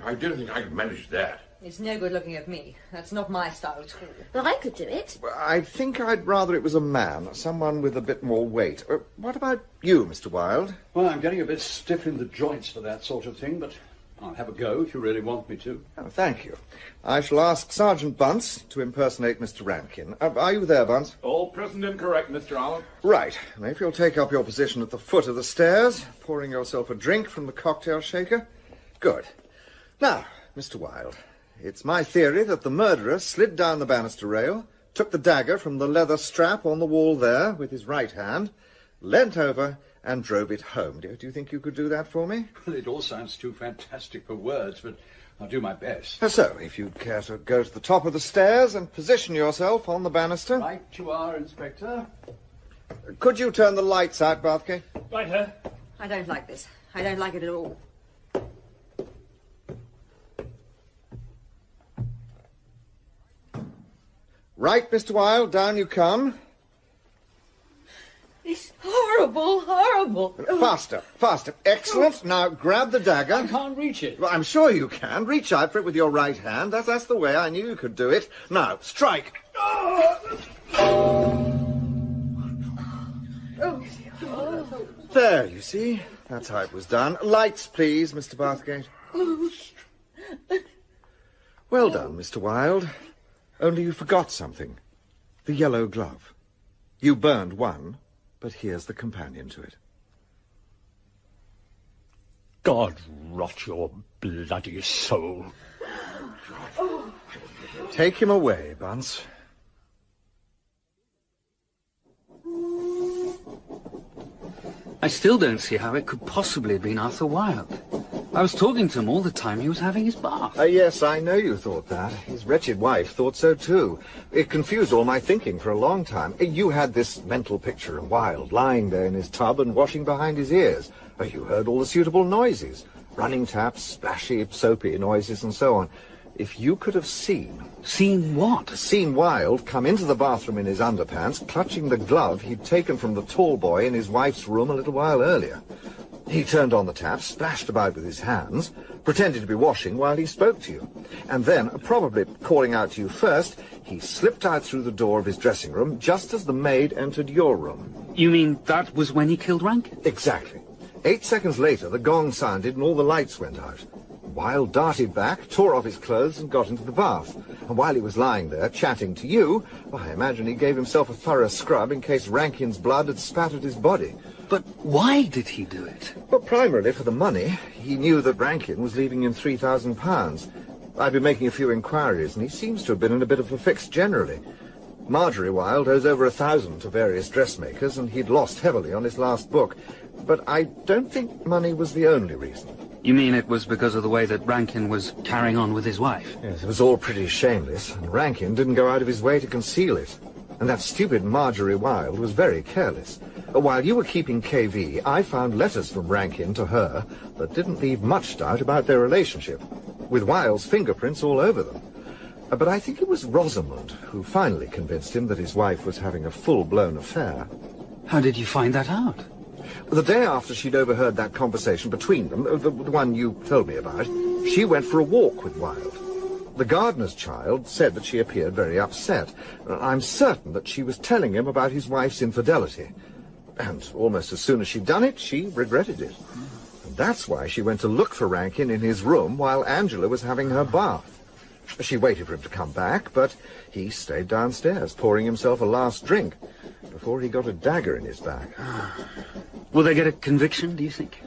I don't think I could manage that. It's no good looking at me. That's not my style at all. But I could do it. I think I'd rather it was a man, someone with a bit more weight. What about you, Mr. Wilde? Well, I'm getting a bit stiff in the joints for that sort of thing, but I'll have a go if you really want me to. Oh, thank you. I shall ask Sergeant Bunce to impersonate Mr. Rankin. Are you there, Bunce? All present and correct, Mr. Allen. Right. Now, if you'll take up your position at the foot of the stairs, pouring yourself a drink from the cocktail shaker. Good. Now, Mr. Wilde, it's my theory that the murderer slid down the banister rail, took the dagger from the leather strap on the wall there with his right hand, leant over and drove it home. Do you think you could do that for me? Well, it all sounds too fantastic for words, but I'll do my best. So, if you'd care to go to the top of the stairs and position yourself on the banister. Right you are, Inspector. Could you turn the lights out, Bathgate? Right, her. I don't like this. I don't like it at all. Right, Mr. Wilde, down you come. It's horrible, horrible. Faster, faster. Excellent. Now grab the dagger. I can't reach it. Well, I'm sure you can. Reach out for it with your right hand. That's the way. I knew you could do it. Now, strike. There, you see. That's how it was done. Lights, please, Mr. Bathgate. Well done, Mr. Wilde. Only you forgot something. The yellow glove. You burned one, but here's the companion to it. God rot your bloody soul. Take him away, Bunce. I still don't see how it could possibly have been Arthur Wilde. I was talking to him all the time he was having his bath. Yes, I know you thought that. His wretched wife thought so too. It confused all my thinking for a long time. You had this mental picture of Wilde lying there in his tub and washing behind his ears. You heard all the suitable noises. Running taps, splashy, soapy noises and so on. If you could have seen... Seen what? Seen Wilde come into the bathroom in his underpants, clutching the glove he'd taken from the tall boy in his wife's room a little while earlier. He turned on the tap, splashed about with his hands, pretended to be washing while he spoke to you. And then, probably calling out to you first, he slipped out through the door of his dressing room just as the maid entered your room. You mean that was when he killed Rankin? Exactly. 8 seconds later, the gong sounded and all the lights went out. Wilde darted back, tore off his clothes and got into the bath. And while he was lying there, chatting to you, well, I imagine he gave himself a thorough scrub in case Rankin's blood had spattered his body. But why did he do it? Well, primarily for the money. He knew that Rankin was leaving him £3,000. I've been making a few inquiries, and he seems to have been in a bit of a fix generally. Marjorie Wilde owes over 1,000 to various dressmakers, and he'd lost heavily on his last book. But I don't think money was the only reason. You mean it was because of the way that Rankin was carrying on with his wife? Yes, it was all pretty shameless, and Rankin didn't go out of his way to conceal it. And that stupid Marjorie Wilde was very careless. While you were keeping KV, I found letters from Rankin to her that didn't leave much doubt about their relationship, with Wilde's fingerprints all over them. But I think it was Rosamond who finally convinced him that his wife was having a full-blown affair. How did you find that out? The day after she'd overheard that conversation between them, the one you told me about, she went for a walk with Wilde. The gardener's child said that she appeared very upset. I'm certain that she was telling him about his wife's infidelity. And almost as soon as she'd done it, she regretted it. And that's why she went to look for Rankin in his room while Angela was having her bath. She waited for him to come back, but he stayed downstairs, pouring himself a last drink. before he got a dagger in his back. Will they get a conviction, do you think?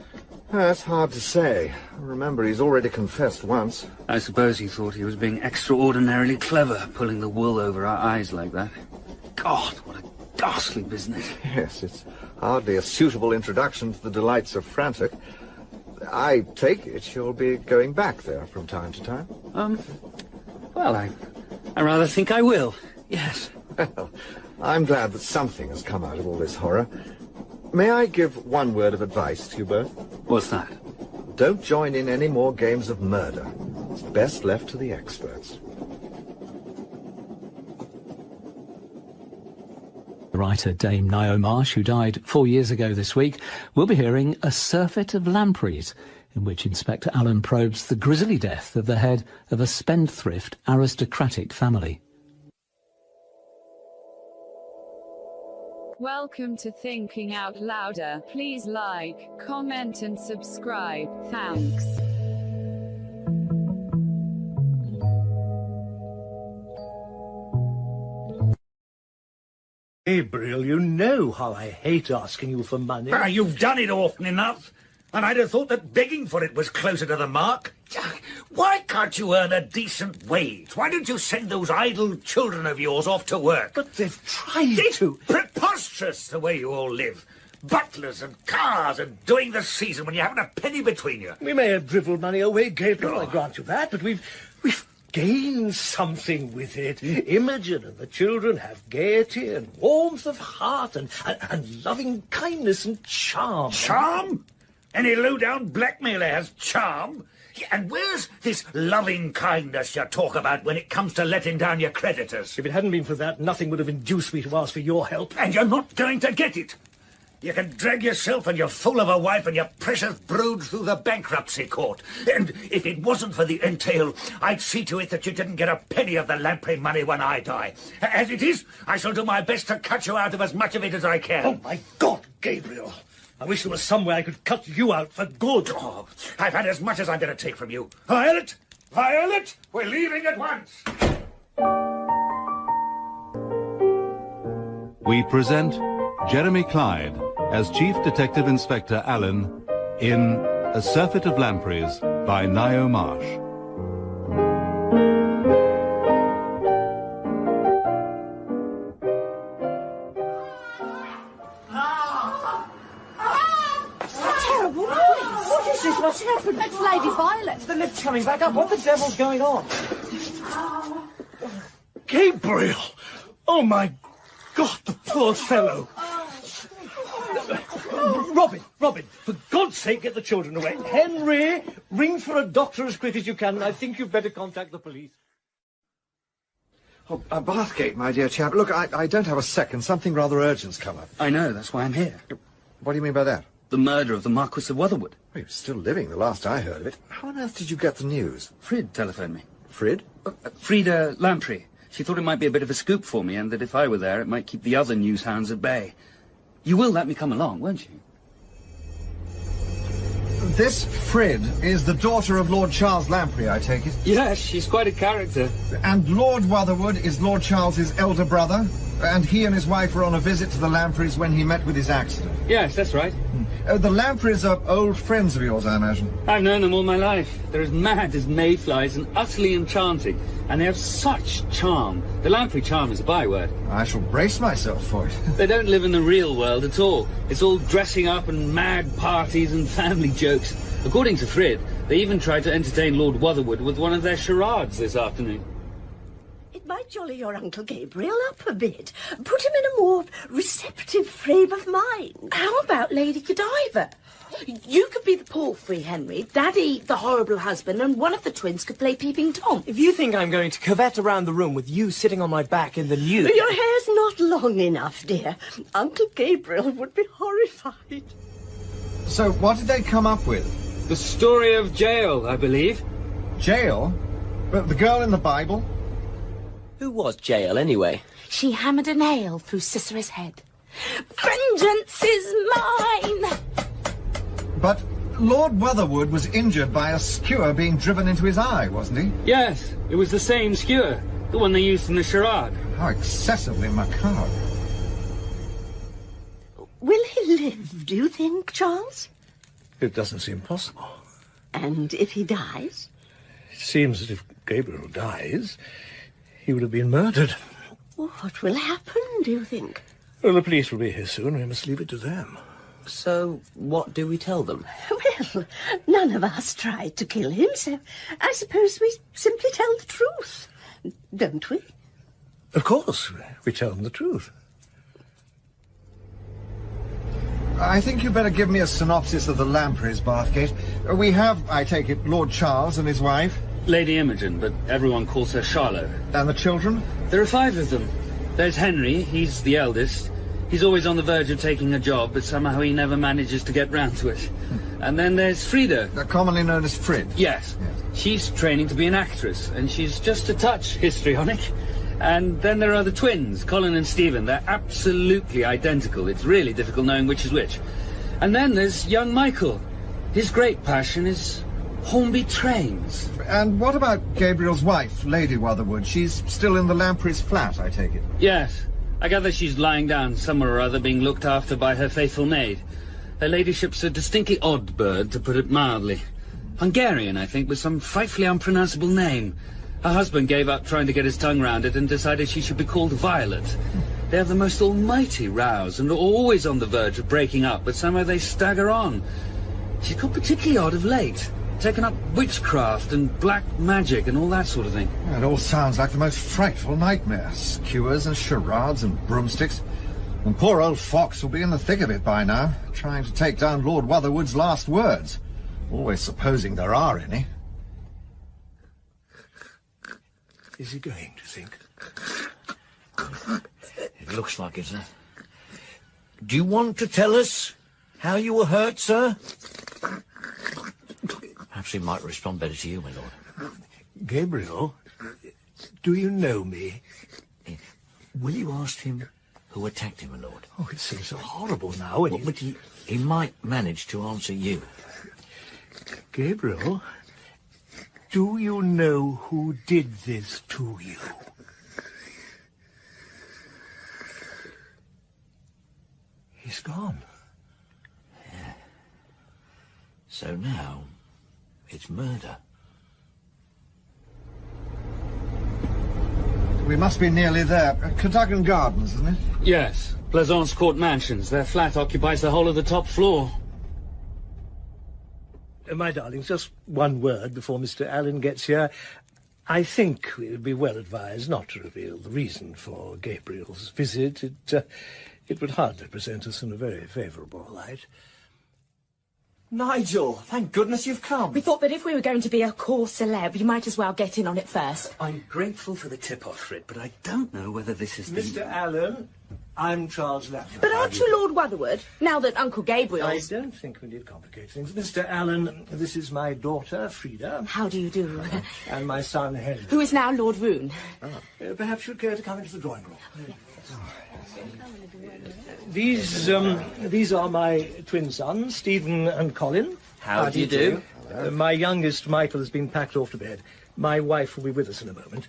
That's hard to say. Remember, he's already confessed once. I suppose he thought he was being extraordinarily clever, pulling the wool over our eyes like that. God, what a ghastly business. Yes, it's hardly a suitable introduction to the delights of Frantic. I take it you'll be going back there from time to time? Well, I rather think I will, yes. Well, I'm glad that something has come out of all this horror. May I give one word of advice to you both? What's that? Don't join in any more games of murder. It's best left to the experts. The writer Dame Ngaio Marsh, who died 4 years ago this week, will be hearing A Surfeit of Lampreys, in which Inspector Alleyn probes the grisly death of the head of a spendthrift aristocratic family. Welcome to Thinking Out Louder. Please like, comment and subscribe. Thanks. Gabriel, you know how I hate asking you for money. Ah, you've done it often enough, and I'd have thought that begging for it was closer to the mark. Why can't you earn a decent wage? Why don't you send those idle children of yours off to work? But they've tried to. Preposterous the way you all live. Butlers and cars and doing the season when you haven't a penny between you. We may have dribbled money away, Gabriel, I grant you that, but we've gained something with it. Imogen and the children have gaiety and warmth of heart and loving kindness and charm. Charm? Any low-down blackmailer has charm. And where's this loving kindness you talk about when it comes to letting down your creditors? If it hadn't been for that, nothing would have induced me to ask for your help. And you're not going to get it. You can drag yourself and your fool of a wife and your precious brood through the bankruptcy court. And if it wasn't for the entail, I'd see to it that you didn't get a penny of the Lamprey money when I die. As it is, I shall do my best to cut you out of as much of it as I can. Oh, my God, Gabriel. I wish there was some way I could cut you out for good. Oh, I've had as much as I'm going to take from you. Violet! Violet! We're leaving at once! We present Jeremy Clyde as Chief Detective Inspector Alleyn in A Surfeit of Lampreys by Ngaio Marsh. What's happened? It's Lady Violet. The lift's coming back up. What the devil's going on? Gabriel! Oh, my God, the poor fellow. Robin, for God's sake, get the children away. Henry, ring for a doctor as quick as you can, and I think you'd better contact the police. Oh, Bathgate, my dear chap. Look, I don't have a second. Something rather urgent's come up. I know, that's why I'm here. What do you mean by that? The murder of the Marquis of Wotherwood. He was still living, the last I heard of it. How on earth did you get the news? Frid telephoned me. Frid? Frida Lamprey. She thought it might be a bit of a scoop for me, and that if I were there, it might keep the other news hounds at bay. You will let me come along, won't you? This Frid is the daughter of Lord Charles Lamprey, I take it? Yes, she's quite a character. And Lord Wotherwood is Lord Charles's elder brother? And he and his wife were on a visit to the Lampreys when he met with his accident? Yes, that's right. The Lampreys are old friends of yours, I imagine? I've known them all my life. They're as mad as mayflies and utterly enchanting. And they have such charm. The Lamprey charm is a byword. I shall brace myself for it. They don't live in the real world at all. It's all dressing up and mad parties and family jokes. According to Frid, they even tried to entertain Lord Wotherwood with one of their charades this afternoon. It might jolly your Uncle Gabriel up a bit. Put him in a more receptive frame of mind. How about Lady Godiva? You could be the palfrey, Henry, Daddy the horrible husband, and one of the twins could play Peeping Tom. If you think I'm going to curvet around the room with you sitting on my back in the nude... Your hair's not long enough, dear. Uncle Gabriel would be horrified. So what did they come up with? The story of Jael, I believe. Jael? The girl in the Bible? Who was Jael, anyway? She hammered a nail through Sisera's head. Vengeance is mine! But Lord Wotherwood was injured by a skewer being driven into his eye, wasn't he? Yes, it was the same skewer, the one they used in the charade. How excessively macabre. alive, do you think, Charles? It doesn't seem possible. And if he dies? It seems that if Gabriel dies, he would have been murdered. What will happen, do you think? Well, the police will be here soon. We must leave it to them. So, what do we tell them? Well, none of us tried to kill him, so I suppose we simply tell the truth, don't we? Of course, we tell them the truth. I think you'd better give me a synopsis of the Lampreys, Bathgate. We have, I take it, Lord Charles and his wife. Lady Imogen, but everyone calls her Charlotte. And the children? There are 5 of them. There's Henry, he's the eldest. He's always on the verge of taking a job, but somehow he never manages to get round to it. And then there's Frida. Commonly known as Frid. Yes. She's training to be an actress, and she's just a touch histrionic. And then there are the twins, Colin and Stephen. They're absolutely identical. It's really difficult knowing which is which. And then there's young Michael. His great passion is Hornby trains. And what about Gabriel's wife, Lady Wotherwood? She's still in the Lampreys' flat, I take it? Yes. I gather she's lying down somewhere or other being looked after by her faithful maid. Her ladyship's a distinctly odd bird, to put it mildly. Hungarian, I think, with some frightfully unpronounceable name. Her husband gave up trying to get his tongue round it and decided she should be called Violet. They have the most almighty rows and are always on the verge of breaking up, but somehow they stagger on. She's got particularly odd of late. Taken up witchcraft and black magic and all that sort of thing. It all sounds like the most frightful nightmare. Skewers and charades and broomsticks. And poor old Fox will be in the thick of it by now, trying to take down Lord Wotherwood's last words. Always supposing there are any. Is he going, do you think? It looks like it, sir. Do you want to tell us how you were hurt, sir? Perhaps he might respond better to you, my lord. Gabriel, do you know me? Will you ask him who attacked him, my lord? Oh, it seems so horrible now. Well, but he might manage to answer you. Gabriel, do you know who did this to you? He's gone. Yeah. So now, it's murder. We must be nearly there. Cadogan Gardens, isn't it? Yes. Plaisance Court Mansions. Their flat occupies the whole of the top floor. My darlings, just one word before Mr. Alleyn gets here. I think we would be well advised not to reveal the reason for Gabriel's visit. It would hardly present us in a very favourable light. Nigel, thank goodness you've come. We thought that if we were going to be a core celeb, you might as well get in on it first. I'm grateful for the tip-off, Fred, but I don't know whether this is Mr. Alleyn, I'm Charles Lamprey. But aren't you Lord Wotherwood, now that Uncle Gabriel's... I don't think we need complicate things. Mr. Alleyn, this is my daughter, Frida. How do you do? And my son, Henry. Who is now Lord Roon. Perhaps you'd care to come into the drawing room. These are my twin sons, Stephen and Colin. How do you do? My youngest, Michael, has been packed off to bed. My wife will be with us in a moment.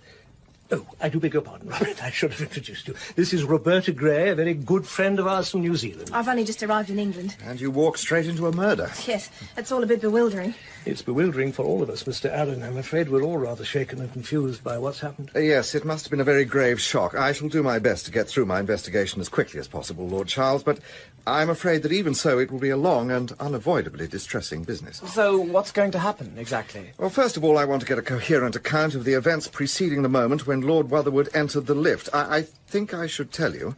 Oh, I do beg your pardon, Robert. I should have introduced you. This is Roberta Gray, a very good friend of ours from New Zealand. I've only just arrived in England. And you walk straight into a murder. Yes, it's all a bit bewildering. It's bewildering for all of us, Mr. Alleyn. I'm afraid we're all rather shaken and confused by what's happened. Yes, it must have been a very grave shock. I shall do my best to get through my investigation as quickly as possible, Lord Charles, but I'm afraid that even so it will be a long and unavoidably distressing business. So what's going to happen, exactly? Well, first of all, I want to get a coherent account of the events preceding the moment when Lord Wotherwood entered the lift. I think I should tell you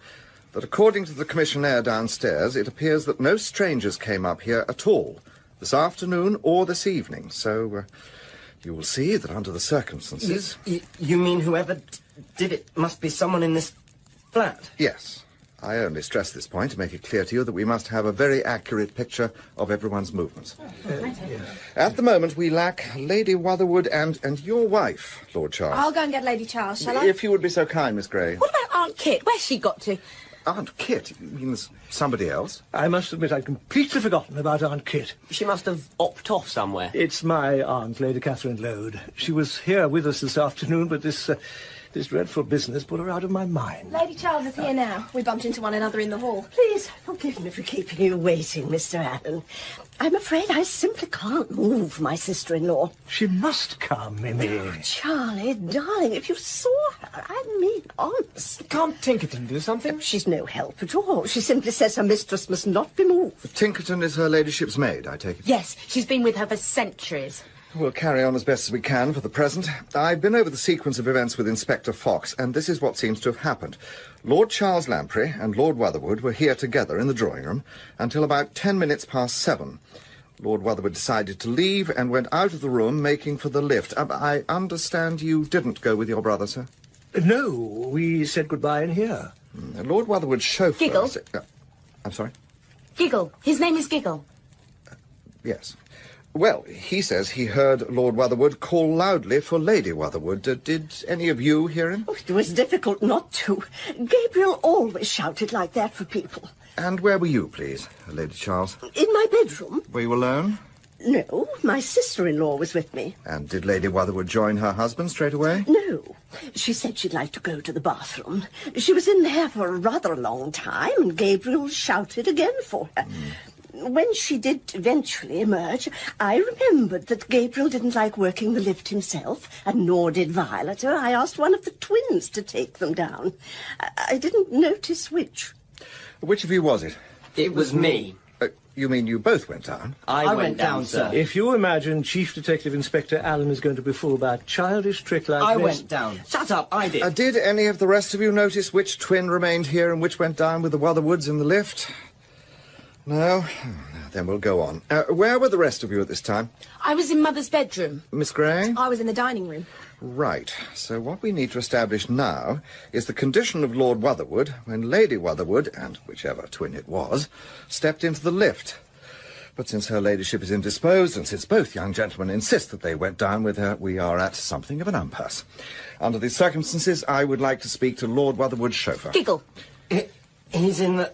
that according to the commissionaire downstairs, it appears that no strangers came up here at all, this afternoon or this evening. So you will see that under the circumstances... You mean whoever did it must be someone in this flat? Yes. I only stress this point to make it clear to you that we must have a very accurate picture of everyone's movements. At the moment, we lack Lady Wotherwood and your wife, Lord Charles. I'll go and get Lady Charles, shall I? If you would be so kind, Miss Gray. What about Aunt Kit? Where's she got to? Aunt Kit? You mean there's somebody else? I must admit I'd completely forgotten about Aunt Kit. She must have opted off somewhere. It's my aunt, Lady Catherine Lode. She was here with us this afternoon, but this This dreadful business put her out of my mind. Lady Charles is here now. We bumped into one another in the hall. Please forgive me for keeping you waiting, Mr. Allen. I'm afraid I simply can't move my sister-in-law. She must come, Mimi. Oh, Charlie, darling, if you saw her, I mean, honest. Can't Tinkerton do something? She's no help at all. She simply says her mistress must not be moved. Tinkerton is her ladyship's maid, I take it? Yes, she's been with her for centuries. We'll carry on as best as we can for the present. I've been over the sequence of events with Inspector Fox, and this is what seems to have happened. Lord Charles Lamprey and Lord Wetherwood were here together in the drawing room until about 10 minutes past 7. Lord Wetherwood decided to leave and went out of the room, making for the lift. I understand you didn't go with your brother, sir? No, we said goodbye in here. Lord Wetherwood's chauffeur... Giggle? I'm sorry? Giggle. His name is Giggle. Yes. Well, he says he heard Lord Wetherwood call loudly for Lady Wetherwood. Did any of you hear him? Oh, it was difficult not to. Gabriel always shouted like that for people. And where were you, please, Lady Charles? In my bedroom. Were you alone? No, my sister-in-law was with me. And did Lady Wetherwood join her husband straight away? No. She said she'd like to go to the bathroom. She was in there for a rather long time, and Gabriel shouted again for her. When she did eventually emerge, I remembered that Gabriel didn't like working the lift himself, and nor did Violet. I asked one of the twins to take them down. I didn't notice which. Which of you was it? It was me. You mean you both went down? I went down, sir. If you imagine Chief Detective Inspector Allen is going to be fooled by a childish trick like this... I went down. Shut up, I did. Did any of the rest of you notice which twin remained here and which went down with the Wetherwoods in the lift? No? Then we'll go on. Where were the rest of you at this time? I was in Mother's bedroom. Miss Gray? I was in the dining room. Right. So what we need to establish now is the condition of Lord Wetherwood when Lady Wetherwood, and whichever twin it was, stepped into the lift. But since her ladyship is indisposed, and since both young gentlemen insist that they went down with her, we are at something of an impasse. Under these circumstances, I would like to speak to Lord Wetherwood's chauffeur. Giggle. He's in the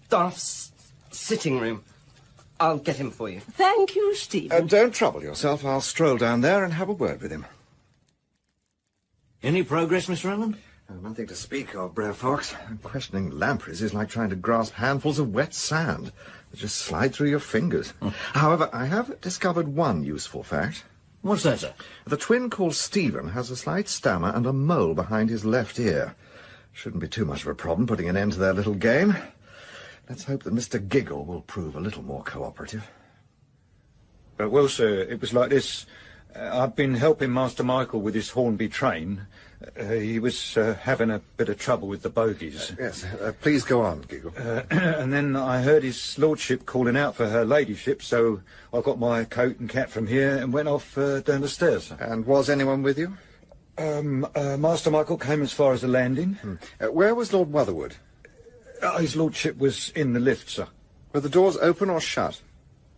staff's sitting room. I'll get him for you. Thank you, Stephen. Don't trouble yourself. I'll stroll down there and have a word with him. Any progress, Mr. Allen? Nothing to speak of, Brer Fox. Questioning Lampreys is like trying to grasp handfuls of wet sand that just slide through your fingers. However, I have discovered one useful fact. What's that, sir? The twin called Stephen has a slight stammer and a mole behind his left ear. Shouldn't be too much of a problem putting an end to their little game. Let's hope that Mr. Giggle will prove a little more cooperative. Well, sir, it was like this. I've been helping Master Michael with his Hornby train. He was having a bit of trouble with the bogies. Yes, please go on, Giggle. And then I heard his lordship calling out for her ladyship, so I got my coat and cap from here and went off down the stairs. And was anyone with you? Master Michael came as far as the landing. Where was Lord Wetherwood? His lordship was in the lift, sir. Were the doors open or shut?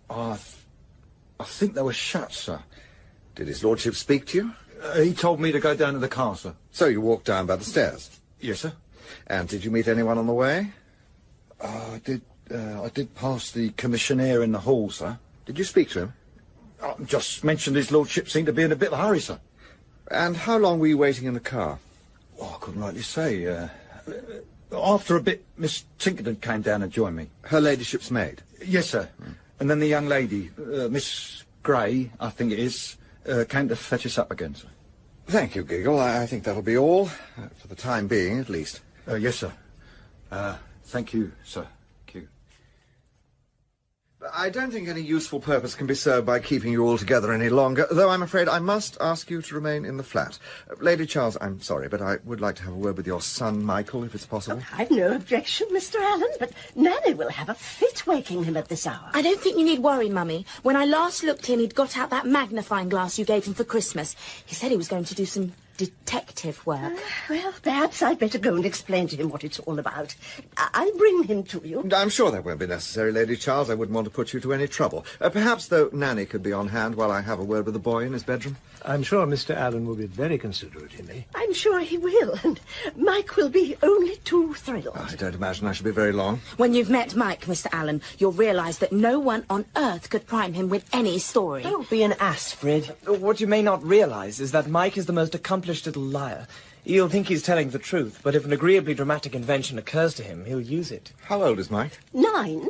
I think they were shut, sir. Did his lordship speak to you? He told me to go down to the car, sir. So you walked down by the stairs? Yes, sir. And did you meet anyone on the way? I did pass the commissionaire in the hall, sir. Did you speak to him? Just mentioned his lordship seemed to be in a bit of a hurry, sir. And how long were you waiting in the car? Oh, I couldn't rightly say. After a bit, Miss Tinkerton came down and joined me. Her ladyship's maid? Yes, sir. And then the young lady, Miss Gray, I think it is, came to fetch us up again, sir. Thank you, Giggle. I think that'll be all, for the time being, at least. Yes, sir. Thank you, sir. I don't think any useful purpose can be served by keeping you all together any longer, though I'm afraid I must ask you to remain in the flat. Lady Charles, I'm sorry, but I would like to have a word with your son, Michael, if it's possible. Oh, I've no objection, Mr. Allen, but Nanny will have a fit waking him at this hour. I don't think you need worry, Mummy. When I last looked in, he'd got out that magnifying glass you gave him for Christmas. He said he was going to do some detective work. Well, perhaps I'd better go and explain to him what it's all about. I'll bring him to you. I'm sure that won't be necessary, Lady Charles. I wouldn't want to put you to any trouble. Perhaps, though, Nanny could be on hand while I have a word with the boy in his bedroom. I'm sure Mr. Allen will be very considerate of me. I'm sure he will, and Mike will be only too thrilled. I don't imagine I shall be very long. When you've met Mike, Mr. Allen, you'll realise that no one on earth could prime him with any story. Don't be an ass, Fred. What you may not realise is that Mike is the most accomplished little liar You'll think he's telling the truth, but if an agreeably dramatic invention occurs to him, he'll use it. How old is Mike? 9?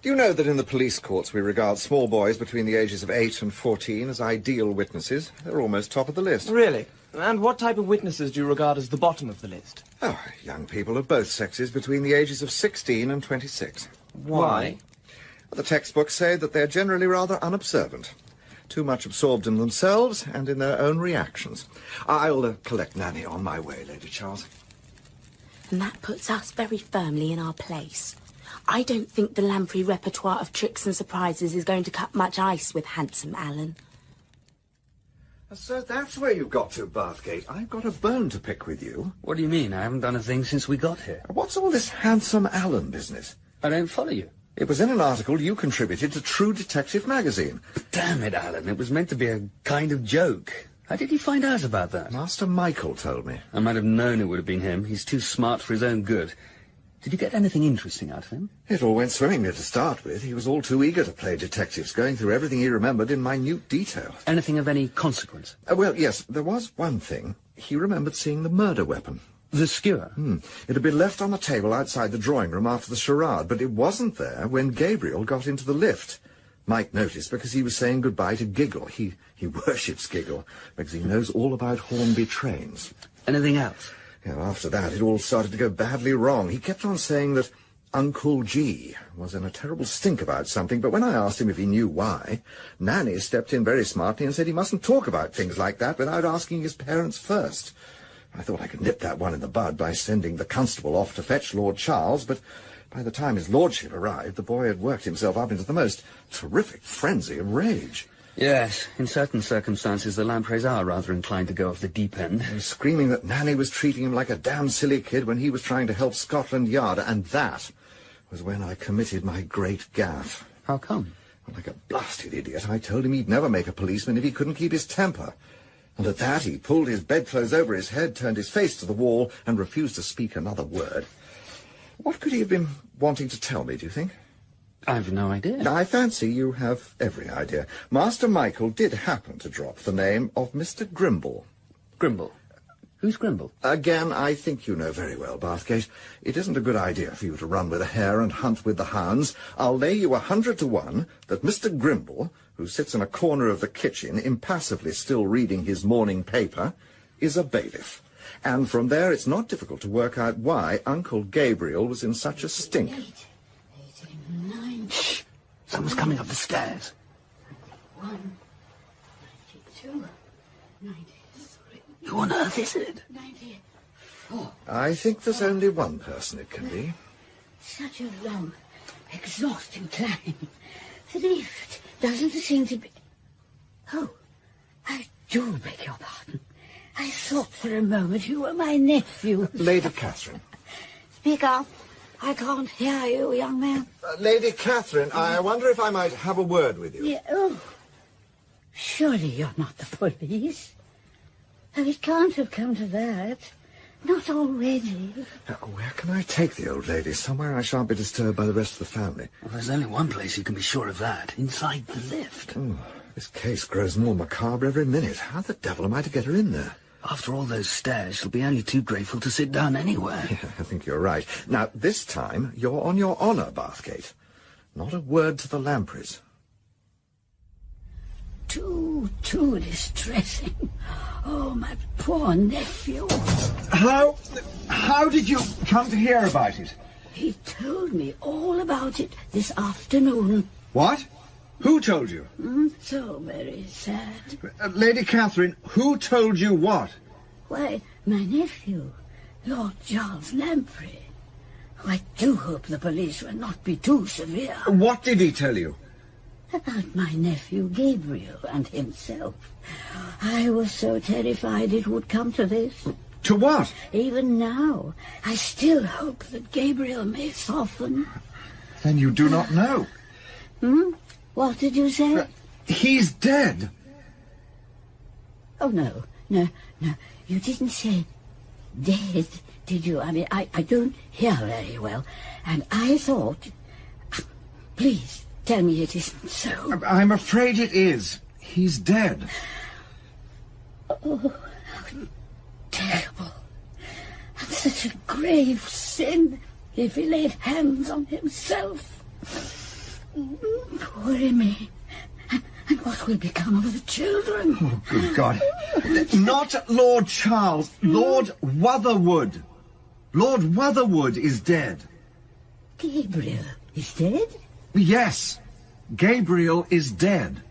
Do you know that in the police courts we regard small boys between the ages of 8 and 14 as ideal witnesses? They're almost top of the list. Really? And what type of witnesses do you regard as the bottom of the list? Oh, young people of both sexes between the ages of 16 and 26. Why? The textbooks say that they're generally rather unobservant. Too much absorbed in themselves and in their own reactions. I'll collect Nanny on my way, Lady Charles. And that puts us very firmly in our place. I don't think the Lamprey repertoire of tricks and surprises is going to cut much ice with handsome Alan. So that's where you've got to, Bathgate. I've got a bone to pick with you. What do you mean? I haven't done a thing since we got here. What's all this handsome Alan business? I don't follow you. It was in an article you contributed to True Detective magazine. Damn it, Alan. It was meant to be a kind of joke. How did you find out about that? Master Michael told me. I might have known it would have been him. He's too smart for his own good. Did you get anything interesting out of him? It all went swimmingly to start with. He was all too eager to play detectives, going through everything he remembered in minute detail. Anything of any consequence? Well, yes, there was one thing. He remembered seeing the murder weapon. The skewer? It had been left on the table outside the drawing room after the charade, but it wasn't there when Gabriel got into the lift. Mike noticed because he was saying goodbye to Giggle. He worships Giggle because he knows all about Hornby trains. Anything else? After that, it all started to go badly wrong. He kept on saying that Uncle G was in a terrible stink about something, but when I asked him if he knew why, Nanny stepped in very smartly and said he mustn't talk about things like that without asking his parents first. I thought I could nip that one in the bud by sending the constable off to fetch Lord Charles, but by the time his lordship arrived, the boy had worked himself up into the most terrific frenzy of rage. Yes, in certain circumstances, the Lampreys are rather inclined to go off the deep end. He was screaming that Nanny was treating him like a damn silly kid when he was trying to help Scotland Yard, and that was when I committed my great gaffe. How come? Well, like a blasted idiot, I told him he'd never make a policeman if he couldn't keep his temper. And at that, he pulled his bedclothes over his head, turned his face to the wall, and refused to speak another word. What could he have been wanting to tell me, do you think? I've no idea. I fancy you have every idea. Master Michael did happen to drop the name of Mr. Grimble. Grimble? Who's Grimble? Again, I think you know very well, Bathgate. It isn't a good idea for you to run with a hare and hunt with the hounds. I'll lay you 100 to 1 that Mr. Grimble, who sits in a corner of the kitchen, impassively still reading his morning paper, is a bailiff. And from there, it's not difficult to work out why Uncle Gabriel was in such a stink. 9. Shh! Someone's coming up the stairs. 91, 92, 93. Who on earth is it? 94. I think there's only one person it can be. Such a long, exhausting climb. The lift doesn't seem to be... Oh, I do beg your pardon. I thought for a moment you were my nephew. Lady Catherine. Speak up. I can't hear you, young man. Lady Catherine, I wonder if I might have a word with you. Yeah, oh. Surely you're not the police. Oh, it can't have come to that. Not already. Where can I take the old lady? Somewhere I shan't be disturbed by the rest of the family. Well, there's only one place you can be sure of that. Inside the lift. Oh, this case grows more macabre every minute. How the devil am I to get her in there? After all those stairs, she'll be only too grateful to sit down anywhere. Yeah, I think you're right. Now, this time, you're on your honour, Bathgate. Not a word to the Lampreys. Too distressing. Oh, my poor nephew. How did you come to hear about it? He told me all about it this afternoon. What? Who told you? So very sad. Lady Catherine, who told you what? Why, my nephew, Lord Charles Lamprey. I do hope the police will not be too severe. What did he tell you? About my nephew Gabriel and himself. I was so terrified it would come to this. To what? Even now, I still hope that Gabriel may soften. Then you do not know. What did you say? He's dead. Oh, no. You didn't say dead, did you? I mean, I don't hear very well. And I thought... Please, tell me it isn't so. I'm afraid it is. He's dead. Oh, how terrible. such a grave sin if he laid hands on himself. Poor Emmy. And what will become of the children? Oh, good God. Not Lord Charles, Lord Wotherwood. Lord Wotherwood is dead. Gabriel is dead? Yes, Gabriel is dead.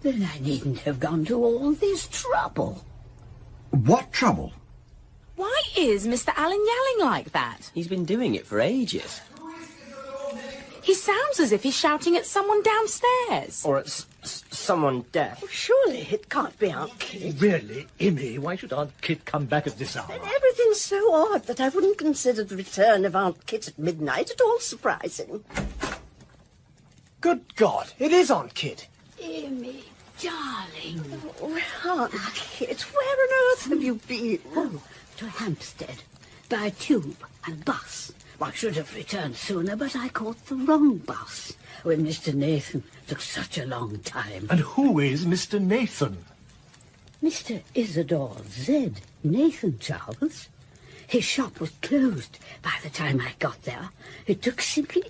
Then I needn't have gone to all this trouble. What trouble? Why is Mr. Alleyn yelling like that? He's been doing it for ages. He sounds as if he's shouting at someone downstairs. Or at someone deaf. Surely it can't be Aunt Kit. Really, Emmy, why should Aunt Kit come back at this hour? Everything's so odd that I wouldn't consider the return of Aunt Kit at midnight at all surprising. Good God, it is Aunt Kit. Emmy, darling. Oh, Aunt Kit, where on earth have you been? Oh, to Hampstead, by tube and bus. I should have returned sooner, but I caught the wrong bus when Mr. Nathan took such a long time. And who is Mr. Nathan? Mr. Isidore Z. Nathan, Charles. His shop was closed by the time I got there. It took simply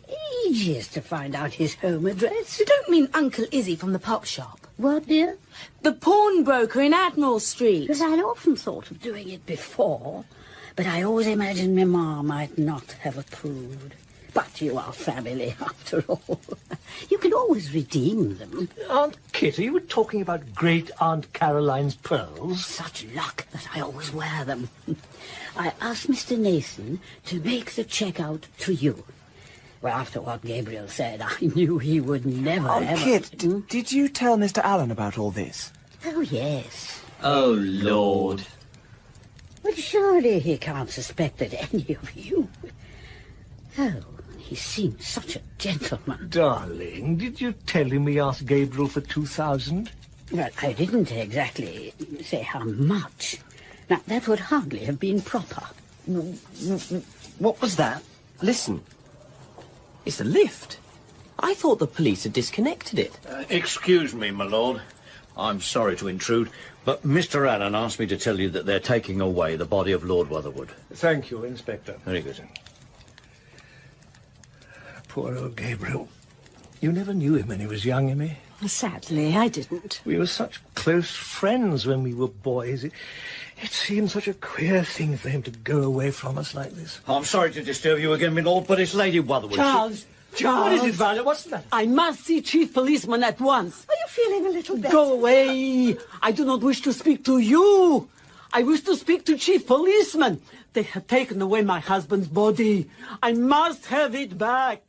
ages to find out his home address. You don't mean Uncle Izzy from the pop shop? What, dear? The pawnbroker in Admiral Street. Because I'd often thought of doing it before, but I always imagined Mamma might not have approved. But you are family, after all. You can always redeem them. Aunt Kit, are you talking about Great-Aunt Caroline's pearls? Such luck that I always wear them. I asked Mr. Nathan to make the check out to you. Well, after what Gabriel said, I knew he would never, Aunt ever... Kit, did you tell Mr. Alleyn about all this? Oh, yes. Oh, Lord. Well, surely he can't suspect that any of you... Oh, he seems such a gentleman. Darling, did you tell him we asked Gabriel for 2,000? Well, I didn't exactly say how much. Now, that would hardly have been proper. What was that? Listen. It's the lift. I thought the police had disconnected it. Excuse me, my lord. I'm sorry to intrude, but Mr. Alleyn asked me to tell you that they're taking away the body of Lord Wotherwood. Thank you, Inspector. Very good. Poor old Gabriel. You never knew him when he was young, Emmy? Sadly, I didn't. We were such close friends when we were boys. It seemed such a queer thing for him to go away from us like this. I'm sorry to disturb you again, my lord, but it's Lady Wotherwood. Charles! What is it, Violet? What's the matter? I must see Chief Policeman at once. Are you feeling a little better? Go away! I do not wish to speak to you. I wish to speak to Chief Policeman. They have taken away my husband's body. I must have it back.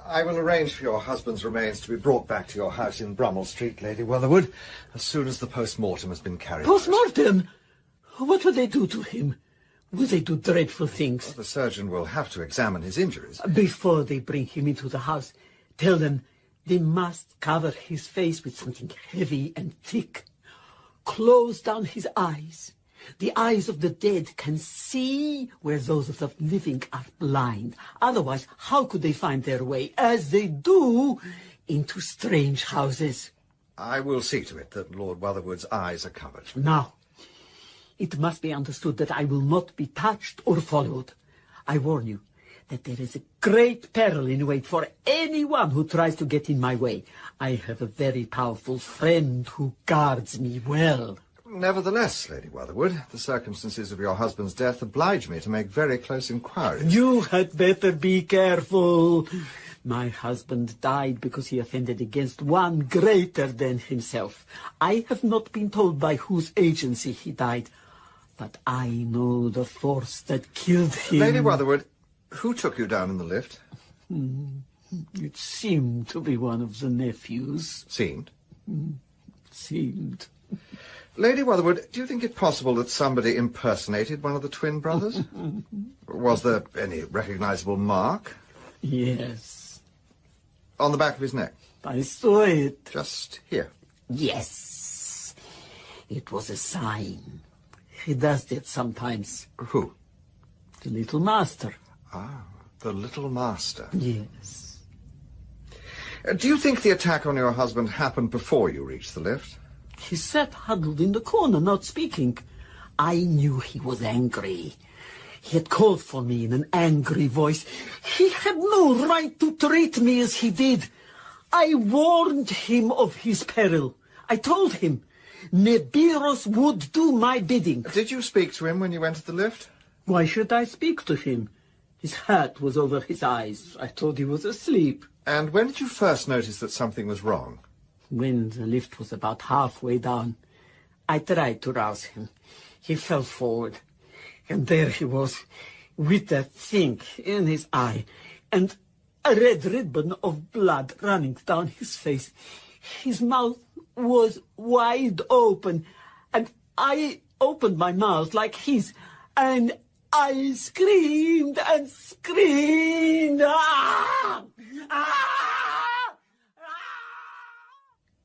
I will arrange for your husband's remains to be brought back to your house in Brummel Street, Lady Wotherwood, as soon as the post-mortem has been carried out. Post-mortem? What will they do to him? Will they do dreadful things? Well, the surgeon will have to examine his injuries. Before they bring him into the house, tell them they must cover his face with something heavy and thick. Close down his eyes. The eyes of the dead can see where those of the living are blind. Otherwise, how could they find their way, as they do, into strange houses? I will see to it that Lord Wotherwood's eyes are covered. Now, it must be understood that I will not be touched or followed. I warn you that there is a great peril in wait for anyone who tries to get in my way. I have a very powerful friend who guards me well. Nevertheless, Lady Wotherwood, the circumstances of your husband's death oblige me to make very close inquiries. You had better be careful. My husband died because he offended against one greater than himself. I have not been told by whose agency he died, but I know the force that killed him. Lady Wotherwood, who took you down in the lift? It seemed to be one of the nephews. Seemed? Seemed. Lady Wotherwood, do you think it possible that somebody impersonated one of the twin brothers? Was there any recognizable mark? Yes. On the back of his neck? I saw it. Just here? Yes. It was a sign. He does that sometimes. Who? The little master. Ah, the little master. Yes. Do you think the attack on your husband happened before you reached the lift? He sat huddled in the corner, not speaking. I knew he was angry. He had called for me in an angry voice. He had no right to treat me as he did. I warned him of his peril. I told him Nibiros would do my bidding. Did you speak to him when you went to the lift? Why should I speak to him? His hat was over his eyes. I thought he was asleep. And when did you first notice that something was wrong? When the lift was about halfway down, I tried to rouse him. He fell forward. And there he was, with that thing in his eye, and a red ribbon of blood running down his face. His mouth was wide open, and I opened my mouth like his, and I screamed and screamed. Ah! Ah!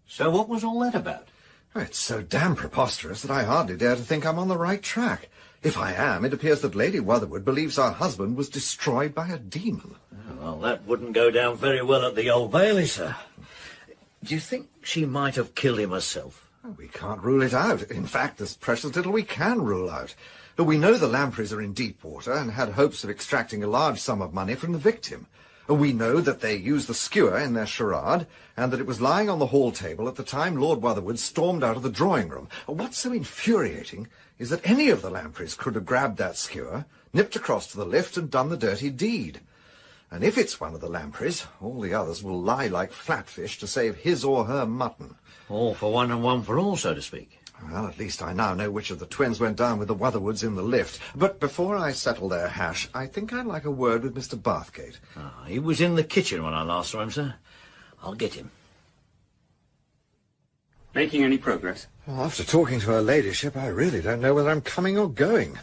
So what was all that about? It's so damn preposterous that I hardly dare to think I'm on the right track. If I am, it appears that Lady Wotherwood believes her husband was destroyed by a demon. Well, that wouldn't go down very well at the Old Bailey, sir. Do you think she might have killed him herself? We can't rule it out. In fact, there's precious little we can rule out. We know the Lampreys are in deep water and had hopes of extracting a large sum of money from the victim. We know that they used the skewer in their charade, and that it was lying on the hall table at the time Lord Wotherwood stormed out of the drawing room. What's so infuriating is that any of the Lampreys could have grabbed that skewer, nipped across to the lift, and done the dirty deed. And if it's one of the Lampreys, all the others will lie like flatfish to save his or her mutton. All for one and one for all, so to speak. Well, at least I now know which of the twins went down with the Wotherwoods in the lift. But before I settle their hash, I think I'd like a word with Mr. Bathgate. He was in the kitchen when I last saw him, sir. I'll get him. Making any progress? Well, after talking to her ladyship, I really don't know whether I'm coming or going.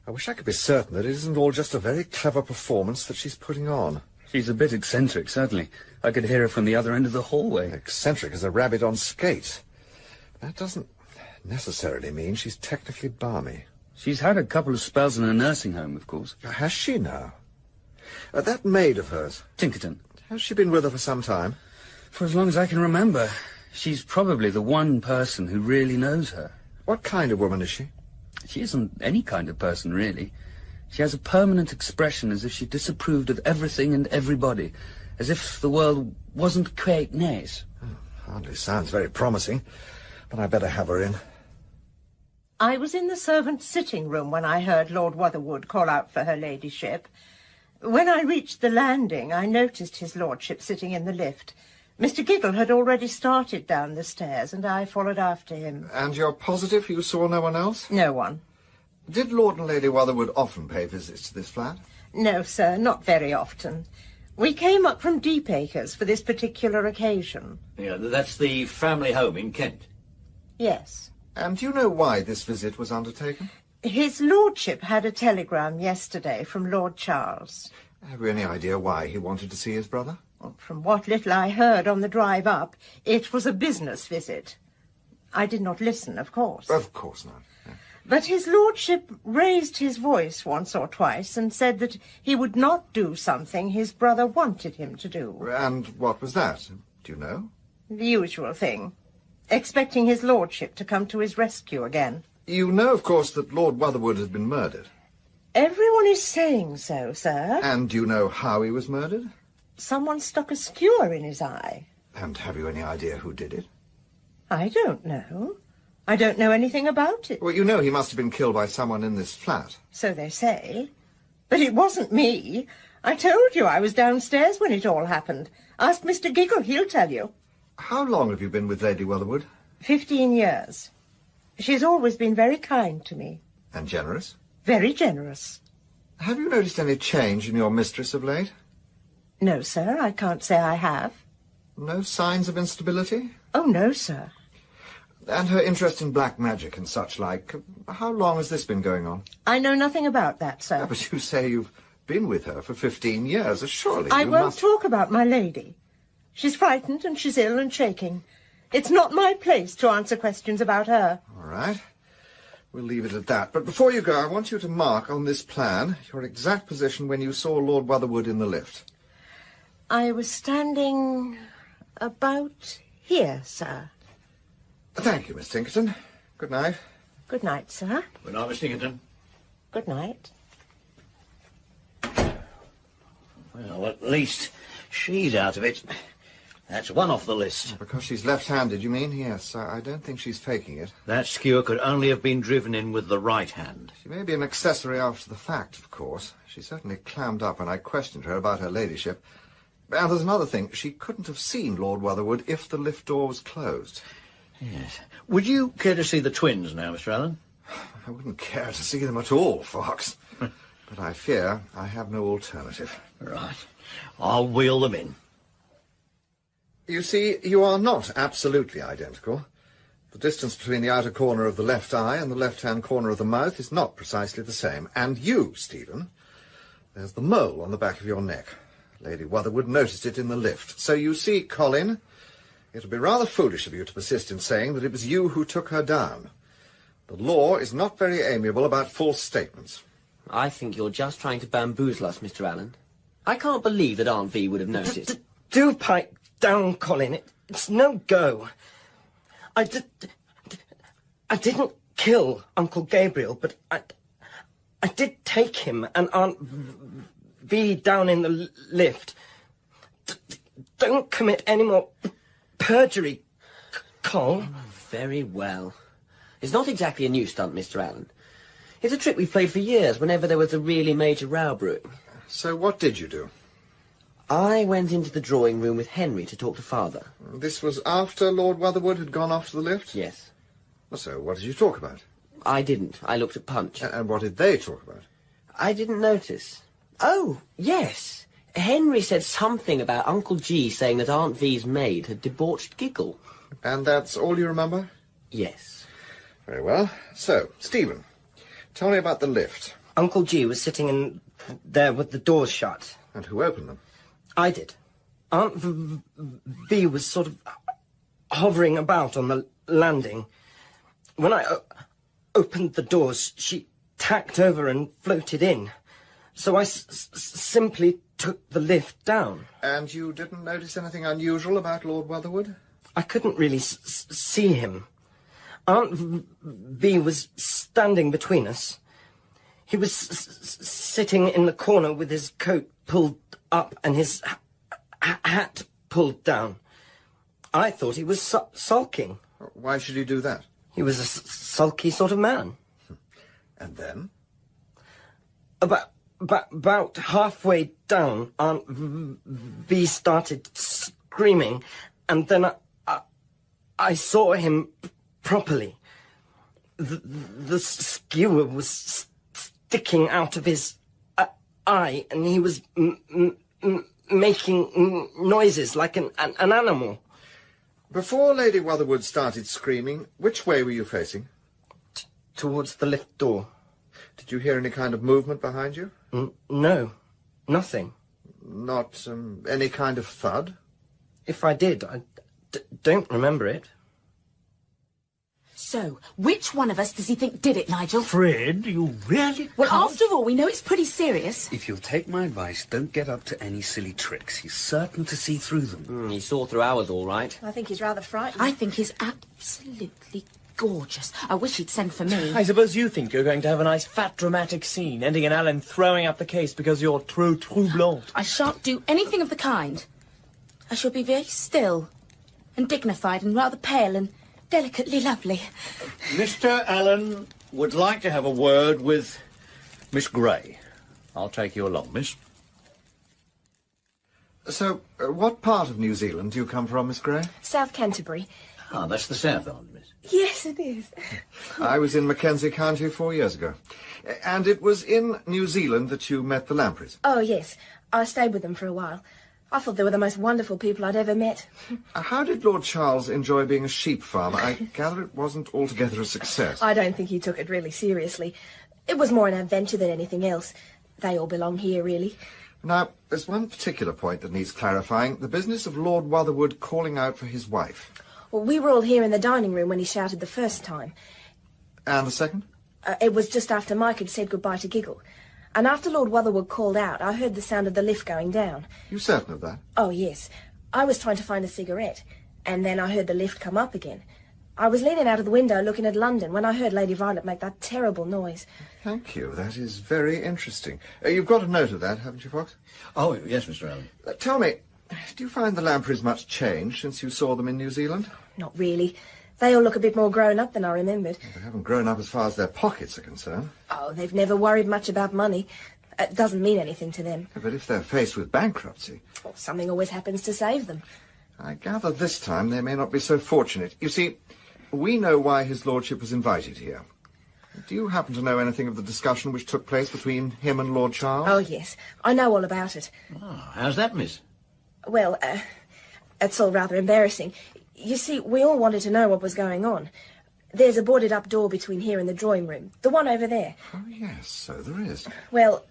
I wish I could be certain that it isn't all just a very clever performance that she's putting on. She's a bit eccentric, certainly. I could hear her from the other end of the hallway. Eccentric as a rabbit on skates. That doesn't necessarily mean she's technically balmy. She's had a couple of spells in a nursing home, of course. Has she now? That maid of hers. Tinkerton. Has she been with her for some time? For as long as I can remember. She's probably the one person who really knows her. What kind of woman is she? She isn't any kind of person, really. She has a permanent expression as if she disapproved of everything and everybody, as if the world wasn't quite nice. Hardly sounds very promising, but I better have her in. I was in the servants' sitting room when I heard Lord Wotherwood call out for her ladyship. When I reached the landing, I noticed his lordship sitting in the lift. Mr. Giggle had already started down the stairs, and I followed after him. And you're positive you saw no one else? No one. Did Lord and Lady Wotherwood often pay visits to this flat? No, sir, not very often. We came up from Deepacres for this particular occasion. Yeah, that's the family home in Kent. Yes. And do you know why this visit was undertaken? His lordship had a telegram yesterday from Lord Charles. Have you any idea why he wanted to see his brother? From what little I heard on the drive up, it was a business visit. I did not listen, of course. Of course not. Yeah. But his lordship raised his voice once or twice and said that he would not do something his brother wanted him to do. And what was that? Do you know? The usual thing. Expecting his lordship to come to his rescue again. You know, of course, that Lord Wotherwood has been murdered. Everyone is saying so, sir. And do you know how he was murdered? Someone stuck a skewer in his eye. And have you any idea who did it? I don't know. I don't know anything about it. Well, you know he must have been killed by someone in this flat. So they say. But it wasn't me. I told you I was downstairs when it all happened. Ask Mr. Giggle, he'll tell you. How long have you been with Lady Wotherwood? 15 years. She's always been very kind to me. And generous? Very generous. Have you noticed any change in your mistress of late? No, sir, I can't say I have. No signs of instability? Oh, no, sir. And her interest in black magic and such like, how long has this been going on? I know nothing about that, sir. Yeah, but you say you've been with her for 15 years. Surely I you won't must... talk about my lady. She's frightened and she's ill and shaking. It's not my place to answer questions about her. All right. We'll leave it at that. But before you go, I want you to mark on this plan your exact position when you saw Lord Wotherwood in the lift. I was standing about here, sir. Thank you, Miss Tinkerton. Good night. Good night, sir. Good night, Miss Nickerton. Good night. Well, at least she's out of it. That's one off the list. Because she's left-handed, you mean? Yes, I don't think she's faking it. That skewer could only have been driven in with the right hand. She may be an accessory after the fact, of course. She certainly clammed up when I questioned her about her ladyship. And there's another thing. She couldn't have seen Lord Wotherwood if the lift door was closed. Yes. Would you care to see the twins now, Mr. Allen? I wouldn't care to see them at all, Fox. But I fear I have no alternative. Right. I'll wheel them in. You see, you are not absolutely identical. The distance between the outer corner of the left eye and the left-hand corner of the mouth is not precisely the same. And you, Stephen, there's the mole on the back of your neck. Lady Wotherwood noticed it in the lift. So you see, Colin, it'll be rather foolish of you to persist in saying that it was you who took her down. The law is not very amiable about false statements. I think you're just trying to bamboozle us, Mr. Allen. I can't believe that Aunt V would have noticed. Do pipe down, Colin. It's no go. I didn't kill Uncle Gabriel, but I did take him and Aunt V down in the lift. Don't commit any more perjury, Col. Very well. It's not exactly a new stunt, Mr. Allen. It's a trick we've played for years whenever there was a really major row brewing. So what did you do? I went into the drawing room with Henry to talk to Father. This was after Lord Wotherwood had gone off to the lift? Yes. So what did you talk about? I didn't. I looked at Punch. And what did they talk about? I didn't notice. Oh, yes. Henry said something about Uncle G saying that Aunt V's maid had debauched Giggle. And that's all you remember? Yes. Very well. So, Stephen, tell me about the lift. Uncle G was sitting in there with the doors shut. And who opened them? I did. Aunt V was sort of hovering about on the landing. When I opened the doors, she tacked over and floated in. So I simply took the lift down. And you didn't notice anything unusual about Lord Wotherwood? I couldn't really see him. Aunt V was standing between us. He was sitting in the corner with his coat pulled up and his hat pulled down. I thought he was sulking. Why should he do that? He was a sulky sort of man. And then? About halfway down, Aunt V started screaming, and then I saw him properly. The skewer was sticking out of his eye, and he was making noises like an animal. Before Lady Wotherwood started screaming, which way were you facing? Towards the lift door. Did you hear any kind of movement behind you? No, nothing. Not any kind of thud? If I did, I don't remember it. So, which one of us does he think did it, Nigel? Fred, you really Well, can't... after all, we know it's pretty serious. If you'll take my advice, don't get up to any silly tricks. He's certain to see through them. He saw through ours, all right. I think he's rather frightened. I think he's absolutely gorgeous. I wish he'd send for me. I suppose you think you're going to have a nice fat dramatic scene, ending in Alan throwing up the case because you're trop troublante. I shan't do anything of the kind. I shall be very still and dignified and rather pale and delicately lovely. Mr. Allen would like to have a word with Miss Gray. I'll take you along, miss. So, what part of New Zealand do you come from, Miss Gray? South Canterbury. Ah, that's the south, aren't miss? Yes, it is. I was in Mackenzie County 4 years ago. And it was in New Zealand that you met the Lampreys. Oh, yes. I stayed with them for a while. I thought they were the most wonderful people I'd ever met. How did Lord Charles enjoy being a sheep farmer? I gather it wasn't altogether a success. I don't think he took it really seriously. It was more an adventure than anything else. They all belong here, really. Now, there's one particular point that needs clarifying. The business of Lord Wotherwood calling out for his wife. Well, we were all here in the dining room when he shouted the first time. And the second? It was just after Mike had said goodbye to Giggle. And after Lord Wotherwood called out, I heard the sound of the lift going down. You certain of that? Oh, yes. I was trying to find a cigarette, and then I heard the lift come up again. I was leaning out of the window looking at London when I heard Lady Violet make that terrible noise. Thank you. That is very interesting. You've got a note of that, haven't you, Fox? Oh, yes, Mr. Alleyn. Tell me, do you find the Lampreys much changed since you saw them in New Zealand? Not really. They all look a bit more grown up than I remembered. They haven't grown up as far as their pockets are concerned. Oh, they've never worried much about money. It doesn't mean anything to them. But if they're faced with bankruptcy... Well, something always happens to save them. I gather this time they may not be so fortunate. You see, we know why his lordship was invited here. Do you happen to know anything of the discussion which took place between him and Lord Charles? Oh, yes. I know all about it. Oh, how's that, miss? Well, it's all rather embarrassing. You see, we all wanted to know what was going on. There's a boarded-up door between here and the drawing room. The one over there. Oh, yes, so there is. Well,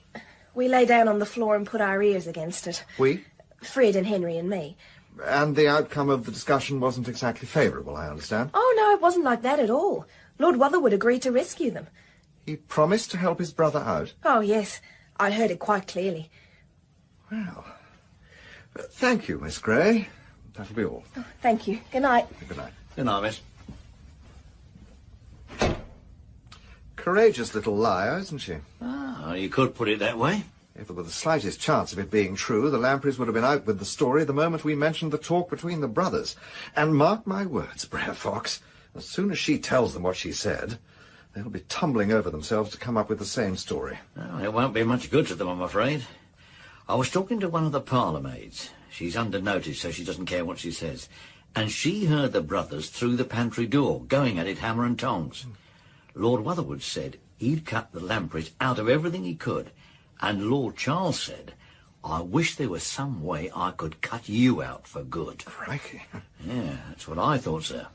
we lay down on the floor and put our ears against it. We? Fred and Henry and me. And the outcome of the discussion wasn't exactly favourable, I understand. Oh, no, it wasn't like that at all. Lord Wotherwood agreed to rescue them. He promised to help his brother out? Oh, yes. I heard it quite clearly. Well, thank you, Miss Grey. That'll be all. Oh, thank you. Good night. Good night. Good night, miss. Courageous little liar, isn't she? Ah, you could put it that way. If there were the slightest chance of it being true, the Lampreys would have been out with the story the moment we mentioned the talk between the brothers. And mark my words, Brer Fox, as soon as she tells them what she said, they'll be tumbling over themselves to come up with the same story. Oh, it won't be much good to them, I'm afraid. I was talking to one of the parlour maids. She's under notice, so she doesn't care what she says. And she heard the brothers through the pantry door, going at it hammer and tongs. Lord Wotherwood said he'd cut the Lampreys out of everything he could. And Lord Charles said, I wish there was some way I could cut you out for good. Crikey. Yeah, that's what I thought, sir.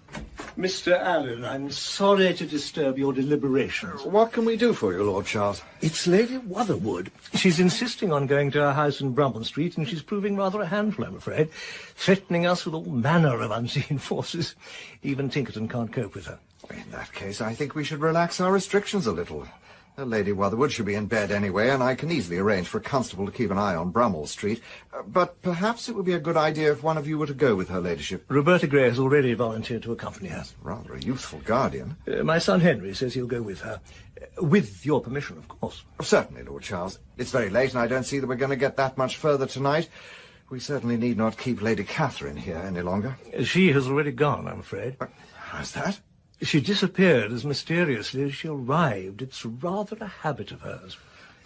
Mr. Alleyn, I'm sorry to disturb your deliberations. What can we do for you, Lord Charles? It's Lady Wotherwood. She's insisting on going to our house in Brummel Street, and she's proving rather a handful, I'm afraid, threatening us with all manner of unseen forces. Even Tinkerton can't cope with her. In that case, I think we should relax our restrictions a little. Lady Wotherwood should be in bed anyway, and I can easily arrange for a constable to keep an eye on Brummel Street. But perhaps it would be a good idea if one of you were to go with her ladyship. Roberta Grey has already volunteered to accompany her. Rather a youthful guardian. My son Henry says he'll go with her. With your permission, of course. Certainly, Lord Charles. It's very late, and I don't see that we're going to get that much further tonight. We certainly need not keep Lady Catherine here any longer. She has already gone, I'm afraid. How's that? She disappeared as mysteriously as she arrived. It's rather a habit of hers.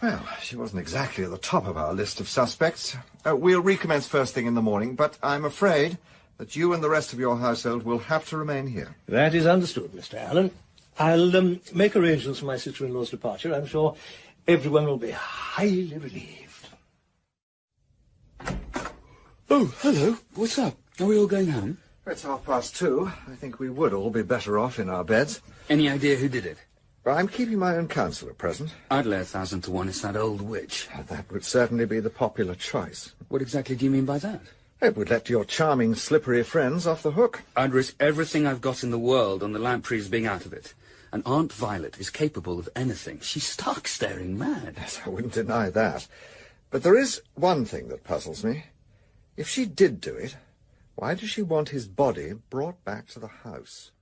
Well, she wasn't exactly at the top of our list of suspects. We'll recommence first thing in the morning, but I'm afraid that you and the rest of your household will have to remain here. That is understood, Mr. Alleyn. I'll make arrangements for my sister-in-law's departure. I'm sure everyone will be highly relieved. Oh, hello. What's up? Are we all going home? It's 2:30. I think we would all be better off in our beds. Any idea who did it? I'm keeping my own counsel at present. I'd lay 1,000 to 1 it's that old witch. That would certainly be the popular choice. What exactly do you mean by that? It would let your charming, slippery friends off the hook. I'd risk everything I've got in the world on the Lampreys being out of it. And Aunt Violet is capable of anything. She's stark staring mad. Yes, I wouldn't deny that. But there is one thing that puzzles me. If she did do it, why does she want his body brought back to the house?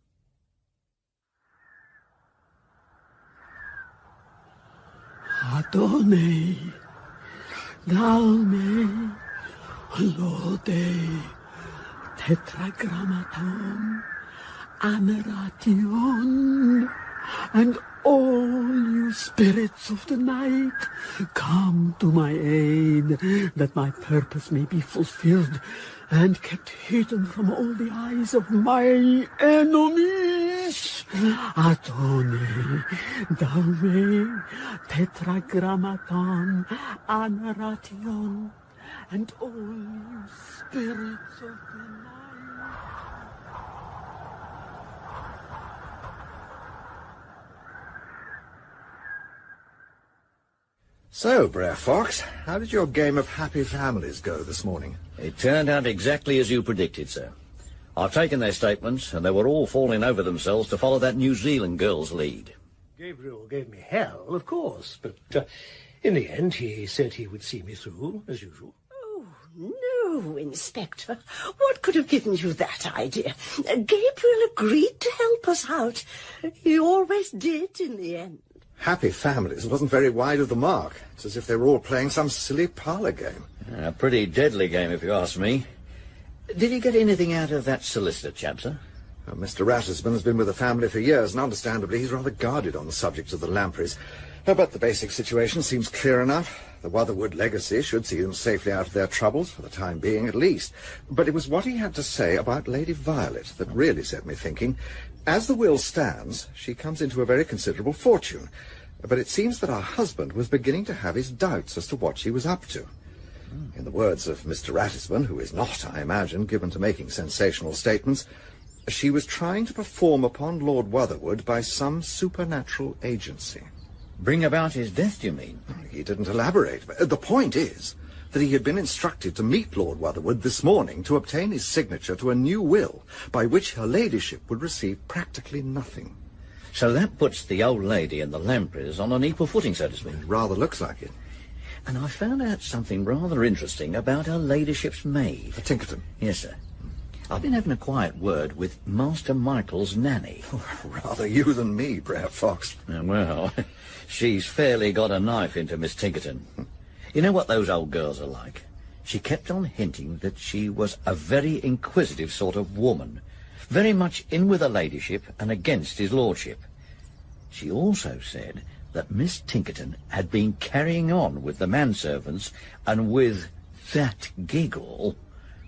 Adonai, Dalme, Lode, Tetragrammaton, Ameration, and all you spirits of the night, come to my aid, that my purpose may be fulfilled and kept hidden from all the eyes of my enemies. Adonai, Dalme, Tetragrammaton, Ameration, and all you spirits of the night. So, Brer Fox, how did your game of happy families go this morning? It turned out exactly as you predicted, sir. I've taken their statements, and they were all falling over themselves to follow that New Zealand girl's lead. Gabriel gave me hell, of course, but in the end he said he would see me through, as usual. Oh, no, Inspector. What could have given you that idea? Gabriel agreed to help us out. He always did in the end. Happy Families wasn't very wide of the mark. It's as if they were all playing some silly parlour game. A pretty deadly game, if you ask me. Did he get anything out of that solicitor chap, sir? Well, Mr. Ratisbon has been with the family for years, and understandably he's rather guarded on the subject of the Lampreys. But the basic situation seems clear enough. The Wotherwood legacy should see them safely out of their troubles, for the time being at least. But it was what he had to say about Lady Violet that really set me thinking. As the will stands, she comes into a very considerable fortune. But it seems that her husband was beginning to have his doubts as to what she was up to. In the words of Mr. Ratisbon, who is not, I imagine, given to making sensational statements, she was trying to perform upon Lord Wotherwood by some supernatural agency. Bring about his death, do you mean? He didn't elaborate. The point is that he had been instructed to meet Lord Wotherwood this morning to obtain his signature to a new will, by which her ladyship would receive practically nothing. So that puts the old lady and the Lampreys on an equal footing, so to speak. It rather looks like it. And I found out something rather interesting about her ladyship's maid. Tinkerton? Yes, sir. I've been having a quiet word with Master Michael's nanny. Rather you than me, Brer Fox. Well, she's fairly got a knife into Miss Tinkerton. You know what those old girls are like? She kept on hinting that she was a very inquisitive sort of woman, very much in with her ladyship and against his lordship. She also said that Miss Tinkerton had been carrying on with the manservants and with that Giggle,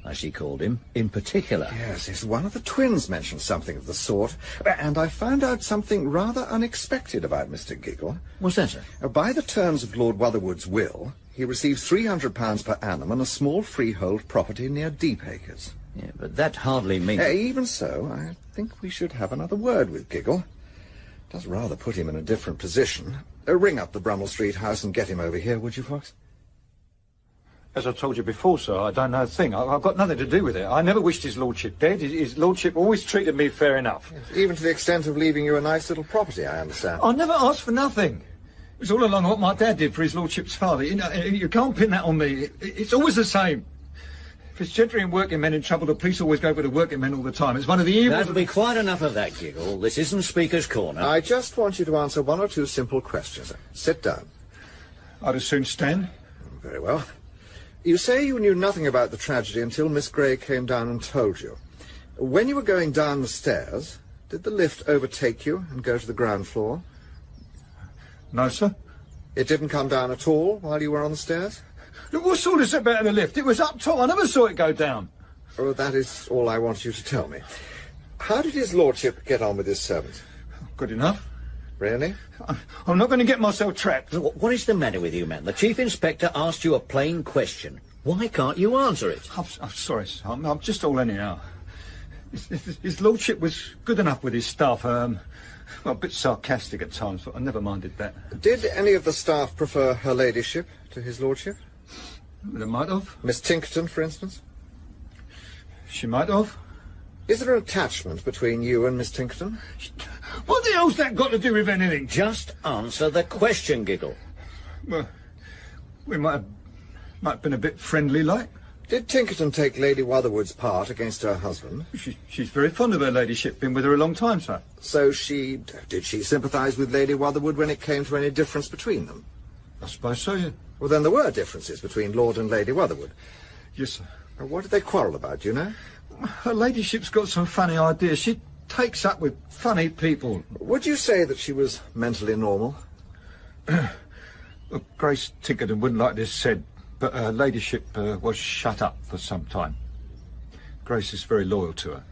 as she called him, in particular. Yes, one of the twins mentioned something of the sort, and I found out something rather unexpected about Mr. Giggle. What's that, sir? By the terms of Lord Wotherwood's will, he receives £300 per annum and a small freehold property near Deepacres. Yeah, but that hardly means... Even so, I think we should have another word with Giggle. Does rather put him in a different position. Ring up the Brummel Street house and get him over here, would you, Fox? As I told you before, sir, I don't know a thing. I've got nothing to do with it. I never wished his lordship dead. His lordship always treated me fair enough. Yes, even to the extent of leaving you a nice little property, I understand. I never asked for nothing. It was all along what my dad did for his lordship's father. You know, you can't pin that on me. It's always the same. If it's gentry and working men in trouble, the police always go for the working men all the time. It's one of the evils... That'll be quite enough of that, Giggle. This isn't Speaker's Corner. I just want you to answer one or two simple questions. Sit down. I'd as soon stand. Very well. You say you knew nothing about the tragedy until Miss Grey came down and told you. When you were going down the stairs, did the lift overtake you and go to the ground floor? No, sir. It didn't come down at all while you were on the stairs? Look, what sort is about the lift? It was up top. I never saw it go down. Oh, that is all I want you to tell me. How did his lordship get on with his servant? Good enough. Really? I'm not going to get myself trapped. What is the matter with you, man? The Chief Inspector asked you a plain question. Why can't you answer it? I'm sorry, sir. I'm just all anyhow. His lordship was good enough with his staff. Well, a bit sarcastic at times, but I never minded that. Did any of the staff prefer her ladyship to his lordship? They might have. Miss Tinkerton, for instance? She might have. Is there an attachment between you and Miss Tinkerton? What the hell's that got to do with anything? Just answer the question, Giggle. Well, we might have been a bit friendly, like. Did Tinkerton take Lady Wotherwood's part against her husband? She's very fond of her ladyship. Been with her a long time, sir. So did she sympathise with Lady Wotherwood when it came to any difference between them? I suppose so, yeah. Well, then there were differences between Lord and Lady Wotherwood. Yes, sir. What did they quarrel about, do you know? Her ladyship's got some funny ideas. She takes up with funny people. Would you say that she was mentally normal? Look, Grace Tinkerton wouldn't like this said, but her ladyship was shut up for some time. Grace is very loyal to her.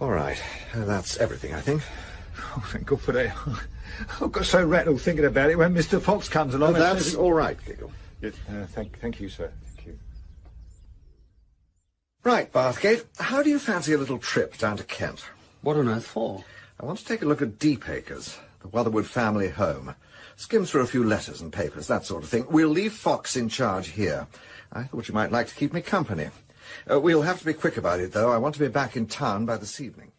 All right. That's everything, I think. Oh, thank God for that. I've got so rattled thinking about it when Mr. Fox comes along. That's all right, Giggle. Yes, thank you, sir. Thank you. Right, Bathgate. How do you fancy a little trip down to Kent? What on earth for? I want to take a look at Deepacres, the Wotherwood family home. Skim through a few letters and papers, that sort of thing. We'll leave Fox in charge here. I thought you might like to keep me company. We'll have to be quick about it, though. I want to be back in town by this evening.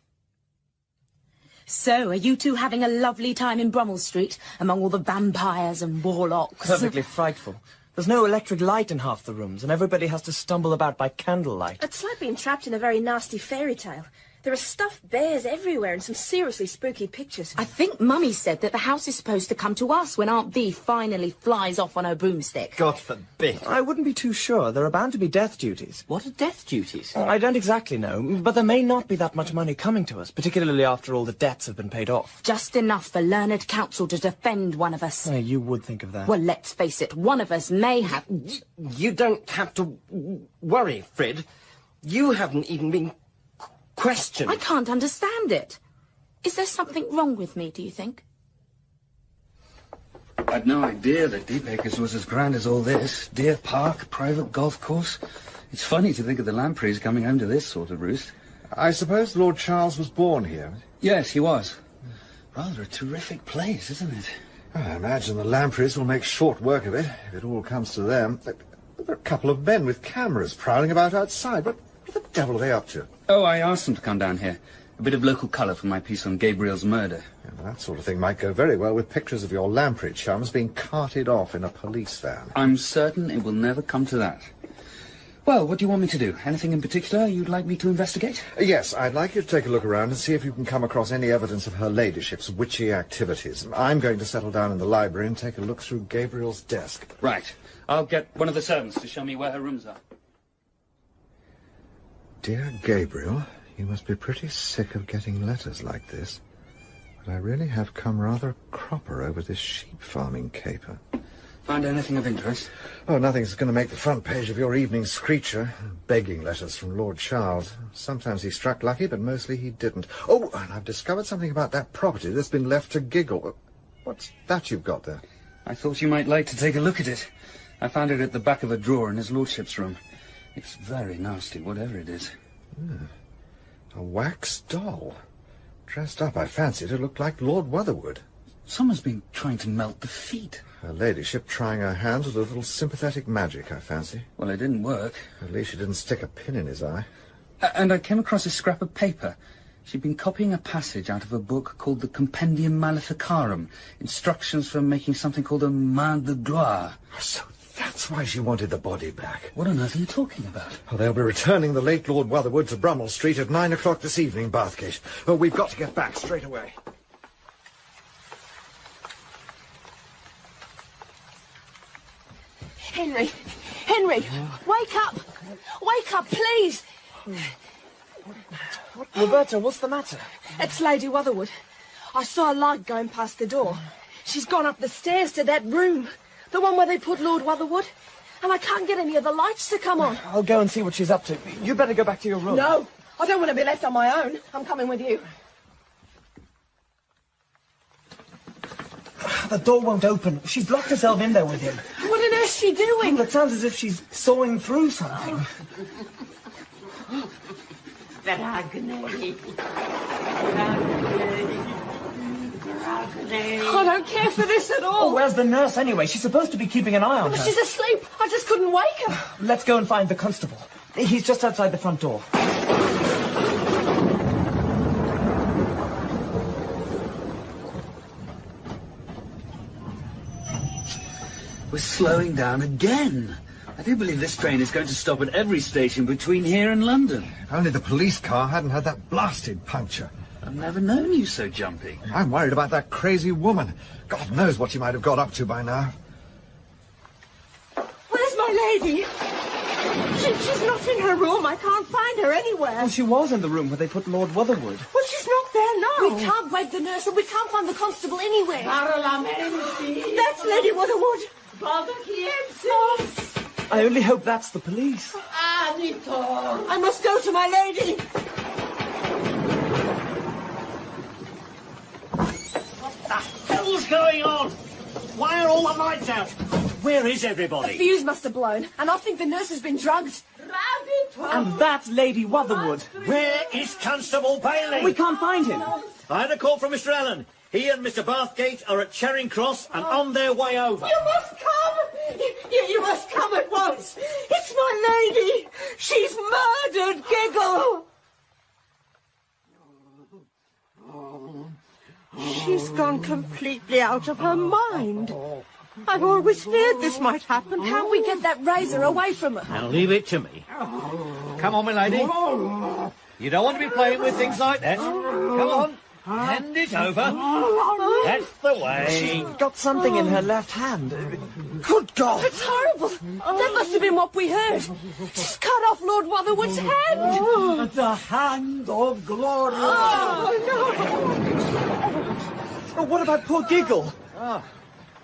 So, are you two having a lovely time in Brummel Street, among all the vampires and warlocks? Perfectly frightful. There's no electric light in half the rooms, and everybody has to stumble about by candlelight. It's like being trapped in a very nasty fairy tale. There are stuffed bears everywhere and some seriously spooky pictures. I think Mummy said that the house is supposed to come to us when Aunt V finally flies off on her broomstick. God forbid. I wouldn't be too sure. There are bound to be death duties. What are death duties? I don't exactly know, but there may not be that much money coming to us, particularly after all the debts have been paid off. Just enough for learned counsel to defend one of us. You would think of that. Well, let's face it, one of us may have... You don't have to worry, Fred. You haven't even been questioned. I can't understand it. Is there something wrong with me, do you think? I'd no idea that Deepacres was as grand as all this. Deer Park, private golf course. It's funny to think of the Lampreys coming home to this sort of roost. I suppose Lord Charles was born here? Yes, he was. Rather a terrific place, isn't it? I imagine the Lampreys will make short work of it, if it all comes to them. There are a couple of men with cameras prowling about outside. What the devil are they up to? Oh, I asked them to come down here. A bit of local colour for my piece on Gabriel's murder. Yeah, well, that sort of thing might go very well with pictures of your Lamprey chums being carted off in a police van. I'm certain it will never come to that. Well, what do you want me to do? Anything in particular you'd like me to investigate? Yes, I'd like you to take a look around and see if you can come across any evidence of her ladyship's witchy activities. I'm going to settle down in the library and take a look through Gabriel's desk. Right. I'll get one of the servants to show me where her rooms are. Dear Gabriel, you must be pretty sick of getting letters like this. But I really have come rather a cropper over this sheep farming caper. Find anything of interest? Oh, nothing's going to make the front page of your evening screecher. Begging letters from Lord Charles. Sometimes he struck lucky, but mostly he didn't. Oh, and I've discovered something about that property that's been left to Giggle. What's that you've got there? I thought you might like to take a look at it. I found it at the back of a drawer in his lordship's room. It's very nasty, whatever it is. A wax doll. Dressed up, I fancied it looked like Lord Wotherwood. Someone's been trying to melt the feet. Her ladyship trying her hand with a little sympathetic magic, I fancy. Well, it didn't work. At least she didn't stick a pin in his eye. And I came across a scrap of paper. She'd been copying a passage out of a book called the Compendium Maleficarum. Instructions for making something called a main de gloire. So that's why she wanted the body back. What on earth are you talking about? Oh, they'll be returning the late Lord Wotherwood to Brummel Street at 9 o'clock this evening, Bathgate. Oh, we've got to get back straight away. Henry! Henry! Wake up! Wake up, please! Roberta, what's the matter? It's Lady Wotherwood. I saw a light going past the door. She's gone up the stairs to that room. The one where they put Lord Wotherwood. And I can't get any of the lights to come on. I'll go and see what she's up to. You better go back to your room. No, I don't want to be left on my own. I'm coming with you. The door won't open. She's locked herself in there with him. What on earth's she doing? It sounds as if she's sawing through something. I don't care for this at all. Oh, where's the nurse anyway? She's supposed to be keeping an eye on her. She's asleep. I just couldn't wake her. Let's go and find the constable. He's just outside the front door. We're slowing down again. I do believe this train is going to stop at every station between here and London. If only the police car hadn't had that blasted puncture. I've never known you so jumpy. I'm worried about that crazy woman. God knows what she might have got up to by now. Where's my lady? She's not in her room. I can't find her anywhere. Well, she was in the room where they put Lord Wotherwood. Well, she's not there now. We can't wake the nurse and we can't find the constable anywhere. That's Lady Wotherwood. I only hope that's the police. I must go to my lady. What the hell's going on? Why are all the lights out? Where is everybody? The fuse must have blown, and I think the nurse has been drugged. And that's Lady Wotherwood. Where is Constable Bailey? We can't find him. I had a call from Mr. Allen. He and Mr. Bathgate are at Charing Cross and on their way over. You must come! You must come at once! It's my lady! She's murdered Giggle! She's gone completely out of her mind. I've always feared this might happen. How we get that razor away from her? Now leave it to me. Come on, my lady. You don't want to be playing with things like that. Come on. Hand it over. That's the way. She's got something in her left hand. Good God! It's horrible. That must have been what we heard. She's cut off Lord Wotherwood's hand. The hand of glory. Oh, what about poor Giggle?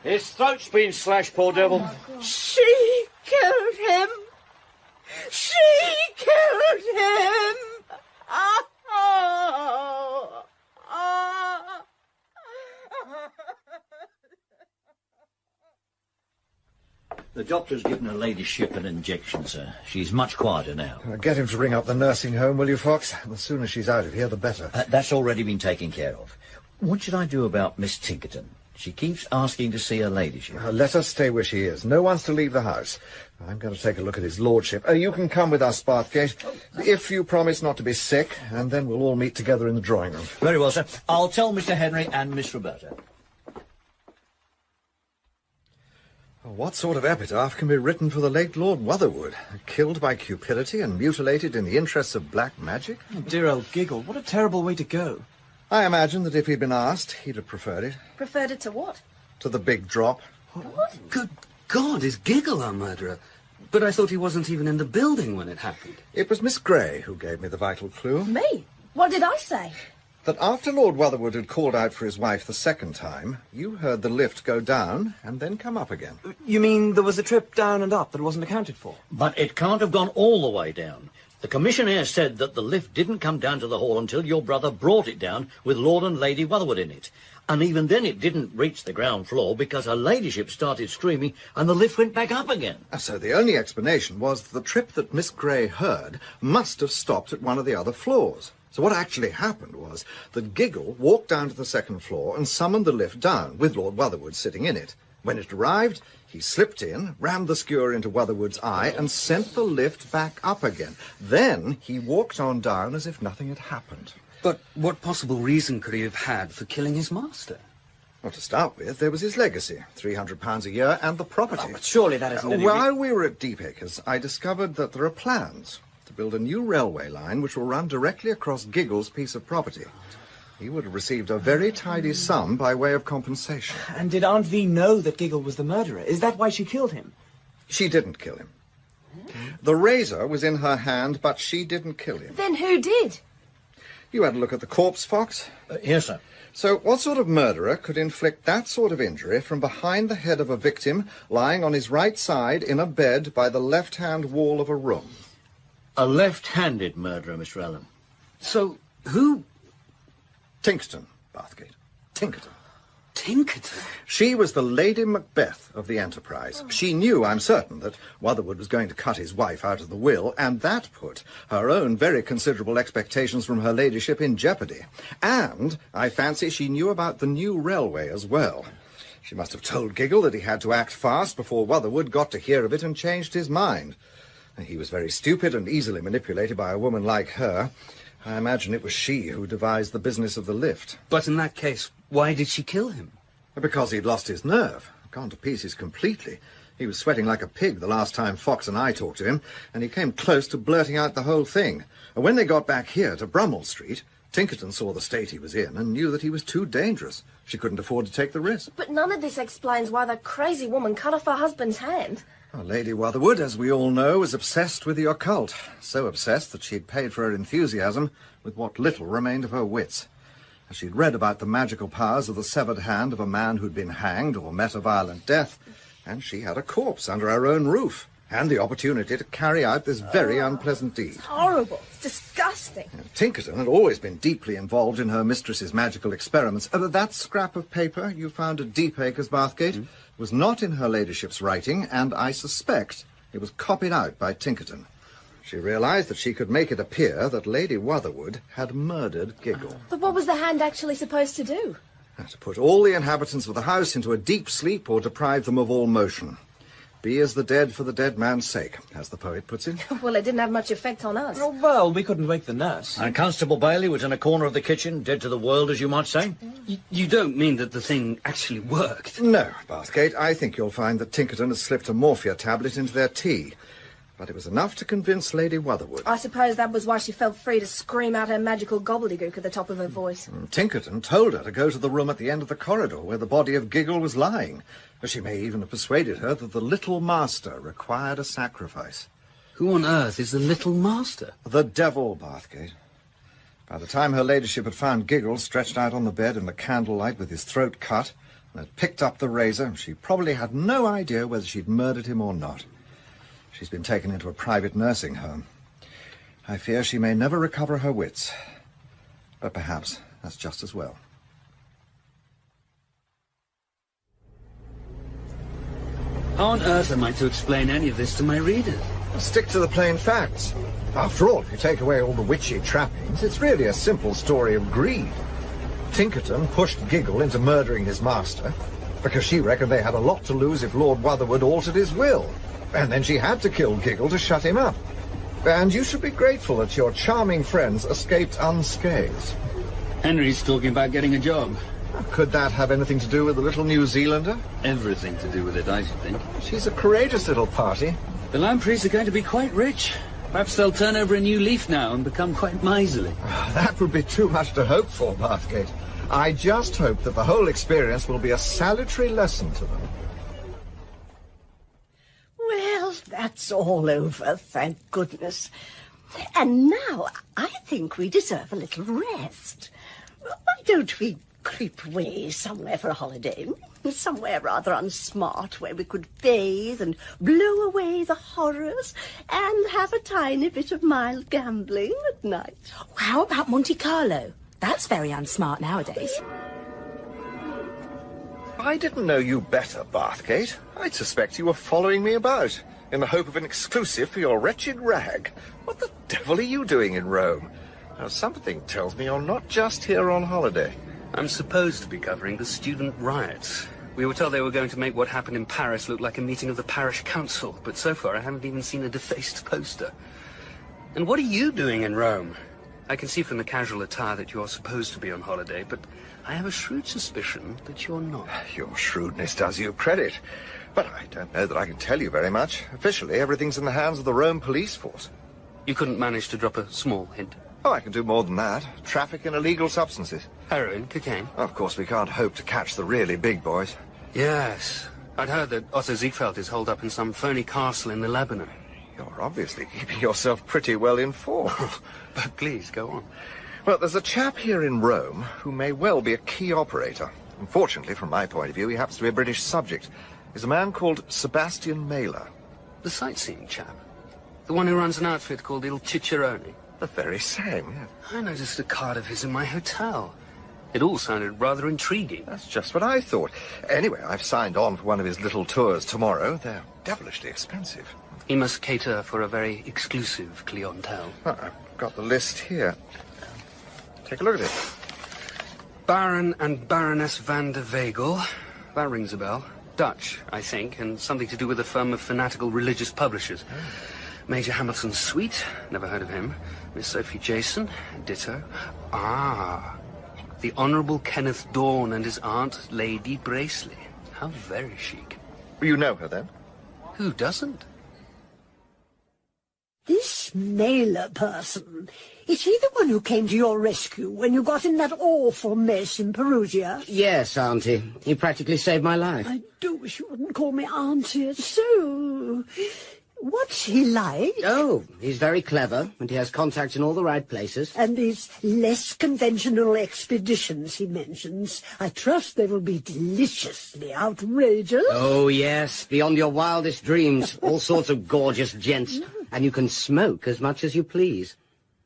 His throat's been slashed, poor devil. She killed him. She killed him. The doctor's given her ladyship an injection, sir. She's much quieter now. Get him to ring up the nursing home, will you, Fox? The sooner she's out of here, the better. That's already been taken care of. What should I do about Miss Tinkerton? She keeps asking to see her ladyship. Let her stay where she is. No one's to leave the house. I'm going to take a look at his lordship. You can come with us, Bathgate, if you promise not to be sick, and then we'll all meet together in the drawing room. Very well, sir. I'll tell Mr. Henry and Miss Roberta. What sort of epitaph can be written for the late Lord Wotherwood? Killed by cupidity and mutilated in the interests of black magic? Oh, dear old Giggle, what a terrible way to go. I imagine that if he'd been asked, he'd have preferred it. Preferred it to what? To the big drop. What? Good God, is Giggle our murderer? But I thought he wasn't even in the building when it happened. It was Miss Grey who gave me the vital clue. Me? What did I say? That after Lord Wotherwood had called out for his wife the second time, you heard the lift go down and then come up again. You mean there was a trip down and up that wasn't accounted for? But it can't have gone all the way down. The commissionaire said that the lift didn't come down to the hall until your brother brought it down with Lord and Lady Wotherwood in it. And even then it didn't reach the ground floor because her ladyship started screaming and the lift went back up again. So the only explanation was that the trip that Miss Grey heard must have stopped at one of the other floors. So what actually happened was that Giggle walked down to the second floor and summoned the lift down, with Lord Wotherwood sitting in it. When it arrived, he slipped in, rammed the skewer into Wotherwood's eye, and sent the lift back up again. Then he walked on down as if nothing had happened. But what possible reason could he have had for killing his master? Well, to start with, there was his legacy, £300 a year, and the property. Oh, but surely that isn't any While we were at Deepacres, I discovered that there are plans to build a new railway line which will run directly across Giggle's piece of property. He would have received a very tidy sum by way of compensation. And did Aunt V know that Giggle was the murderer? Is that why she killed him? She didn't kill him. The razor was in her hand, but she didn't kill him. Then who did? You had a look at the corpse, Fox? Yes, sir. So what sort of murderer could inflict that sort of injury from behind the head of a victim lying on his right side in a bed by the left-hand wall of a room? A left-handed murderer, Mr. Allen. So, who? Tinkerton, Bathgate. Tinkerton. Tinkerton? She was the Lady Macbeth of the enterprise. She knew, I'm certain, that Wotherwood was going to cut his wife out of the will, and that put her own very considerable expectations from her ladyship in jeopardy. And I fancy she knew about the new railway as well. She must have told Giggle that he had to act fast before Wotherwood got to hear of it and changed his mind. He was very stupid and easily manipulated by a woman like her. I imagine it was she who devised the business of the lift. But in that case, why did she kill him? Because he'd lost his nerve, gone to pieces completely. He was sweating like a pig the last time Fox and I talked to him, and he came close to blurting out the whole thing. And when they got back here to Brummel Street, Tinkerton saw the state he was in and knew that he was too dangerous. She couldn't afford to take the risk. But none of this explains why that crazy woman cut off her husband's hand. Well, Lady Wotherwood, as we all know, was obsessed with the occult. So obsessed that she'd paid for her enthusiasm with what little remained of her wits. She'd read about the magical powers of the severed hand of a man who'd been hanged or met a violent death, and she had a corpse under her own roof, and the opportunity to carry out this very unpleasant deed. It's horrible. It's disgusting. Tinkerton had always been deeply involved in her mistress's magical experiments. That scrap of paper you found at Deepacres, Bathgate, was not in her ladyship's writing, and I suspect it was copied out by Tinkerton. She realised that she could make it appear that Lady Wotherwood had murdered Giggle. But what was the hand actually supposed to do? To put all the inhabitants of the house into a deep sleep or deprive them of all motion. Be as the dead for the dead man's sake, as the poet puts it. Well, it didn't have much effect on us. Oh, well, we couldn't wake the nurse. And Constable Bailey was in a corner of the kitchen, dead to the world, as you might say. You don't mean that the thing actually worked? No, Bathgate. I think you'll find that Tinkerton has slipped a morphia tablet into their tea. But it was enough to convince Lady Wotherwood. I suppose that was why she felt free to scream out her magical gobbledygook at the top of her voice. Tinkerton told her to go to the room at the end of the corridor where the body of Giggle was lying. She may even have persuaded her that the Little Master required a sacrifice. Who on earth is the Little Master? The devil, Bathgate. By the time her ladyship had found Giggle stretched out on the bed in the candlelight with his throat cut and had picked up the razor, she probably had no idea whether she'd murdered him or not. She's been taken into a private nursing home. I fear she may never recover her wits. But perhaps that's just as well. How on earth am I to explain any of this to my readers? Stick to the plain facts. After all, if you take away all the witchy trappings, it's really a simple story of greed. Tinkerton pushed Giggle into murdering his master because she reckoned they had a lot to lose if Lord Wotherwood altered his will. And then she had to kill Giggle to shut him up. And you should be grateful that your charming friends escaped unscathed. Henry's talking about getting a job. Could that have anything to do with the little New Zealander? Everything to do with it, I should think. She's a courageous little party. The Lampreys are going to be quite rich. Perhaps they'll turn over a new leaf now and become quite miserly. That would be too much to hope for, Bathgate. I just hope that the whole experience will be a salutary lesson to them. Well, that's all over, thank goodness. And now I think we deserve a little rest. Why don't we creep away somewhere for a holiday? Somewhere rather unsmart where we could bathe and blow away the horrors and have a tiny bit of mild gambling at night. How about Monte Carlo? That's very unsmart nowadays. I didn't know you better, Bathgate. I'd suspect you were following me about in the hope of an exclusive for your wretched rag. What the devil are you doing in Rome? Now, something tells me you're not just here on holiday. I'm supposed to be covering the student riots. We were told they were going to make what happened in Paris look like a meeting of the parish council, but so far I haven't even seen a defaced poster. And what are you doing in Rome? I can see from the casual attire that you're supposed to be on holiday, but I have a shrewd suspicion that you're not. Your shrewdness does you credit, but I don't know that I can tell you very much. Officially, everything's in the hands of the Rome police force. You couldn't manage to drop a small hint? Oh, I can do more than that. Traffic in illegal substances. Heroin, cocaine? Of course, we can't hope to catch the really big boys. Yes. I'd heard that Otto Ziegfeld is holed up in some phony castle in the Lebanon. You're obviously keeping yourself pretty well informed. But please, go on. Well, there's a chap here in Rome who may well be a key operator. Unfortunately, from my point of view, he happens to be a British subject. He's a man called Sebastian Mailer. The sightseeing chap? The one who runs an outfit called Il Ciccerone? The very same, yes. I noticed a card of his in my hotel. It all sounded rather intriguing. That's just what I thought. Anyway, I've signed on for one of his little tours tomorrow. They're devilishly expensive. He must cater for a very exclusive clientele. Oh, I've got the list here. Take a look at it. Baron and Baroness van der Wegel. That rings a bell. Dutch, I think, and something to do with a firm of fanatical religious publishers. Major Hamilton's suite, never heard of him. Miss Sophie Jason, ditto. Ah, the Honourable Kenneth Dorn and his aunt, Lady Braceley. How very chic. You know her, then? Who doesn't? This Mailer person, is he the one who came to your rescue when you got in that awful mess in Perugia? Yes, Auntie. He practically saved my life. I do wish you wouldn't call me Auntie. So, what's he like? Oh, he's very clever, and he has contacts in all the right places. And these less conventional expeditions he mentions, I trust they will be deliciously outrageous. Oh, yes, beyond your wildest dreams. All sorts of gorgeous gents. And you can smoke as much as you please.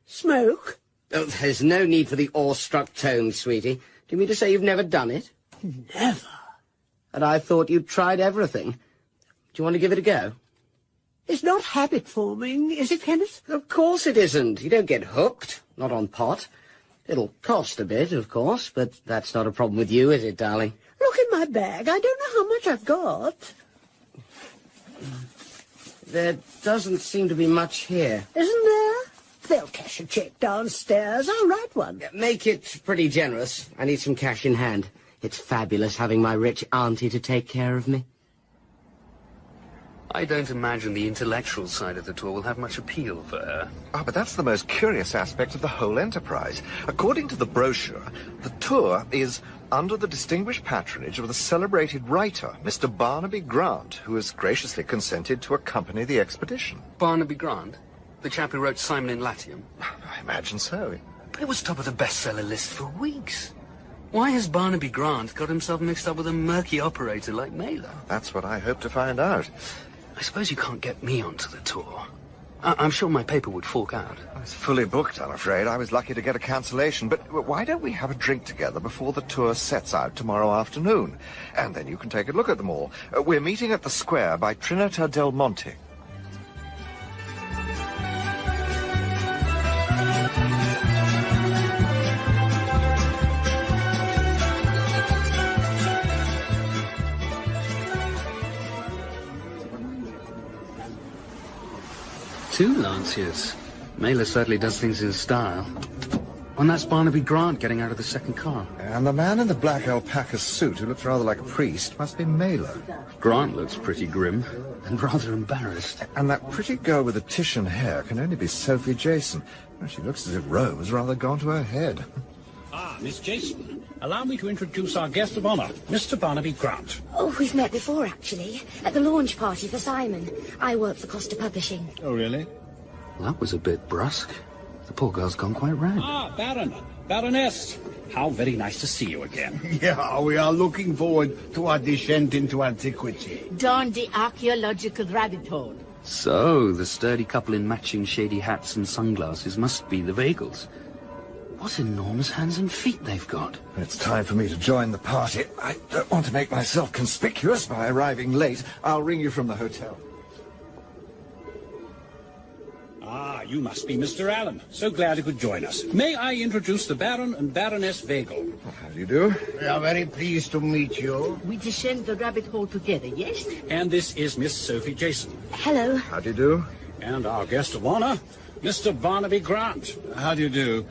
Smoke? Oh, there's no need for the awestruck tone, sweetie. Do you mean to say you've never done it? Never. And I thought you'd tried everything. Do you want to give it a go? It's not habit-forming, is it, Kenneth? Of course it isn't. You don't get hooked. Not on pot. It'll cost a bit, of course, but that's not a problem with you, is it, darling? Look in my bag. I don't know how much I've got. There doesn't seem to be much here. Isn't there? They'll cash a cheque downstairs. I'll write one. Make it pretty generous. I need some cash in hand. It's fabulous having my rich auntie to take care of me. I don't imagine the intellectual side of the tour will have much appeal for her. Ah, but that's the most curious aspect of the whole enterprise. According to the brochure, the tour is under the distinguished patronage of the celebrated writer, Mr. Barnaby Grant, who has graciously consented to accompany the expedition. Barnaby Grant? The chap who wrote Simon in Latium? I imagine so. It was top of the bestseller list for weeks. Why has Barnaby Grant got himself mixed up with a murky operator like Mailer? That's what I hope to find out. I suppose you can't get me onto the tour. I'm sure my paper would fork out. It's fully booked, I'm afraid. I was lucky to get a cancellation. But why don't we have a drink together before the tour sets out tomorrow afternoon? And then you can take a look at them all. We're meeting at the square by Trinita del Monte. Two Lanciers. Mailer certainly does things in style. And that's Barnaby Grant getting out of the second car. And the man in the black alpaca suit, who looks rather like a priest, must be Mailer. Grant looks pretty grim and rather embarrassed. And that pretty girl with the Titian hair can only be Sophie Jason. Well, she looks as if Rome has rather gone to her head. Ah, Miss Jason, allow me to introduce our guest of honor, Mr. Barnaby Grant. Oh, we've met before, actually, at the launch party for Simon. I work for Costa Publishing. Oh, really? Well, that was a bit brusque. The poor girl's gone quite red. Ah, Baroness. How very nice to see you again. Yeah, we are looking forward to our descent into antiquity. Down the archaeological rabbit hole. So, the sturdy couple in matching shady hats and sunglasses must be the Vagels. What enormous hands and feet they've got. It's time for me to join the party. I don't want to make myself conspicuous by arriving late. I'll ring you from the hotel. Ah, you must be Mr. Allen. So glad you could join us. May I introduce the Baron and Baroness Vagel? How do you do? We are very pleased to meet you. We descend the rabbit hole together, yes? And this is Miss Sophie Jason. Hello. How do you do? And our guest of honor, Mr. Barnaby Grant. How do you do?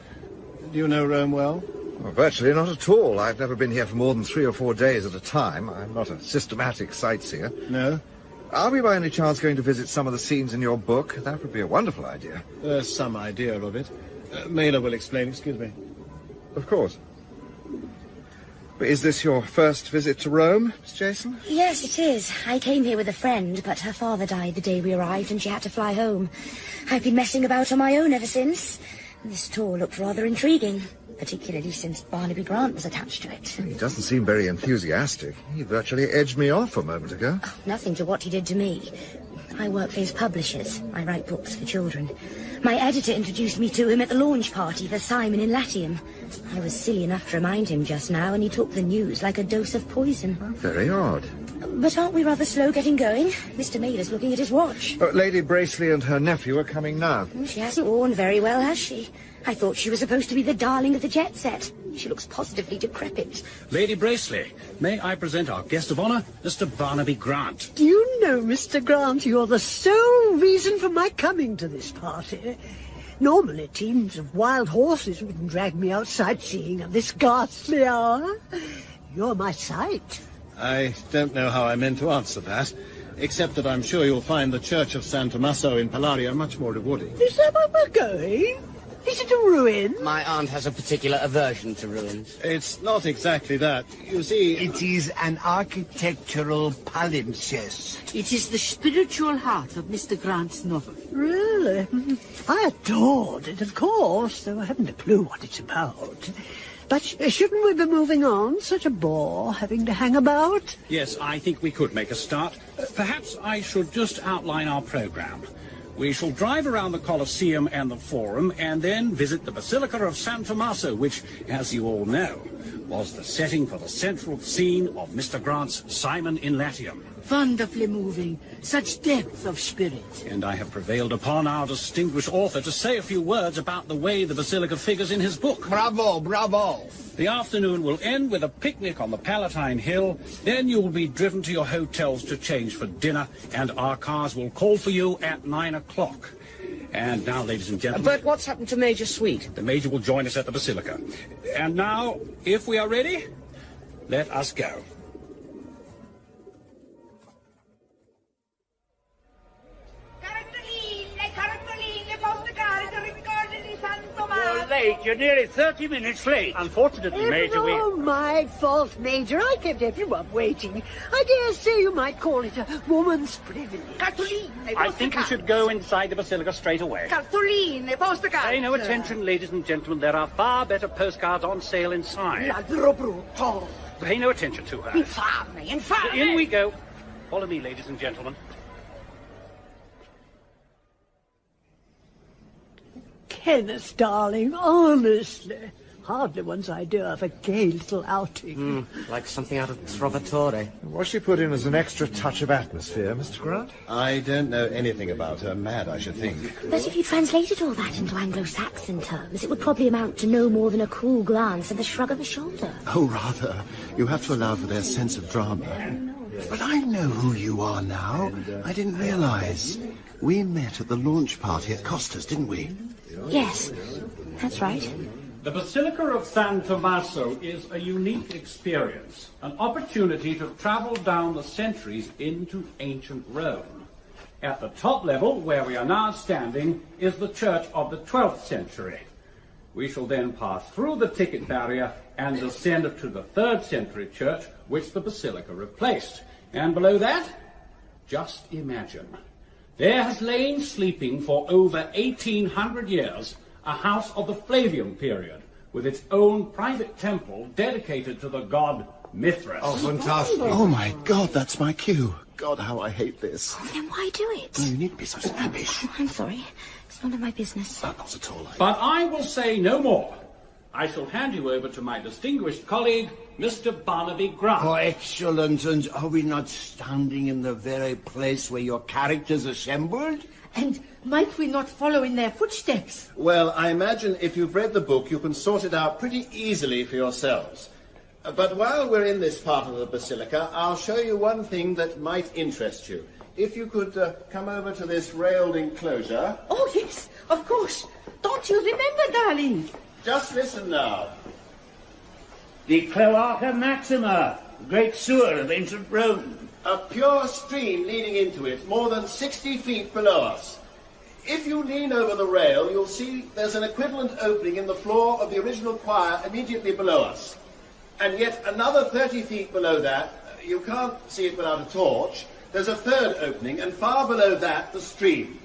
Do you know Rome well? Well, virtually not at all. I've never been here for more than 3 or 4 days at a time. I'm not a systematic sightseer. No? Are we by any chance going to visit some of the scenes in your book? That would be a wonderful idea. There's some idea of it. Mailer will explain, excuse me. Of course. But is this your first visit to Rome, Miss Jason? Yes, it is. I came here with a friend, but her father died the day we arrived and she had to fly home. I've been messing about on my own ever since. This tour looked rather intriguing, particularly since Barnaby Grant was attached to it. He doesn't seem very enthusiastic. He virtually edged me off a moment ago. Oh, nothing to what he did to me. I work for his publishers. I write books for children. My editor introduced me to him at the launch party for Simon in Latium. I was silly enough to remind him just now, and he took the news like a dose of poison. Very odd. But aren't we rather slow getting going? Mr. Mailer's looking at his watch. Lady Braceley and her nephew are coming now. She hasn't worn very well, has she? I thought she was supposed to be the darling of the jet set. She looks positively decrepit. Lady Braceley, may I present our guest of honor, Mr. Barnaby Grant. Do you know, Mr. Grant, you're the sole reason for my coming to this party. Normally, teams of wild horses wouldn't drag me out sightseeing at this ghastly hour. You're my sight. I don't know how I meant to answer that, except that I'm sure you'll find the Church of San Tommaso in Palladio much more rewarding. Is that where we're going? Is it a ruin? My aunt has a particular aversion to ruins. It's not exactly that. You see... It is an architectural palimpsest. It is the spiritual heart of Mr. Grant's novel. Really? I adored it, of course, though I haven't a clue what it's about. But shouldn't we be moving on? Such a bore, having to hang about. Yes, I think we could make a start. Perhaps I should just outline our program. We shall drive around the Colosseum and the Forum, and then visit the Basilica of San Tommaso, which, as you all know, was the setting for the central scene of Mr. Grant's Simon in Latium. Wonderfully moving. Such depth of spirit. And I have prevailed upon our distinguished author to say a few words about the way the Basilica figures in his book. Bravo, bravo. The afternoon will end with a picnic on the Palatine Hill. Then you will be driven to your hotels to change for dinner, and our cars will call for you at 9 o'clock. And now, ladies and gentlemen... But what's happened to Major Sweet? The Major will join us at the Basilica. And now, if we are ready, let us go. You're late. You're nearly 30 minutes late. Unfortunately, Major, we... Oh, my fault, Major. I kept everyone waiting. I dare say you might call it a woman's privilege. I think we should go inside the Basilica straight away. Pay no attention, ladies and gentlemen. There are far better postcards on sale inside. Pay no attention to her. Infame! In we go. Follow me, ladies and gentlemen. Kenneth, darling, honestly. Hardly one's idea of a gay little outing. Like something out of Trovatore. Was she put in as an extra touch of atmosphere, Mr. Grant? I don't know anything about her. Mad, I should think. But if you translated all that into Anglo-Saxon terms, it would probably amount to no more than a cool glance and a shrug of the shoulder. Oh, rather. You have to allow for their sense of drama. But I know who you are now. I didn't realize. We met at the launch party at Costa's, didn't we? Yes, that's right. The Basilica of San Tommaso is a unique experience, an opportunity to travel down the centuries into ancient Rome. At the top level, where we are now standing, is the church of the 12th century. We shall then pass through the ticket barrier and descend to the 3rd century church, which the Basilica replaced. And below that, just imagine. There has lain sleeping for over 1,800 years a house of the Flavian period, with its own private temple dedicated to the god Mithras. Oh, fantastic. Oh, my God, that's my cue. God, how I hate this. Oh, then why do it? Oh, you need to be so snappish. Oh, I'm sorry. It's none of my business. Not at all. But I will say no more. I shall hand you over to my distinguished colleague, Mr. Barnaby Grant. Oh, excellent. And are we not standing in the very place where your characters assembled? And might we not follow in their footsteps? Well, I imagine if you've read the book, you can sort it out pretty easily for yourselves. But while we're in this part of the Basilica, I'll show you one thing that might interest you. If you could come over to this railed enclosure. Oh, yes, of course. Don't you remember, darling? Just listen now. The Cloaca Maxima, the great sewer of ancient Rome. A pure stream leading into it, more than 60 feet below us. If you lean over the rail, you'll see there's an equivalent opening in the floor of the original choir immediately below us. And yet another 30 feet below that, you can't see it without a torch, there's a third opening, and far below that, the stream.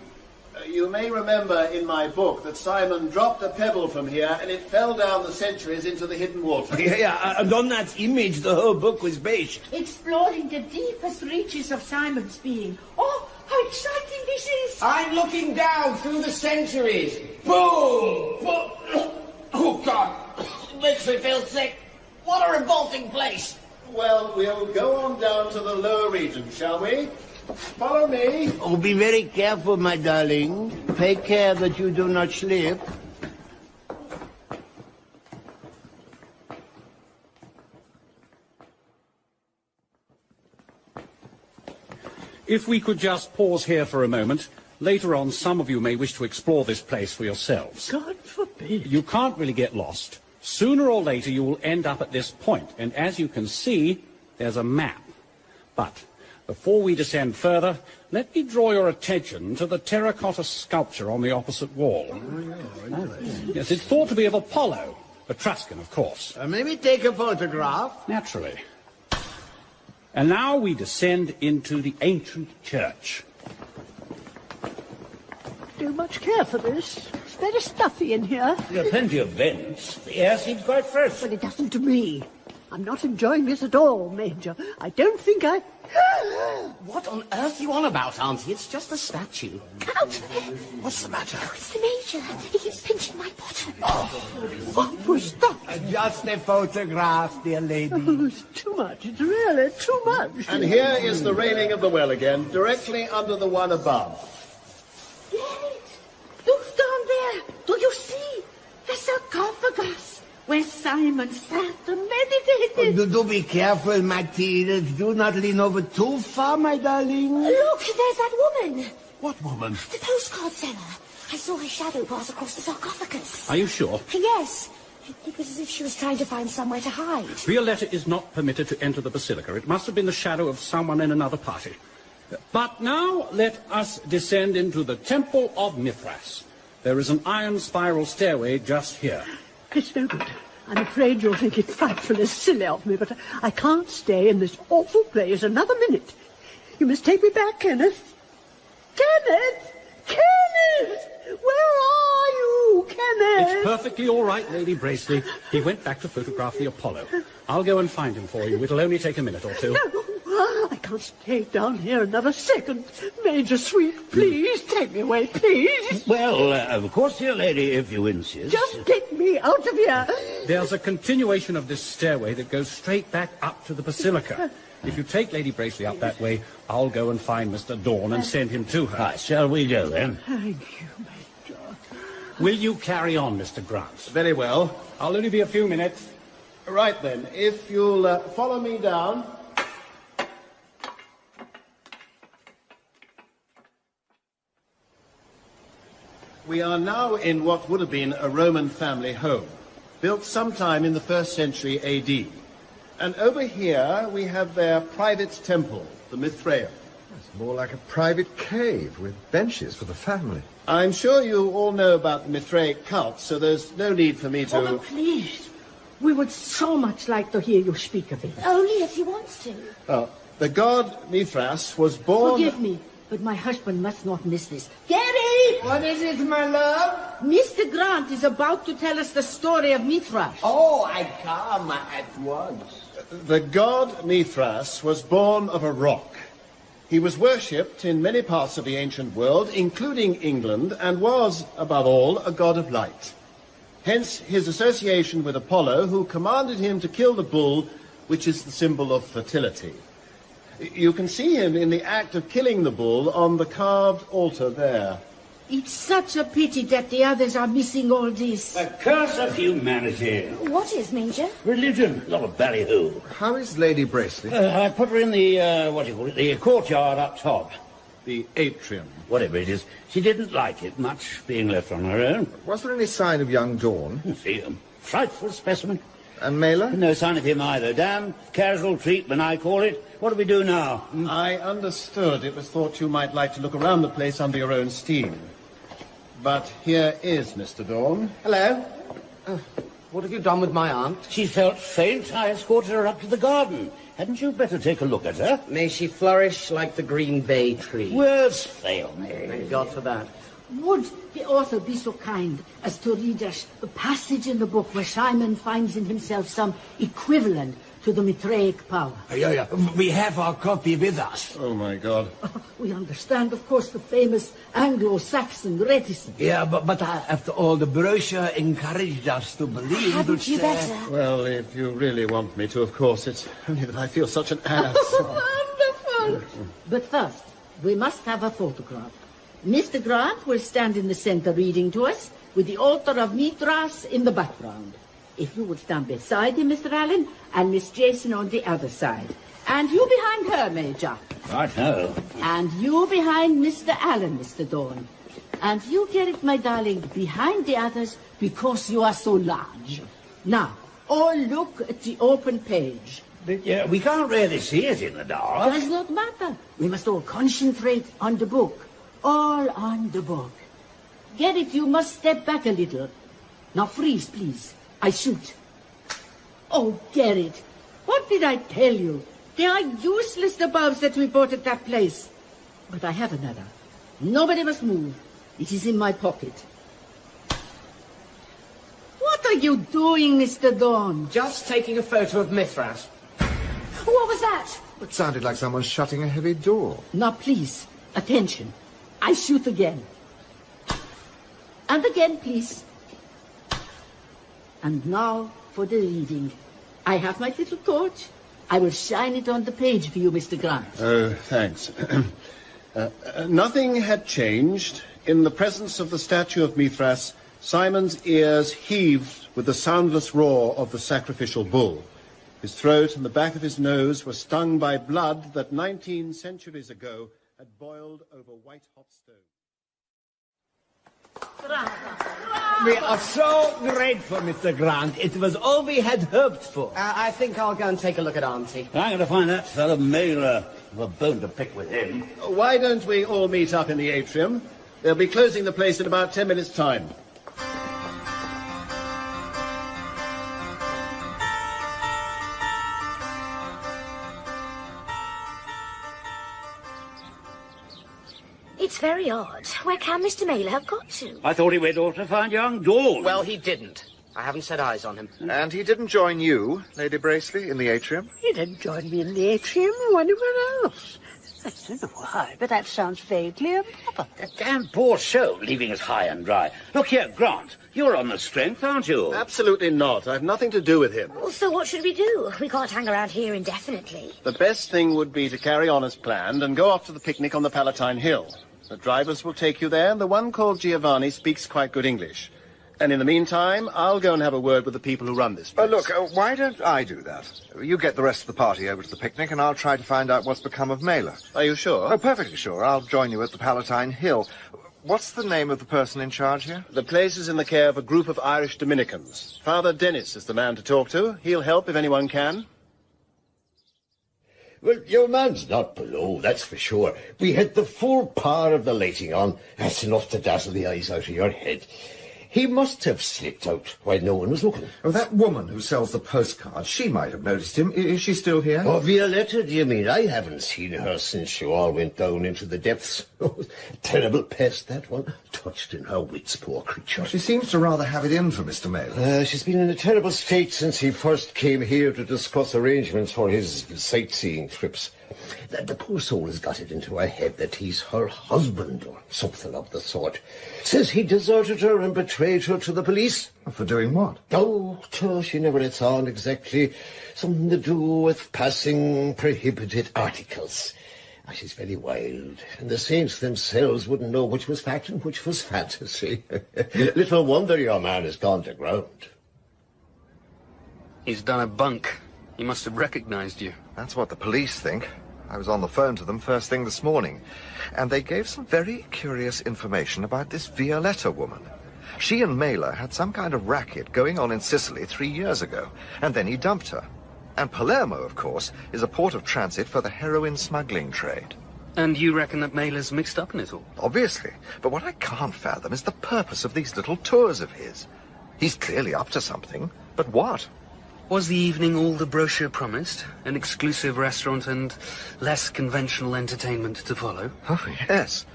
You may remember in my book that Simon dropped a pebble from here and it fell down the centuries into the hidden water. Yeah, and on that image the whole book was based. Exploring the deepest reaches of Simon's being. Oh, how exciting this is! I'm looking down through the centuries. Boom! Boom! Oh, God! It makes me feel sick. What a revolting place! Well, we'll go on down to the lower region, shall we? Follow me. Oh, be very careful, my darling. Take care that you do not slip. If we could just pause here for a moment. Later on, some of you may wish to explore this place for yourselves. God forbid. You can't really get lost. Sooner or later, you will end up at this point, and as you can see, there's a map. But before we descend further, let me draw your attention to the terracotta sculpture on the opposite wall. Yes, it's thought to be of Apollo, Etruscan, of course. Maybe take a photograph. Naturally. And now we descend into the ancient church. Do much care for this. It's very stuffy in here. There are plenty of vents. The air seems quite fresh. But it doesn't to me. I'm not enjoying this at all, Major. I don't think I... What on earth are you on about, Auntie? It's just a statue. Out! What's the matter? Oh, it's the Major. He keeps pinching my bottom. What was that? Just a photograph, dear lady. Oh, it's too much. It's really too much. And here is the railing of the well again, directly under the one above. Look down there. Do you see? The sarcophagus. where Simon sat and meditated. Do be careful, Matilda. Do not lean over too far, my darling. Look, there's that woman. What woman? The postcard seller. I saw her shadow pass across the sarcophagus. Are you sure? Yes. It was as if she was trying to find somewhere to hide. Violetta is not permitted to enter the basilica. It must have been the shadow of someone in another party. But now let us descend into the Temple of Mithras. There is an iron spiral stairway just here. It's no good. I'm afraid you'll think it frightfully silly of me, but I can't stay in this awful place another minute. You must take me back, Kenneth. Kenneth! Kenneth! Where are you, Kenneth? It's perfectly all right, Lady Bracely. He went back to photograph the Apollo. I'll go and find him for you. It'll only take a minute or two. No, I can't stay down here another second. Major Sweet, please take me away, please. Well, of course, dear lady, if you insist. Just get me out of here. There's a continuation of this stairway that goes straight back up to the basilica. If you take Lady Bracely up that way, I'll go and find Mr. Dorn and send him to her. Right, shall we go, then? Thank you, Major. Will you carry on, Mr. Grant? Very well. I'll only be a few minutes. Right then, if you'll follow me down. We are now in what would have been a Roman family home, built sometime in the 1st century AD. And over here we have their private temple, the Mithraeum. It's more like a private cave with benches for the family. I'm sure you all know about the Mithraic cult, so there's no need for me to... Oh, please. We would so much like to hear you speak of it. Only if he wants to. Well, the god Mithras was born... Forgive me, but my husband must not miss this. Gary! What is it, my love? Mr. Grant is about to tell us the story of Mithras. Oh, I come at once. The god Mithras was born of a rock. He was worshipped in many parts of the ancient world, including England, and was, above all, a god of light. Hence his association with Apollo, who commanded him to kill the bull, which is the symbol of fertility. You can see him in the act of killing the bull on the carved altar there. It's such a pity that the others are missing all this. A curse of humanity. What is, Major? Religion, not a ballyhoo. How is Lady Bracely? I put her in the, the courtyard up top. The atrium. Whatever it is. She didn't like it much, being left on her own. Was there any sign of young Dawn? See him. Frightful specimen. And Mela? No sign of him either. Damn casual treatment, I call it. What do we do now? I understood it was thought you might like to look around the place under your own steam. But here is Mr. Dorn. Hello. What have you done with my aunt? She felt faint. I escorted her up to the garden. Hadn't you better take a look at her? May she flourish like the green bay tree. Words fail me. Thank God for that. Would the author be so kind as to read us a passage in the book where Simon finds in himself some equivalent to the Mithraic power? Yeah. We have our copy with us. Oh, my God. We understand, of course, the famous Anglo-Saxon reticence. Yeah, but after all, the brochure encouraged us to believe Hadn't you better? Well, if you really want me to, of course. It's only that I feel such an ass. Wonderful! But first, we must have a photograph. Mr. Grant will stand in the center reading to us, with the altar of Mithras in the background. If you would stand beside him, Mr. Allen, and Miss Jason on the other side. And you behind her, Major. Right now. And you behind Mr. Allen, Mr. Dorn. And you get it, my darling, behind the others, because you are so large. Now, all look at the open page. Yeah, we can't really see it in the dark. Does not matter. We must all concentrate on the book. All on the book. Get it, you must step back a little. Now freeze, please. I shoot. Oh, Garrett, what did I tell you? They are useless, the bulbs that we bought at that place. But I have another. Nobody must move. It is in my pocket. What are you doing, Mr. Dorn? Just taking a photo of Mithras. What was that? It sounded like someone shutting a heavy door. Now, please, attention. I shoot again. And again, please. And now for the reading. I have my little torch. I will shine it on the page for you, Mr. Grant. Oh, thanks. Nothing had changed. In the presence of the statue of Mithras, Simon's ears heaved with the soundless roar of the sacrificial bull. His throat and the back of his nose were stung by blood that 19 centuries ago had boiled over white-hot stone. We are so grateful, Mr. Grant. It was all we had hoped for. I think I'll go and take a look at Auntie. I'm going to find that fellow Mailer. I've a bone to pick with him. Why don't we all meet up in the atrium? They'll be closing the place in about 10 minutes' time. It's very odd. Where can Mr. Mailer have got to? I thought he went off to find young Dawn. Well, he didn't. I haven't set eyes on him. And he didn't join you, Lady Braceley, in the atrium? He didn't join me in the atrium or anywhere else. I don't know why, but that sounds vaguely improper. That damn poor show, leaving us high and dry. Look here, Grant, you're on the strength, aren't you? Absolutely not. I've nothing to do with him. Well, so what should we do? We can't hang around here indefinitely. The best thing would be to carry on as planned and go off to the picnic on the Palatine Hill. The drivers will take you there, and the one called Giovanni speaks quite good English. And in the meantime, I'll go and have a word with the people who run this place. Look, why don't I do that? You get the rest of the party over to the picnic, and I'll try to find out what's become of Mailer. Are you sure? Oh, perfectly sure. I'll join you at the Palatine Hill. What's the name of the person in charge here? The place is in the care of a group of Irish Dominicans. Father Dennis is the man to talk to. He'll help if anyone can. Well, your man's not below, that's for sure. We had the full power of the lighting on. That's enough to dazzle the eyes out of your head. He must have slipped out while no one was looking. Oh, that woman who sells the postcards, she might have noticed him. Is she still here? Oh, Violetta, do you mean? I haven't seen her since you all went down into the depths. Oh, terrible pest, that one. Touched in her wits, poor creature. She seems to rather have it in for Mr. Mailer. She's been in a terrible state since he first came here to discuss arrangements for his sightseeing trips. The poor soul has got it into her head that he's her husband or something of the sort. Says he deserted her and betrayed her to the police. For doing what? Oh, she never lets on exactly. Something to do with passing prohibited articles. She's very wild, and the saints themselves wouldn't know which was fact and which was fantasy. Little wonder your man has gone to ground. He's done a bunk. He must have recognized you. That's what the police think. I was on the phone to them first thing this morning, and they gave some very curious information about this Violetta woman. She and Mailer had some kind of racket going on in Sicily 3 years ago, and then he dumped her. And Palermo, of course, is a port of transit for the heroin smuggling trade. And you reckon that Mailer's mixed up in it all? Obviously. But what I can't fathom is the purpose of these little tours of his. He's clearly up to something, but what? Was the evening all the brochure promised? An exclusive restaurant and less conventional entertainment to follow? Oh, yes.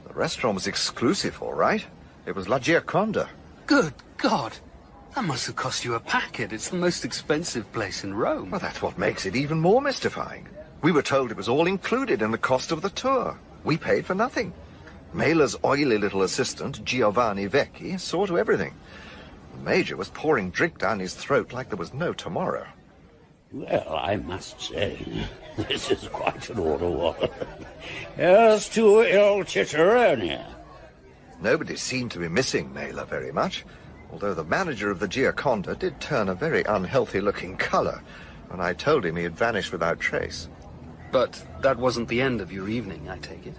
The restaurant was exclusive, all right. It was La Gioconda. Good God! That must have cost you a packet. It's the most expensive place in Rome. Well, that's what makes it even more mystifying. We were told it was all included in the cost of the tour. We paid for nothing. Mailer's oily little assistant, Giovanni Vecchi, saw to everything. The Major was pouring drink down his throat like there was no tomorrow. Well, I must say, this is quite an order one. Here's to Il Cicerone. Nobody seemed to be missing Mailer very much, although the manager of the Gioconda did turn a very unhealthy-looking colour when I told him he had vanished without trace. But that wasn't the end of your evening, I take it?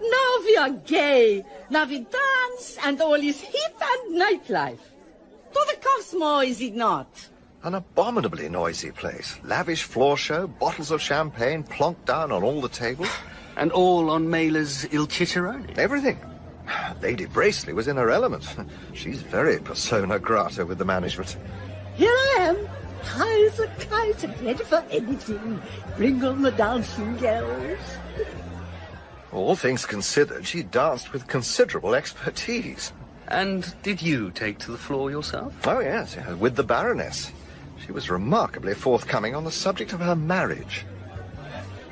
Now we are gay. Now we dance, and all is hip and nightlife. To the Cosmo, is it not? An abominably noisy place. Lavish floor show, bottles of champagne plonked down on all the tables. And all on Mailer's Il Cicerone? Everything. Lady Braceley was in her element. She's very persona grata with the management. Here I am, high as a kite and ready for anything. Bring on the dancing girls. All things considered, she danced with considerable expertise. And did you take to the floor yourself? Oh, yes, with the Baroness. She was remarkably forthcoming on the subject of her marriage.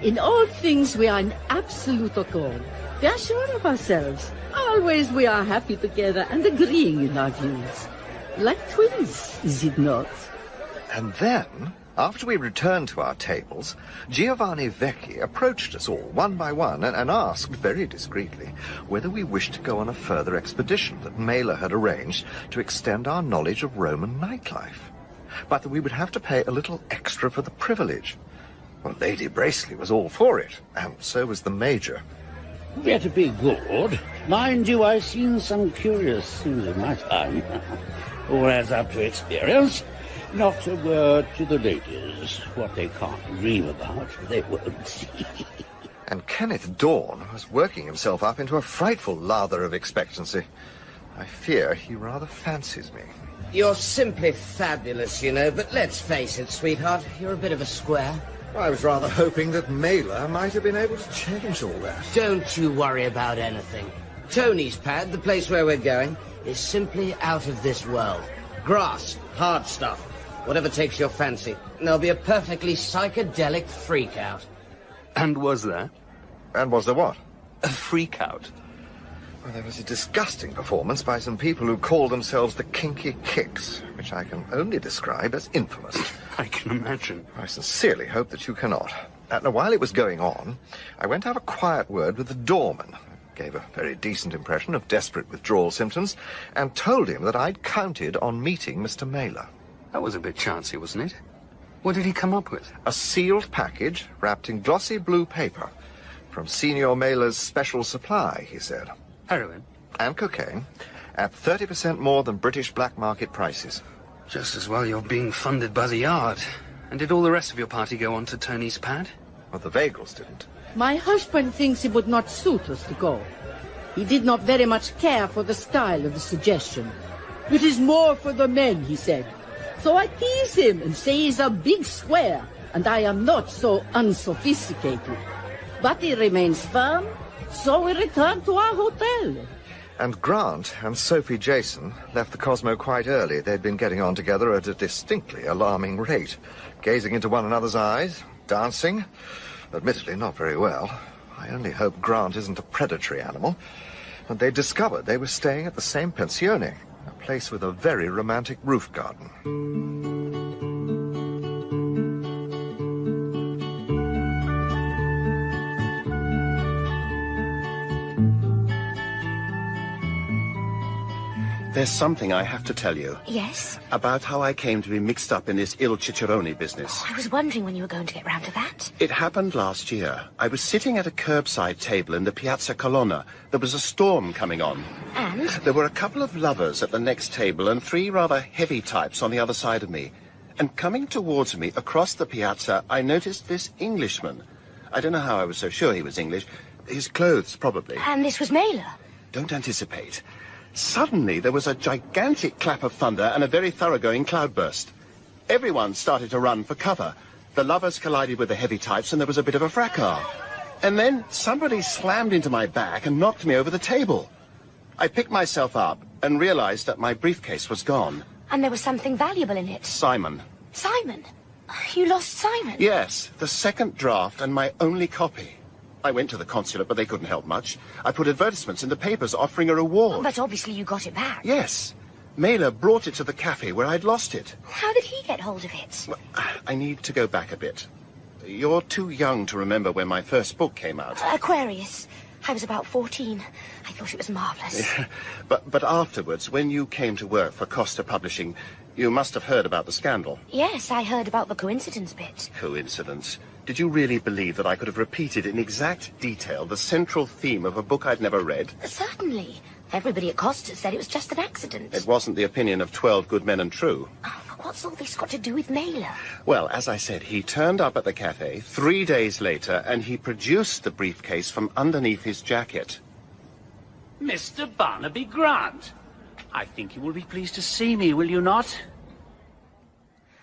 In all things we are in absolute accord. We are sure of ourselves. Always we are happy together and agreeing in our views. Like twins, is it not? And then After we returned to our tables, Giovanni Vecchi approached us all one by one and asked very discreetly whether we wished to go on a further expedition that Mailer had arranged to extend our knowledge of Roman nightlife, but that we would have to pay a little extra for the privilege. Well, Lady Braceley was all for it, and so was the Major. Better be good. Mind you, I've seen some curious things in my time. All adds up to experience. Not a word to the ladies. What they can't dream about, they won't see. And Kenneth Dorn was working himself up into a frightful lather of expectancy. I fear he rather fancies me. You're simply fabulous, you know, but let's face it, sweetheart, you're a bit of a square. I was rather hoping that Mailer might have been able to change all that. Don't you worry about anything. Tony's pad, the place where we're going, is simply out of this world. Grass, hard stuff. Whatever takes your fancy. And there'll be a perfectly psychedelic freak-out. And was there? And was there what? A freak-out. Well, there was a disgusting performance by some people who called themselves the Kinky Kicks, which I can only describe as infamous. I can imagine. I sincerely hope that you cannot. Now, while it was going on, I went to have a quiet word with the doorman. Gave a very decent impression of desperate withdrawal symptoms, and told him that I'd counted on meeting Mr. Mailer. That was a bit chancy, wasn't it? What did he come up with? A sealed package wrapped in glossy blue paper from Senior Mailer's special supply, he said. Heroin? And cocaine, at 30% more than British black market prices. Just as well you're being funded by the Yard. And did all the rest of your party go on to Tony's pad? Well, the Vagels didn't. My husband thinks it would not suit us to go. He did not very much care for the style of the suggestion. It is more for the men, he said. So I tease him and say he's a big square, and I am not so unsophisticated. But he remains firm, so we return to our hotel. And Grant and Sophie Jason left the Cosmo quite early. They'd been getting on together at a distinctly alarming rate, gazing into one another's eyes, dancing, admittedly not very well. I only hope Grant isn't a predatory animal. And they discovered they were staying at the same pensione, a place with a very romantic roof garden. There's something I have to tell you. Yes? About how I came to be mixed up in this Il Ciccerone business. I was wondering when you were going to get round to that. It happened last year. I was sitting at a curbside table in the Piazza Colonna. There was a storm coming on. And? There were a couple of lovers at the next table and three rather heavy types on the other side of me. And coming towards me across the piazza, I noticed this Englishman. I don't know how I was so sure he was English. His clothes, probably. And this was Mailer? Don't anticipate. Suddenly, there was a gigantic clap of thunder and a very thoroughgoing cloudburst. Everyone started to run for cover. The lovers collided with the heavy types, and there was a bit of a fracas. And then somebody slammed into my back and knocked me over the table. I picked myself up and realized that my briefcase was gone. And there was something valuable in it. Simon. Simon? You lost Simon? Yes, the second draft and my only copy. I went to the consulate, but they couldn't help much. I put advertisements in the papers offering a reward. But obviously you got it back. Yes. Mailer brought it to the cafe where I'd lost it. How did he get hold of it? Well, I need to go back a bit. You're too young to remember when my first book came out. Aquarius. I was about 14. I thought it was marvellous. Yeah, but afterwards, when you came to work for Costa Publishing, you must have heard about the scandal. Yes, I heard about the coincidence bit. Coincidence? Did you really believe that I could have repeated in exact detail the central theme of a book I'd never read? Certainly. Everybody at Costa said it was just an accident. It wasn't the opinion of 12 good men and true. Oh, what's all this got to do with Mailer? Well, as I said, he turned up at the cafe 3 days later, and he produced the briefcase from underneath his jacket. Mr. Barnaby Grant, I think you will be pleased to see me, will you not?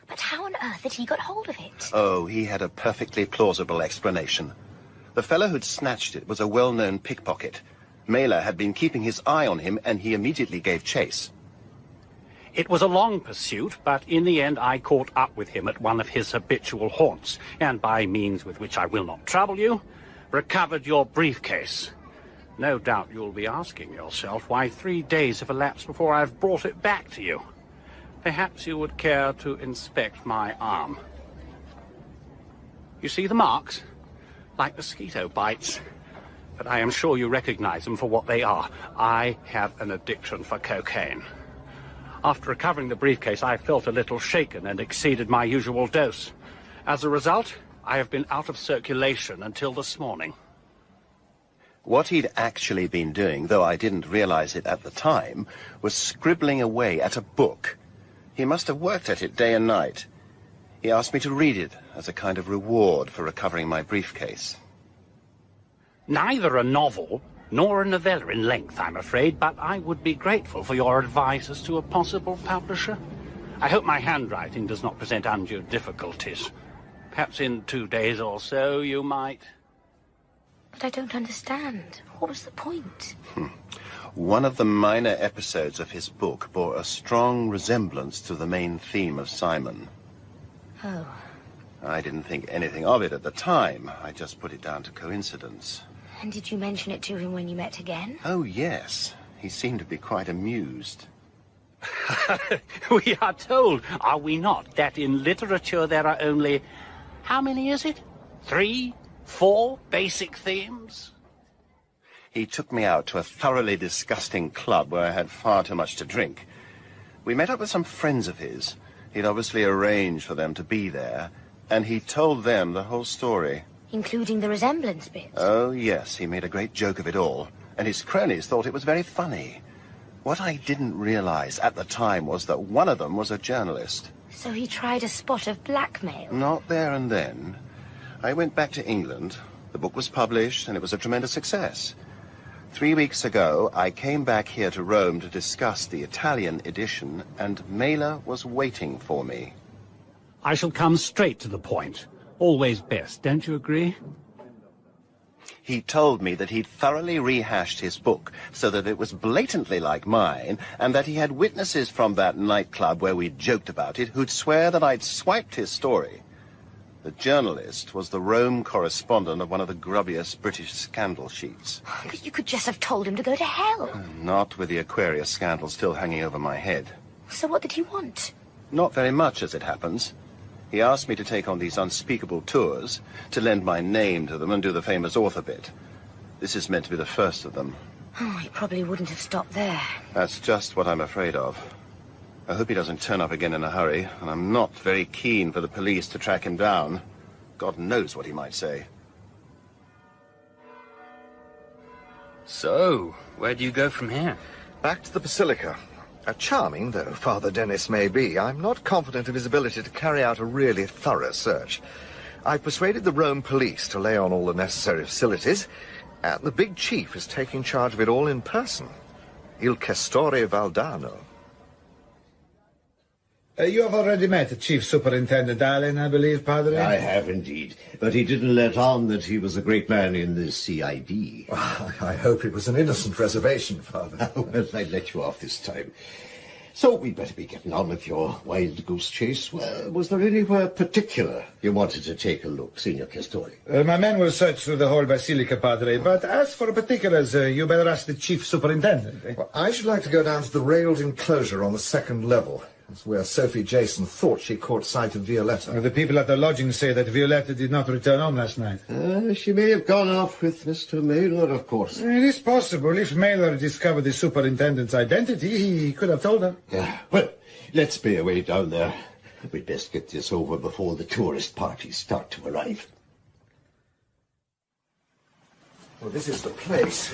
But how on earth had he got hold of it? Oh, he had a perfectly plausible explanation. The fellow who'd snatched it was a well-known pickpocket. Mailer had been keeping his eye on him, and he immediately gave chase. It was a long pursuit, but in the end I caught up with him at one of his habitual haunts, and by means with which I will not trouble you, recovered your briefcase. No doubt you'll be asking yourself why 3 days have elapsed before I've brought it back to you. Perhaps you would care to inspect my arm. You see the marks? Like mosquito bites. But I am sure you recognize them for what they are. I have an addiction for cocaine. After recovering the briefcase, I felt a little shaken and exceeded my usual dose. As a result, I have been out of circulation until this morning. What he'd actually been doing, though I didn't realize it at the time, was scribbling away at a book. He must have worked at it day and night. He asked me to read it as a kind of reward for recovering my briefcase. Neither a novel nor a novella in length, I'm afraid, but I would be grateful for your advice as to a possible publisher. I hope my handwriting does not present undue difficulties. Perhaps in 2 days or so you might... But I don't understand. What was the point? One of the minor episodes of his book bore a strong resemblance to the main theme of Simon. Oh. I didn't think anything of it at the time. I just put it down to coincidence. And did you mention it to him when you met again? Oh, yes. He seemed to be quite amused. We are told, are we not, that in literature there are only... How many is it? 3, 4 basic themes? He took me out to a thoroughly disgusting club where I had far too much to drink. We met up with some friends of his. He'd obviously arranged for them to be there, and he told them the whole story. Including the resemblance bit? Oh, yes, he made a great joke of it all, and his cronies thought it was very funny. What I didn't realize at the time was that one of them was a journalist. So he tried a spot of blackmail? Not there and then. I went back to England. The book was published, and it was a tremendous success. 3 weeks ago, I came back here to Rome to discuss the Italian edition, and Mailer was waiting for me. I shall come straight to the point. Always best, don't you agree? He told me that he'd thoroughly rehashed his book so that it was blatantly like mine, and that he had witnesses from that nightclub where we'd joked about it who'd swear that I'd swiped his story. The journalist was the Rome correspondent of one of the grubbiest British scandal sheets. But you could just have told him to go to hell. Not with the Aquarius scandal still hanging over my head. So what did he want? Not very much, as it happens. He asked me to take on these unspeakable tours, to lend my name to them and do the famous author bit. This is meant to be the first of them. Oh, he probably wouldn't have stopped there. That's just what I'm afraid of. I hope he doesn't turn up again in a hurry, and I'm not very keen for the police to track him down. God knows what he might say. So, where do you go from here? Back to the Basilica. Charming though Father Dennis may be, I'm not confident of his ability to carry out a really thorough search. I persuaded the Rome police to lay on all the necessary facilities, and the big chief is taking charge of it all in person. Il Questore Valdano. You have already met Chief Superintendent Alleyn, I believe, Padre? I have indeed, but he didn't let on that he was a great man in the CID. I hope it was an innocent reservation, Father. Well, I let you off this time. So we'd better be getting on with your wild goose chase. Well, was there anywhere particular you wanted to take a look, Signor Questore? My men will search through the whole Basilica, Padre, but as for particulars, you better ask the Chief Superintendent. Eh? Well, I should like to go down to the railed enclosure on the second level. That's where Sophie Jason thought she caught sight of Violetta. The people at the lodging say that Violetta did not return home last night. She may have gone off with Mr. Mailer, of course. It is possible. If Mailer discovered the superintendent's identity, he could have told her. Yeah, well, let's be away down there. We'd best get this over before the tourist parties start to arrive. Well, this is the place.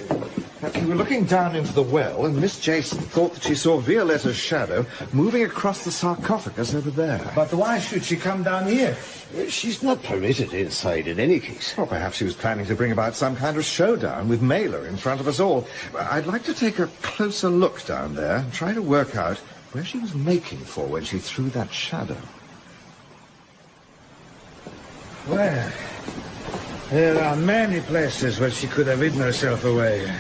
We were looking down into the well, and Miss Jason thought that she saw Violetta's shadow moving across the sarcophagus over there. But why should she come down here? She's not permitted inside in any case. Well, perhaps she was planning to bring about some kind of showdown with Mailer in front of us all. I'd like to take a closer look down there and try to work out where she was making for when she threw that shadow. Well, there are many places where she could have hidden herself away.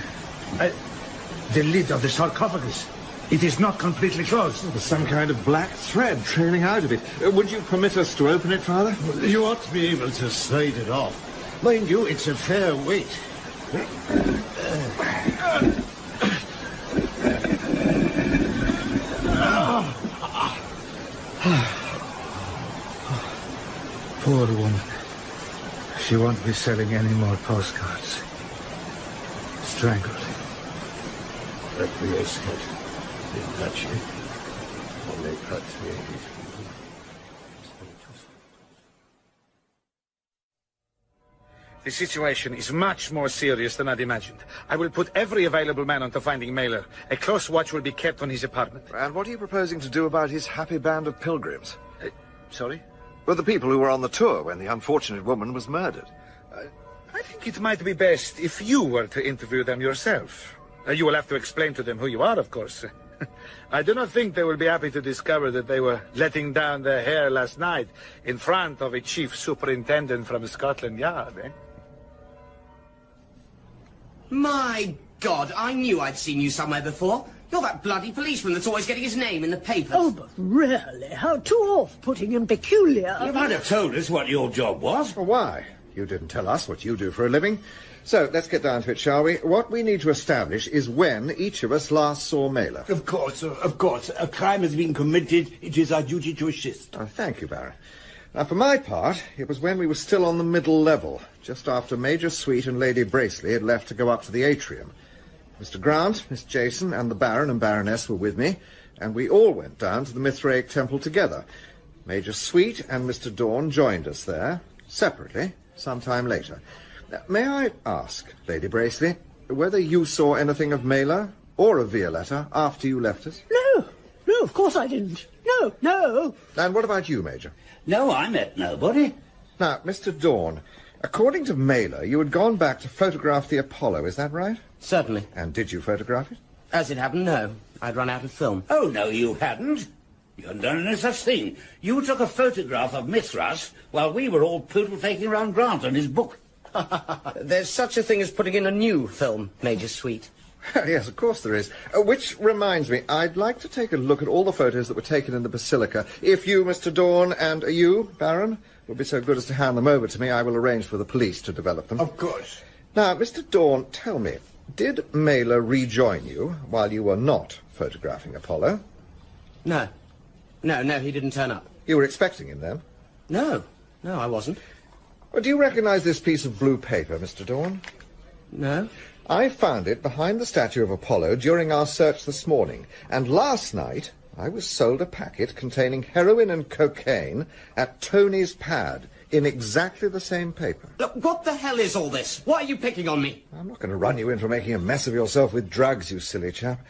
The lid of the sarcophagus. It is not completely closed. There's some kind of black thread trailing out of it. Would you permit us to open it, Father? You ought to be able to slide it off. Mind you, it's a fair weight. Poor woman. She won't be selling any more postcards. Strangled. Requiescat. In pace. Only patria. The situation is much more serious than I'd imagined. I will put every available man onto finding Mailer. A close watch will be kept on his apartment. And what are you proposing to do about his happy band of pilgrims? Sorry? Well, the people who were on the tour when the unfortunate woman was murdered. I think it might be best if you were to interview them yourself. You will have to explain to them who you are, of course. I do not think they will be happy to discover that they were letting down their hair last night in front of a chief superintendent from Scotland Yard, eh? My God, I knew I'd seen you somewhere before. You're that bloody policeman that's always getting his name in the papers. Oh, but really, how too off-putting and peculiar. You might have told us what your job was. Well, why? You didn't tell us what you do for a living. So, let's get down to it, shall we? What we need to establish is when each of us last saw Mailer. Of course. A crime has been committed. It is our duty to assist. Oh, thank you, Baron. Now, for my part, it was when we were still on the middle level, just after Major Sweet and Lady Braceley had left to go up to the atrium. Mr. Grant, Miss Jason, and the Baron and Baroness were with me, and we all went down to the Mithraic Temple together. Major Sweet and Mr. Dawn joined us there, separately, some time later. Now, may I ask, Lady Braceley, whether you saw anything of Mailer or of Violetta after you left us? No, of course I didn't. No. And what about you, Major? No, I met nobody. Now, Mr. Dawn, according to Mailer, you had gone back to photograph the Apollo, is that right? Certainly. And did you photograph it? As it happened, no. I'd run out of film. Oh, no, you hadn't. You hadn't done any such thing. You took a photograph of Mithras while we were all poodle-faking around Grant on his book. There's such a thing as putting in a new film, Major Sweet. Yes, of course there is. Which reminds me, I'd like to take a look at all the photos that were taken in the Basilica. If you, Mr. Dawn, and you, Baron, will be so good as to hand them over to me, I will arrange for the police to develop them. Of course. Now, Mr. Dawn, tell me, did Mailer rejoin you while you were not photographing Apollo? No, he didn't turn up. You were expecting him, then? No, I wasn't. Well, do you recognize this piece of blue paper, Mr. Dawn? No. I found it behind the statue of Apollo during our search this morning, and last night I was sold a packet containing heroin and cocaine at Tony's pad in exactly the same paper. Look, what the hell is all this? Why are you picking on me? I'm not going to run you in for making a mess of yourself with drugs, you silly chap.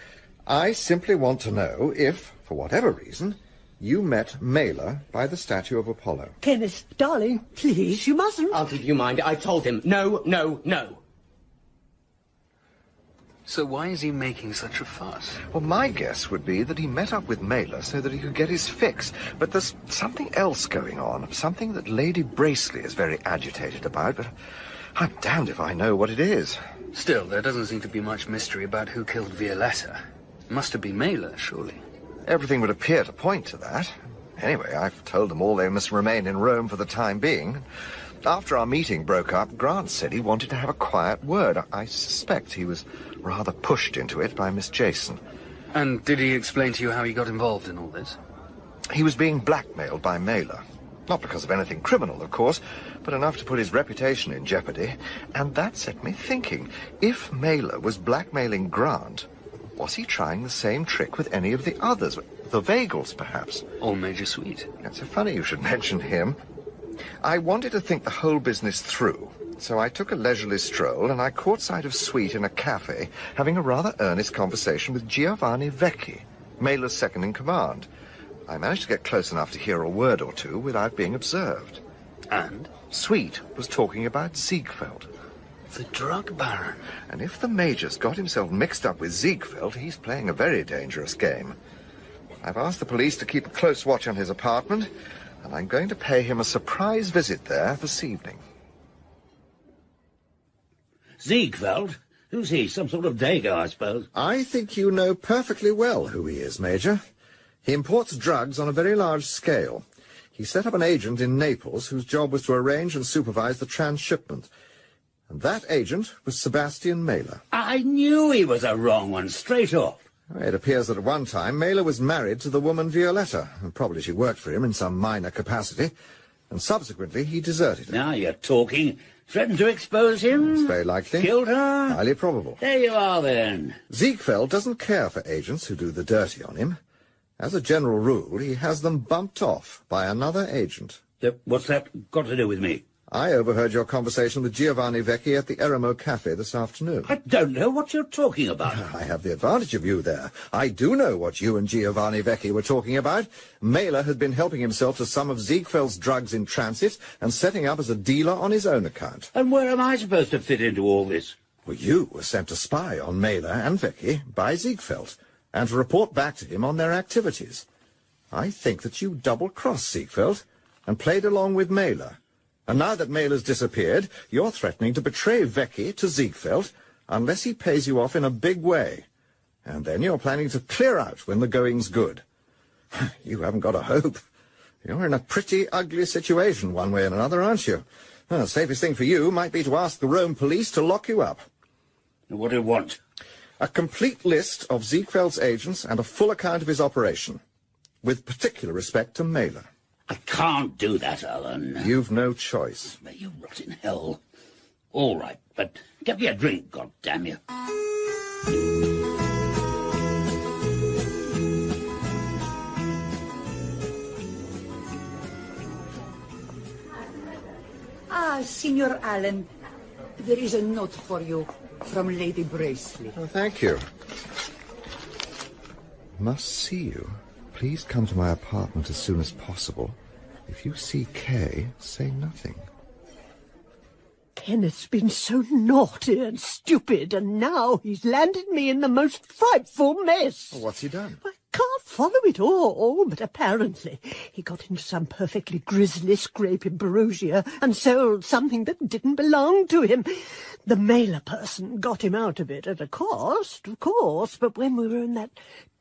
I simply want to know if, for whatever reason, you met Mailer by the statue of Apollo. Kenneth, darling, please, you mustn't. Uncle, do you mind? I told him. No. So why is he making such a fuss? Well, my guess would be that he met up with Mailer so that he could get his fix. But there's something else going on, something that Lady Braceley is very agitated about, but I'm damned if I know what it is. Still, there doesn't seem to be much mystery about who killed Violetta. Must have been Mailer, surely. Everything would appear to point to that. Anyway, I've told them all they must remain in Rome for the time being. After our meeting broke up, Grant said he wanted to have a quiet word. I suspect he was rather pushed into it by Miss Jason. And did he explain to you how he got involved in all this? He was being blackmailed by Mailer. Not because of anything criminal, of course, but enough to put his reputation in jeopardy. And that set me thinking, if Mailer was blackmailing Grant, was he trying the same trick with any of the others? The Vagels, perhaps? Or Major Sweet? It's so funny you should mention him. I wanted to think the whole business through, so I took a leisurely stroll and I caught sight of Sweet in a cafe having a rather earnest conversation with Giovanni Vecchi, Mailer's second-in-command. I managed to get close enough to hear a word or two without being observed. And? Sweet was talking about Ziegfeld. The drug baron. And if the Major's got himself mixed up with Ziegfeld, he's playing a very dangerous game. I've asked the police to keep a close watch on his apartment, and I'm going to pay him a surprise visit there this evening. Ziegfeld? Who's he? Some sort of dago, I suppose? I think you know perfectly well who he is, Major. He imports drugs on a very large scale. He set up an agent in Naples whose job was to arrange and supervise the transshipment. And that agent was Sebastian Mailer. I knew he was a wrong one, straight off. It appears that at one time Mailer was married to the woman Violetta, and probably she worked for him in some minor capacity, and subsequently he deserted her. Now you're talking. Threatened to expose him? It's very likely. Killed her? Highly probable. There you are, then. Ziegfeld doesn't care for agents who do the dirty on him. As a general rule, he has them bumped off by another agent. What's that got to do with me? I overheard your conversation with Giovanni Vecchi at the Eremo Cafe this afternoon. I don't know what you're talking about. I have the advantage of you there. I do know what you and Giovanni Vecchi were talking about. Mailer had been helping himself to some of Ziegfeld's drugs in transit and setting up as a dealer on his own account. And where am I supposed to fit into all this? Well, you were sent to spy on Mailer and Vecchi by Ziegfeld and to report back to him on their activities. I think that you double-crossed Ziegfeld and played along with Mailer. And now that Mailer's disappeared, you're threatening to betray Vecchi to Ziegfeld unless he pays you off in a big way. And then you're planning to clear out when the going's good. You haven't got a hope. You're in a pretty ugly situation one way and another, aren't you? Well, the safest thing for you might be to ask the Rome police to lock you up. What do you want? A complete list of Ziegfeld's agents and a full account of his operation, with particular respect to Mailer. I can't do that, Alan. You've no choice. May you rot in hell. All right, but get me a drink, goddamn you. Ah, Signor Allen, there is a note for you from Lady Braceley. Oh, thank you. Must see you. Please come to my apartment as soon as possible. If you see Kay, say nothing. Kenneth's been so naughty and stupid, and now he's landed me in the most frightful mess. What's he done? I can't follow it all, but apparently he got into some perfectly grisly scrape in Perugia and sold something that didn't belong to him. The Mailer person got him out of it at a cost, of course, but when we were in that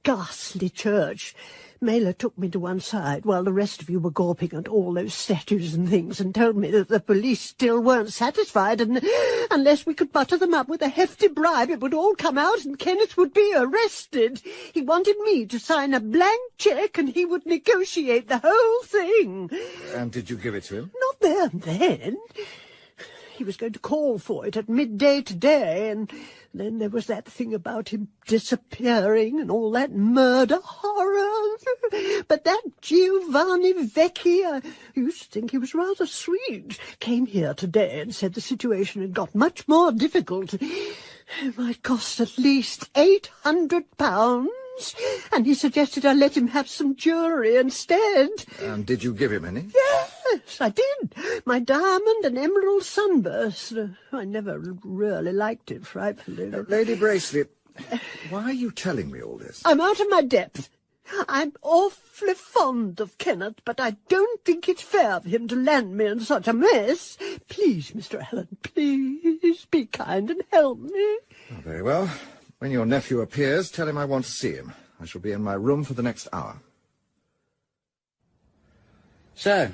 ghastly church, Mailer took me to one side while the rest of you were gawping at all those statues and things and told me that the police still weren't satisfied, and unless we could butter them up with a hefty bribe, it would all come out and Kenneth would be arrested. He wanted me to sign a blank cheque and he would negotiate the whole thing. And did you give it to him? Not there and then. He was going to call for it at midday today, and then there was that thing about him disappearing and all that murder horror. But that Giovanni Vecchi, I used to think he was rather sweet, came here today and said the situation had got much more difficult. It might cost at least £800. And he suggested I let him have some jewellery instead. And did you give him any? Yes, I did. My diamond and emerald sunburst. I never really liked it, frightfully. Lady Braceley, why are you telling me all this? I'm out of my depth. I'm awfully fond of Kenneth, but I don't think it's fair for him to land me in such a mess. Please, Mr. Allen, please be kind and help me. Oh, very well. When your nephew appears, tell him I want to see him. I shall be in my room for the next hour. So,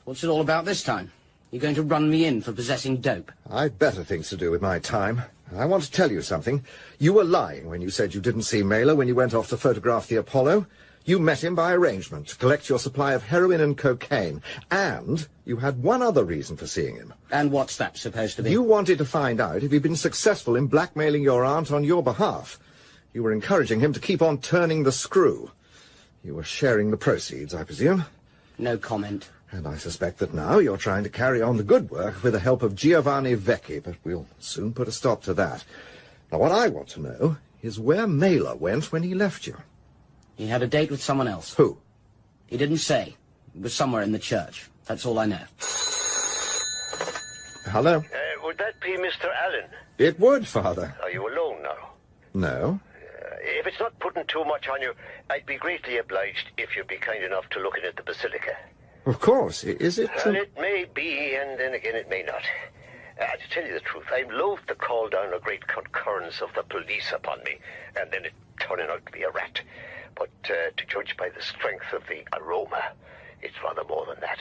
what's it all about this time? You're going to run me in for possessing dope? I've better things to do with my time. I want to tell you something. You were lying when you said you didn't see Mailer when you went off to photograph the Apollo. You met him by arrangement to collect your supply of heroin and cocaine. And you had one other reason for seeing him. And what's that supposed to be? You wanted to find out if he'd been successful in blackmailing your aunt on your behalf. You were encouraging him to keep on turning the screw. You were sharing the proceeds, I presume? No comment. And I suspect that now you're trying to carry on the good work with the help of Giovanni Vecchi, but we'll soon put a stop to that. Now, what I want to know is where Mailer went when he left you. He had a date with someone else. Who? He didn't say. It was somewhere in the church. That's all I know. Hello? Would that be Mr. Allen? It would, Father. Are you alone now? No. If it's not putting too much on you, I'd be greatly obliged if you'd be kind enough to look in at the basilica. Of course. Is it? Well, it may be, and then again it may not. To tell you the truth, I'm loath to call down a great concurrence of the police upon me, and then it turning out to be a rat. But to judge by the strength of the aroma, it's rather more than that.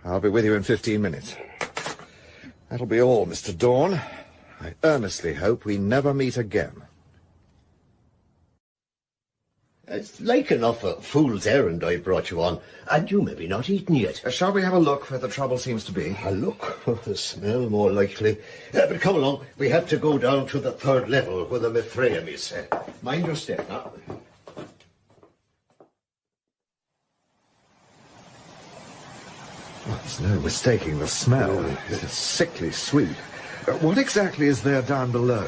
I'll be with you in 15 minutes. That'll be all, Mr. Dorn. I earnestly hope we never meet again. It's like enough a fool's errand I brought you on, and you maybe not eaten yet. Shall we have a look where the trouble seems to be? A look? The smell, more likely. But come along, we have to go down to the 3rd level where the Mithraeum is. Mind your step now. Well, there's no mistaking the smell. It's sickly sweet. What exactly is there down below?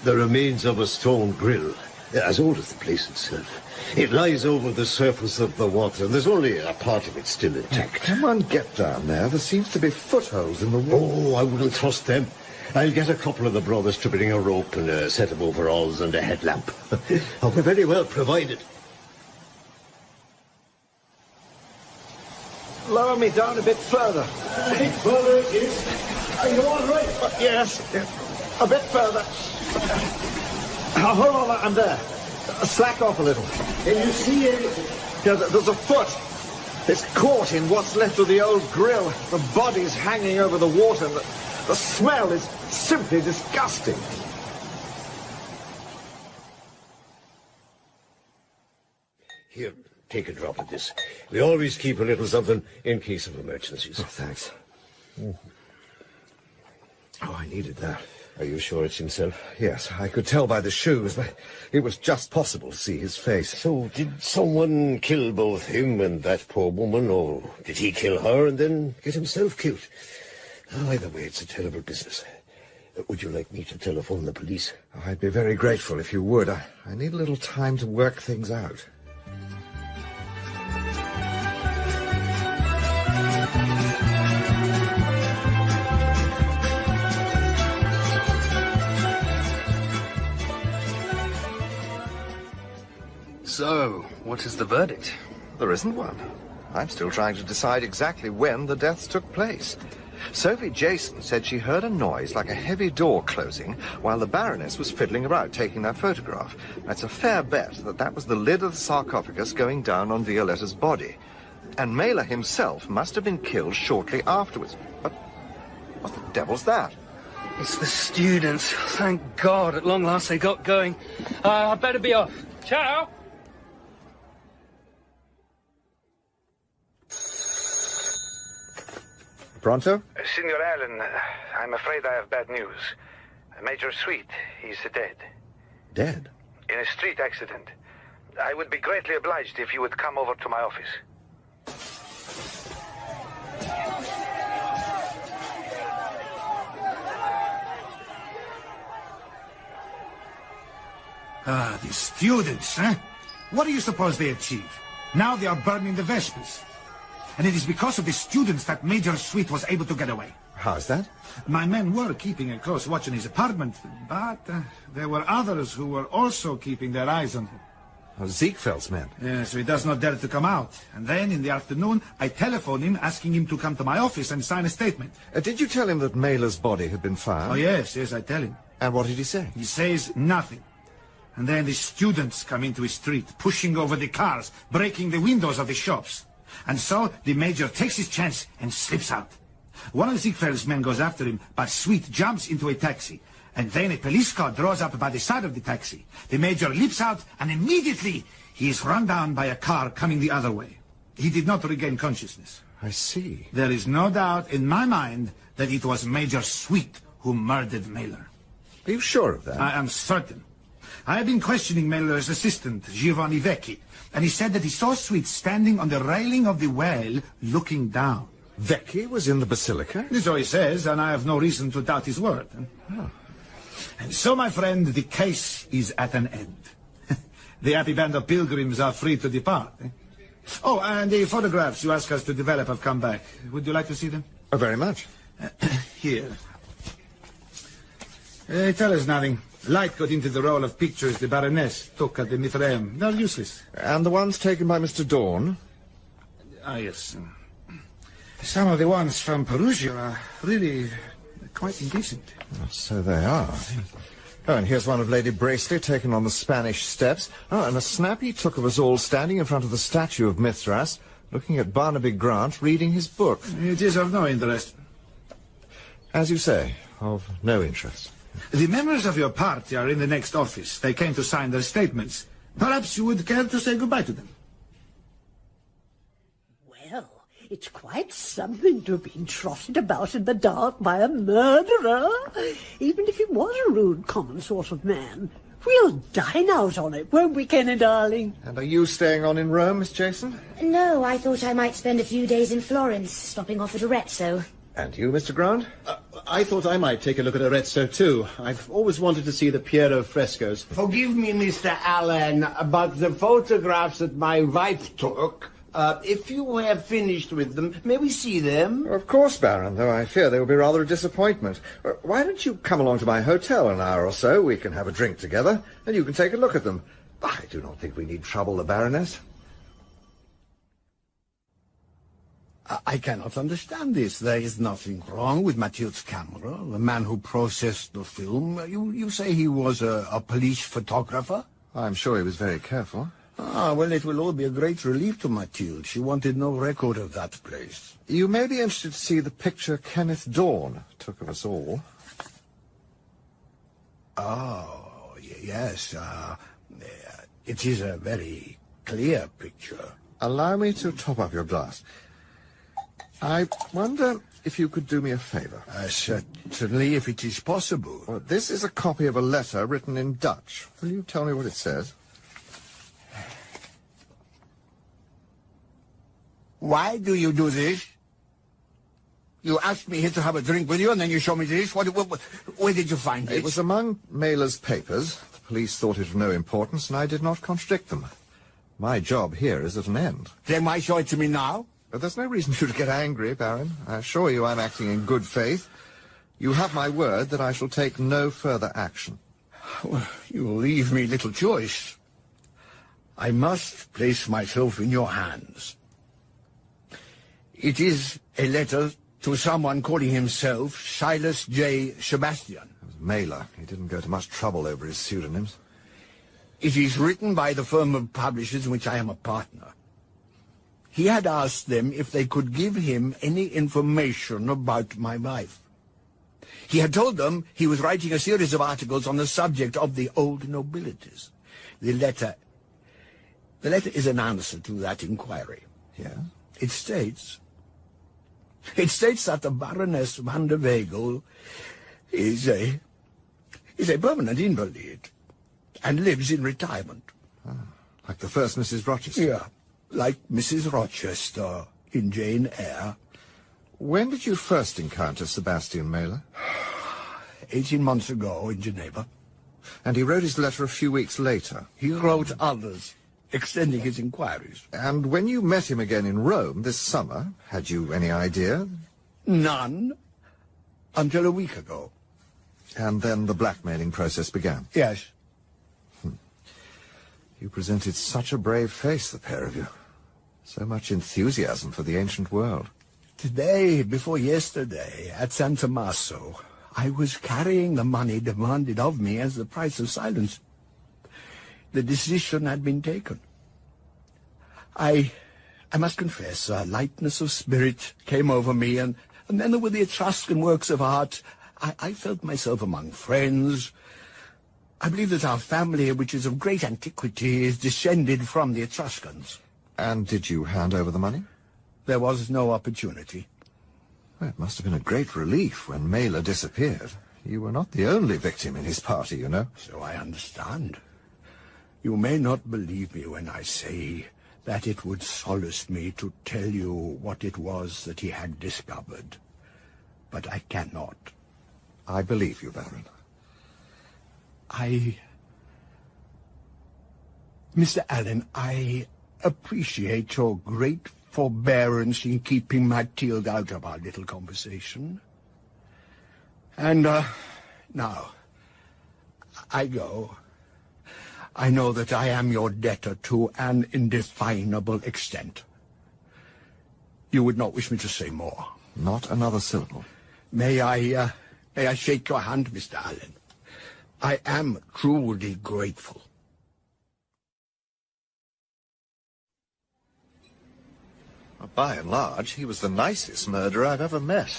The remains of a stone grill, as old as the place itself. It lies over the surface of the water. There's only a part of it still intact. Come on, get down there. There seems to be footholds in the wall. Oh, I wouldn't trust them. I'll get a couple of the brothers to bring a rope and a set of overalls and a headlamp. Oh, we're very well provided. Lower me down a bit further. A bit further it is. Are you all right? Yes. A bit further. Hold on, I'm there. Slack off a little. Can you see anything? Yeah, there's a foot. It's caught in what's left of the old grill. The body's hanging over the water. The smell is simply disgusting. Here, take a drop of this. We always keep a little something in case of emergencies. Oh, thanks. Oh, I needed that. Are you sure it's himself? Yes, I could tell by the shoes, but it was just possible to see his face. So, did someone kill both him and that poor woman, or did he kill her and then get himself killed? Either way, it's a terrible business. Would you like me to telephone the police? I'd be very grateful if you would. I need a little time to work things out. So, what is the verdict? There isn't one. I'm still trying to decide exactly when the deaths took place. Sophie Jason said she heard a noise like a heavy door closing while the Baroness was fiddling about taking that photograph. It's a fair bet that that was the lid of the sarcophagus going down on Violetta's body. And Mailer himself must have been killed shortly afterwards. But what the devil's that? It's the students. Thank God, at long last they got going. I'd better be off. Ciao! Pronto? Signor Allen, I'm afraid I have bad news. Major Sweet, he's dead. Dead? In a street accident. I would be greatly obliged if you would come over to my office. Ah, the students, eh? What do you suppose they achieve? Now they are burning the Vespers. And it is because of the students that Major Sweet was able to get away. How's that? My men were keeping a close watch on his apartment, but there were others who were also keeping their eyes on him. Oh, Ziegfeld's men? Yeah, so he does not dare to come out. And then, in the afternoon, I telephoned him, asking him to come to my office and sign a statement. Did you tell him that Mailer's body had been found? Oh, yes, I tell him. And what did he say? He says nothing. And then the students come into his street, pushing over the cars, breaking the windows of the shops. And so the Major takes his chance and slips out. One of Ziegfeld's men goes after him, but Sweet jumps into a taxi. And then a police car draws up by the side of the taxi. The Major leaps out, and immediately he is run down by a car coming the other way. He did not regain consciousness. I see. There is no doubt in my mind that it was Major Sweet who murdered Mailer. Are you sure of that? I am certain. I have been questioning Mailer's assistant, Giovanni Vecchi, and he said that he saw Sweet standing on the railing of the well, looking down. Vecchi was in the basilica? So he says, and I have no reason to doubt his word. Oh. And so, my friend, the case is at an end. The happy band of pilgrims are free to depart. Oh, and the photographs you asked us to develop have come back. Would you like to see them? Oh, very much. Here. Tell us nothing. Light got into the roll of pictures the Baroness took at the Mithraeum. They're useless. And the ones taken by Mr. Dorn? Ah, yes. Some of the ones from Perugia are really quite indecent. Oh, so they are. Oh, and here's one of Lady Braceley taken on the Spanish steps. Oh, and a snap he took of us all standing in front of the statue of Mithras, looking at Barnaby Grant reading his book. It is of no interest. As you say, of no interest. The members of your party are in the next office. They came to sign their statements. Perhaps you would care to say goodbye to them. Well, it's quite something to be trotted about in the dark by a murderer, even if he was a rude, common sort of man. We'll dine out on it, won't we, Kenny, darling? And are you staying on in Rome, Miss Jason? No, I thought I might spend a few days in Florence, stopping off at Arezzo. And you, Mr. Grant? I thought I might take a look at Arezzo, too. I've always wanted to see the Piero frescoes. Forgive me, Mr. Allen, but the photographs that my wife took, if you have finished with them, may we see them? Of course, Baron, though I fear they will be rather a disappointment. Why don't you come along to my hotel an hour or so? We can have a drink together, and you can take a look at them. I do not think we need trouble the Baroness. I cannot understand this. There is nothing wrong with Mathilde's camera, the man who processed the film. You say he was a police photographer? I'm sure he was very careful. Ah, well, it will all be a great relief to Mathilde. She wanted no record of that place. You may be interested to see the picture Kenneth Dorn took of us all. Oh, yes. It is a very clear picture. Allow me to top up your glass. I wonder if you could do me a favour. Certainly, if it is possible. Well, this is a copy of a letter written in Dutch. Will you tell me what it says? Why do you do this? You asked me here to have a drink with you, and then you show me this. Where did you find it? It was among Mailer's papers. The police thought it of no importance, and I did not contradict them. My job here is at an end. Then why show it to me now? But there's no reason for you to get angry, Baron. I assure you I'm acting in good faith. You have my word that I shall take no further action. Well, you leave me little choice. I must place myself in your hands. It is a letter to someone calling himself Silas J. Sebastian. It was Mailer. He didn't go to much trouble over his pseudonyms. It is written by the firm of publishers in which I am a partner. He had asked them if they could give him any information about my wife. He had told them he was writing a series of articles on the subject of the old nobilities. The letter is an answer to that inquiry. Yeah? It states that the Baroness van der Wegel is a permanent invalid and lives in retirement. Ah, like the first Mrs. Rochester? Yeah. Like Mrs. Rochester in Jane Eyre. When did you first encounter Sebastian Mailer? 18 months ago in Geneva. And he wrote his letter a few weeks later? He wrote others, extending his inquiries. And when you met him again in Rome this summer, had you any idea? None. Until a week ago. And then the blackmailing process began? Yes. You presented such a brave face, the pair of you. So much enthusiasm for the ancient world. Today, before yesterday, at San Tommaso, I was carrying the money demanded of me as the price of silence. The decision had been taken. I must confess, a lightness of spirit came over me, and then there were the Etruscan works of art. I felt myself among friends. I believe that our family, which is of great antiquity, is descended from the Etruscans. And did you hand over the money? There was no opportunity. Well, it must have been a great relief when Mailer disappeared. You were not the only victim in his party, you know. So I understand. You may not believe me when I say that it would solace me to tell you what it was that he had discovered. But I cannot. I believe you, Baron. Mr. Allen, I appreciate your great forbearance in keeping Mathilde out of our little conversation. And, now, I go. I know that I am your debtor to an indefinable extent. You would not wish me to say more. Not another syllable. May I shake your hand, Mr. Allen? I am truly grateful. By and large, he was the nicest murderer I've ever met.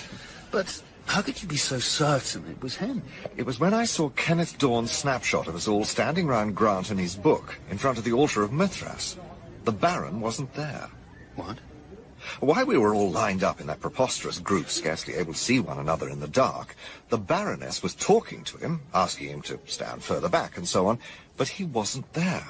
But How could you be so certain it was him? It was when I saw Kenneth Dorn's snapshot of us all standing round Grant and his book in front of the altar of Mithras. The Baron wasn't there. What? While we were all lined up in that preposterous group, scarcely able to see one another in the dark, the Baroness was talking to him, asking him to stand further back and so on, but he wasn't there.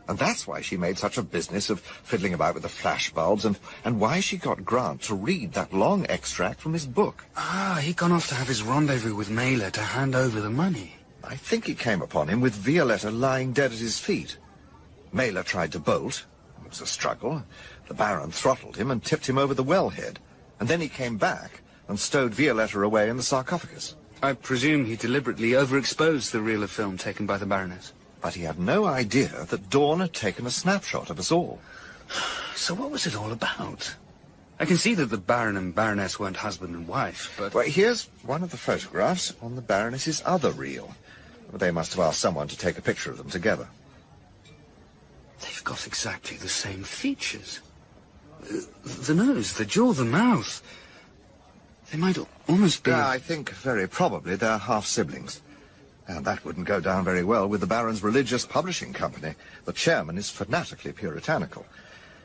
And that's why she made such a business of fiddling about with the flash bulbs, and why she got Grant to read that long extract from his book. Ah, he'd gone off to have his rendezvous with Mailer to hand over the money. I think he came upon him with Violetta lying dead at his feet. Mailer tried to bolt. It was a struggle. The Baron throttled him and tipped him over the wellhead. And then he came back and stowed Violetta away in the sarcophagus. I presume he deliberately overexposed the reel of film taken by the Baroness. But he had no idea that Dawn had taken a snapshot of us all. So what was it all about? I can see that the Baron and Baroness weren't husband and wife, but... Well, here's one of the photographs on the Baroness's other reel. They must have asked someone to take a picture of them together. They've got exactly the same features. The nose, the jaw, the mouth. They might almost be... I think very probably they're half-siblings. And that wouldn't go down very well with the Baron's religious publishing company. The chairman is fanatically puritanical.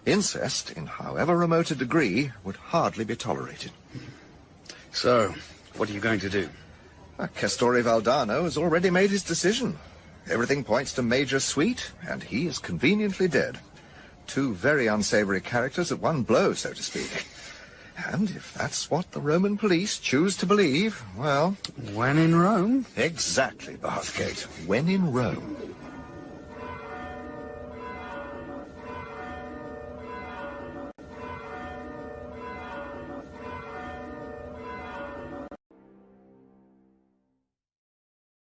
Incest, in however remote a degree, would hardly be tolerated. So, what are you going to do? Castore Valdano has already made his decision. Everything points to Major Sweet, and he is conveniently dead. Two very unsavory characters at one blow, so to speak. And if that's what the Roman police choose to believe, well... When in Rome? Exactly, Bathgate. When in Rome.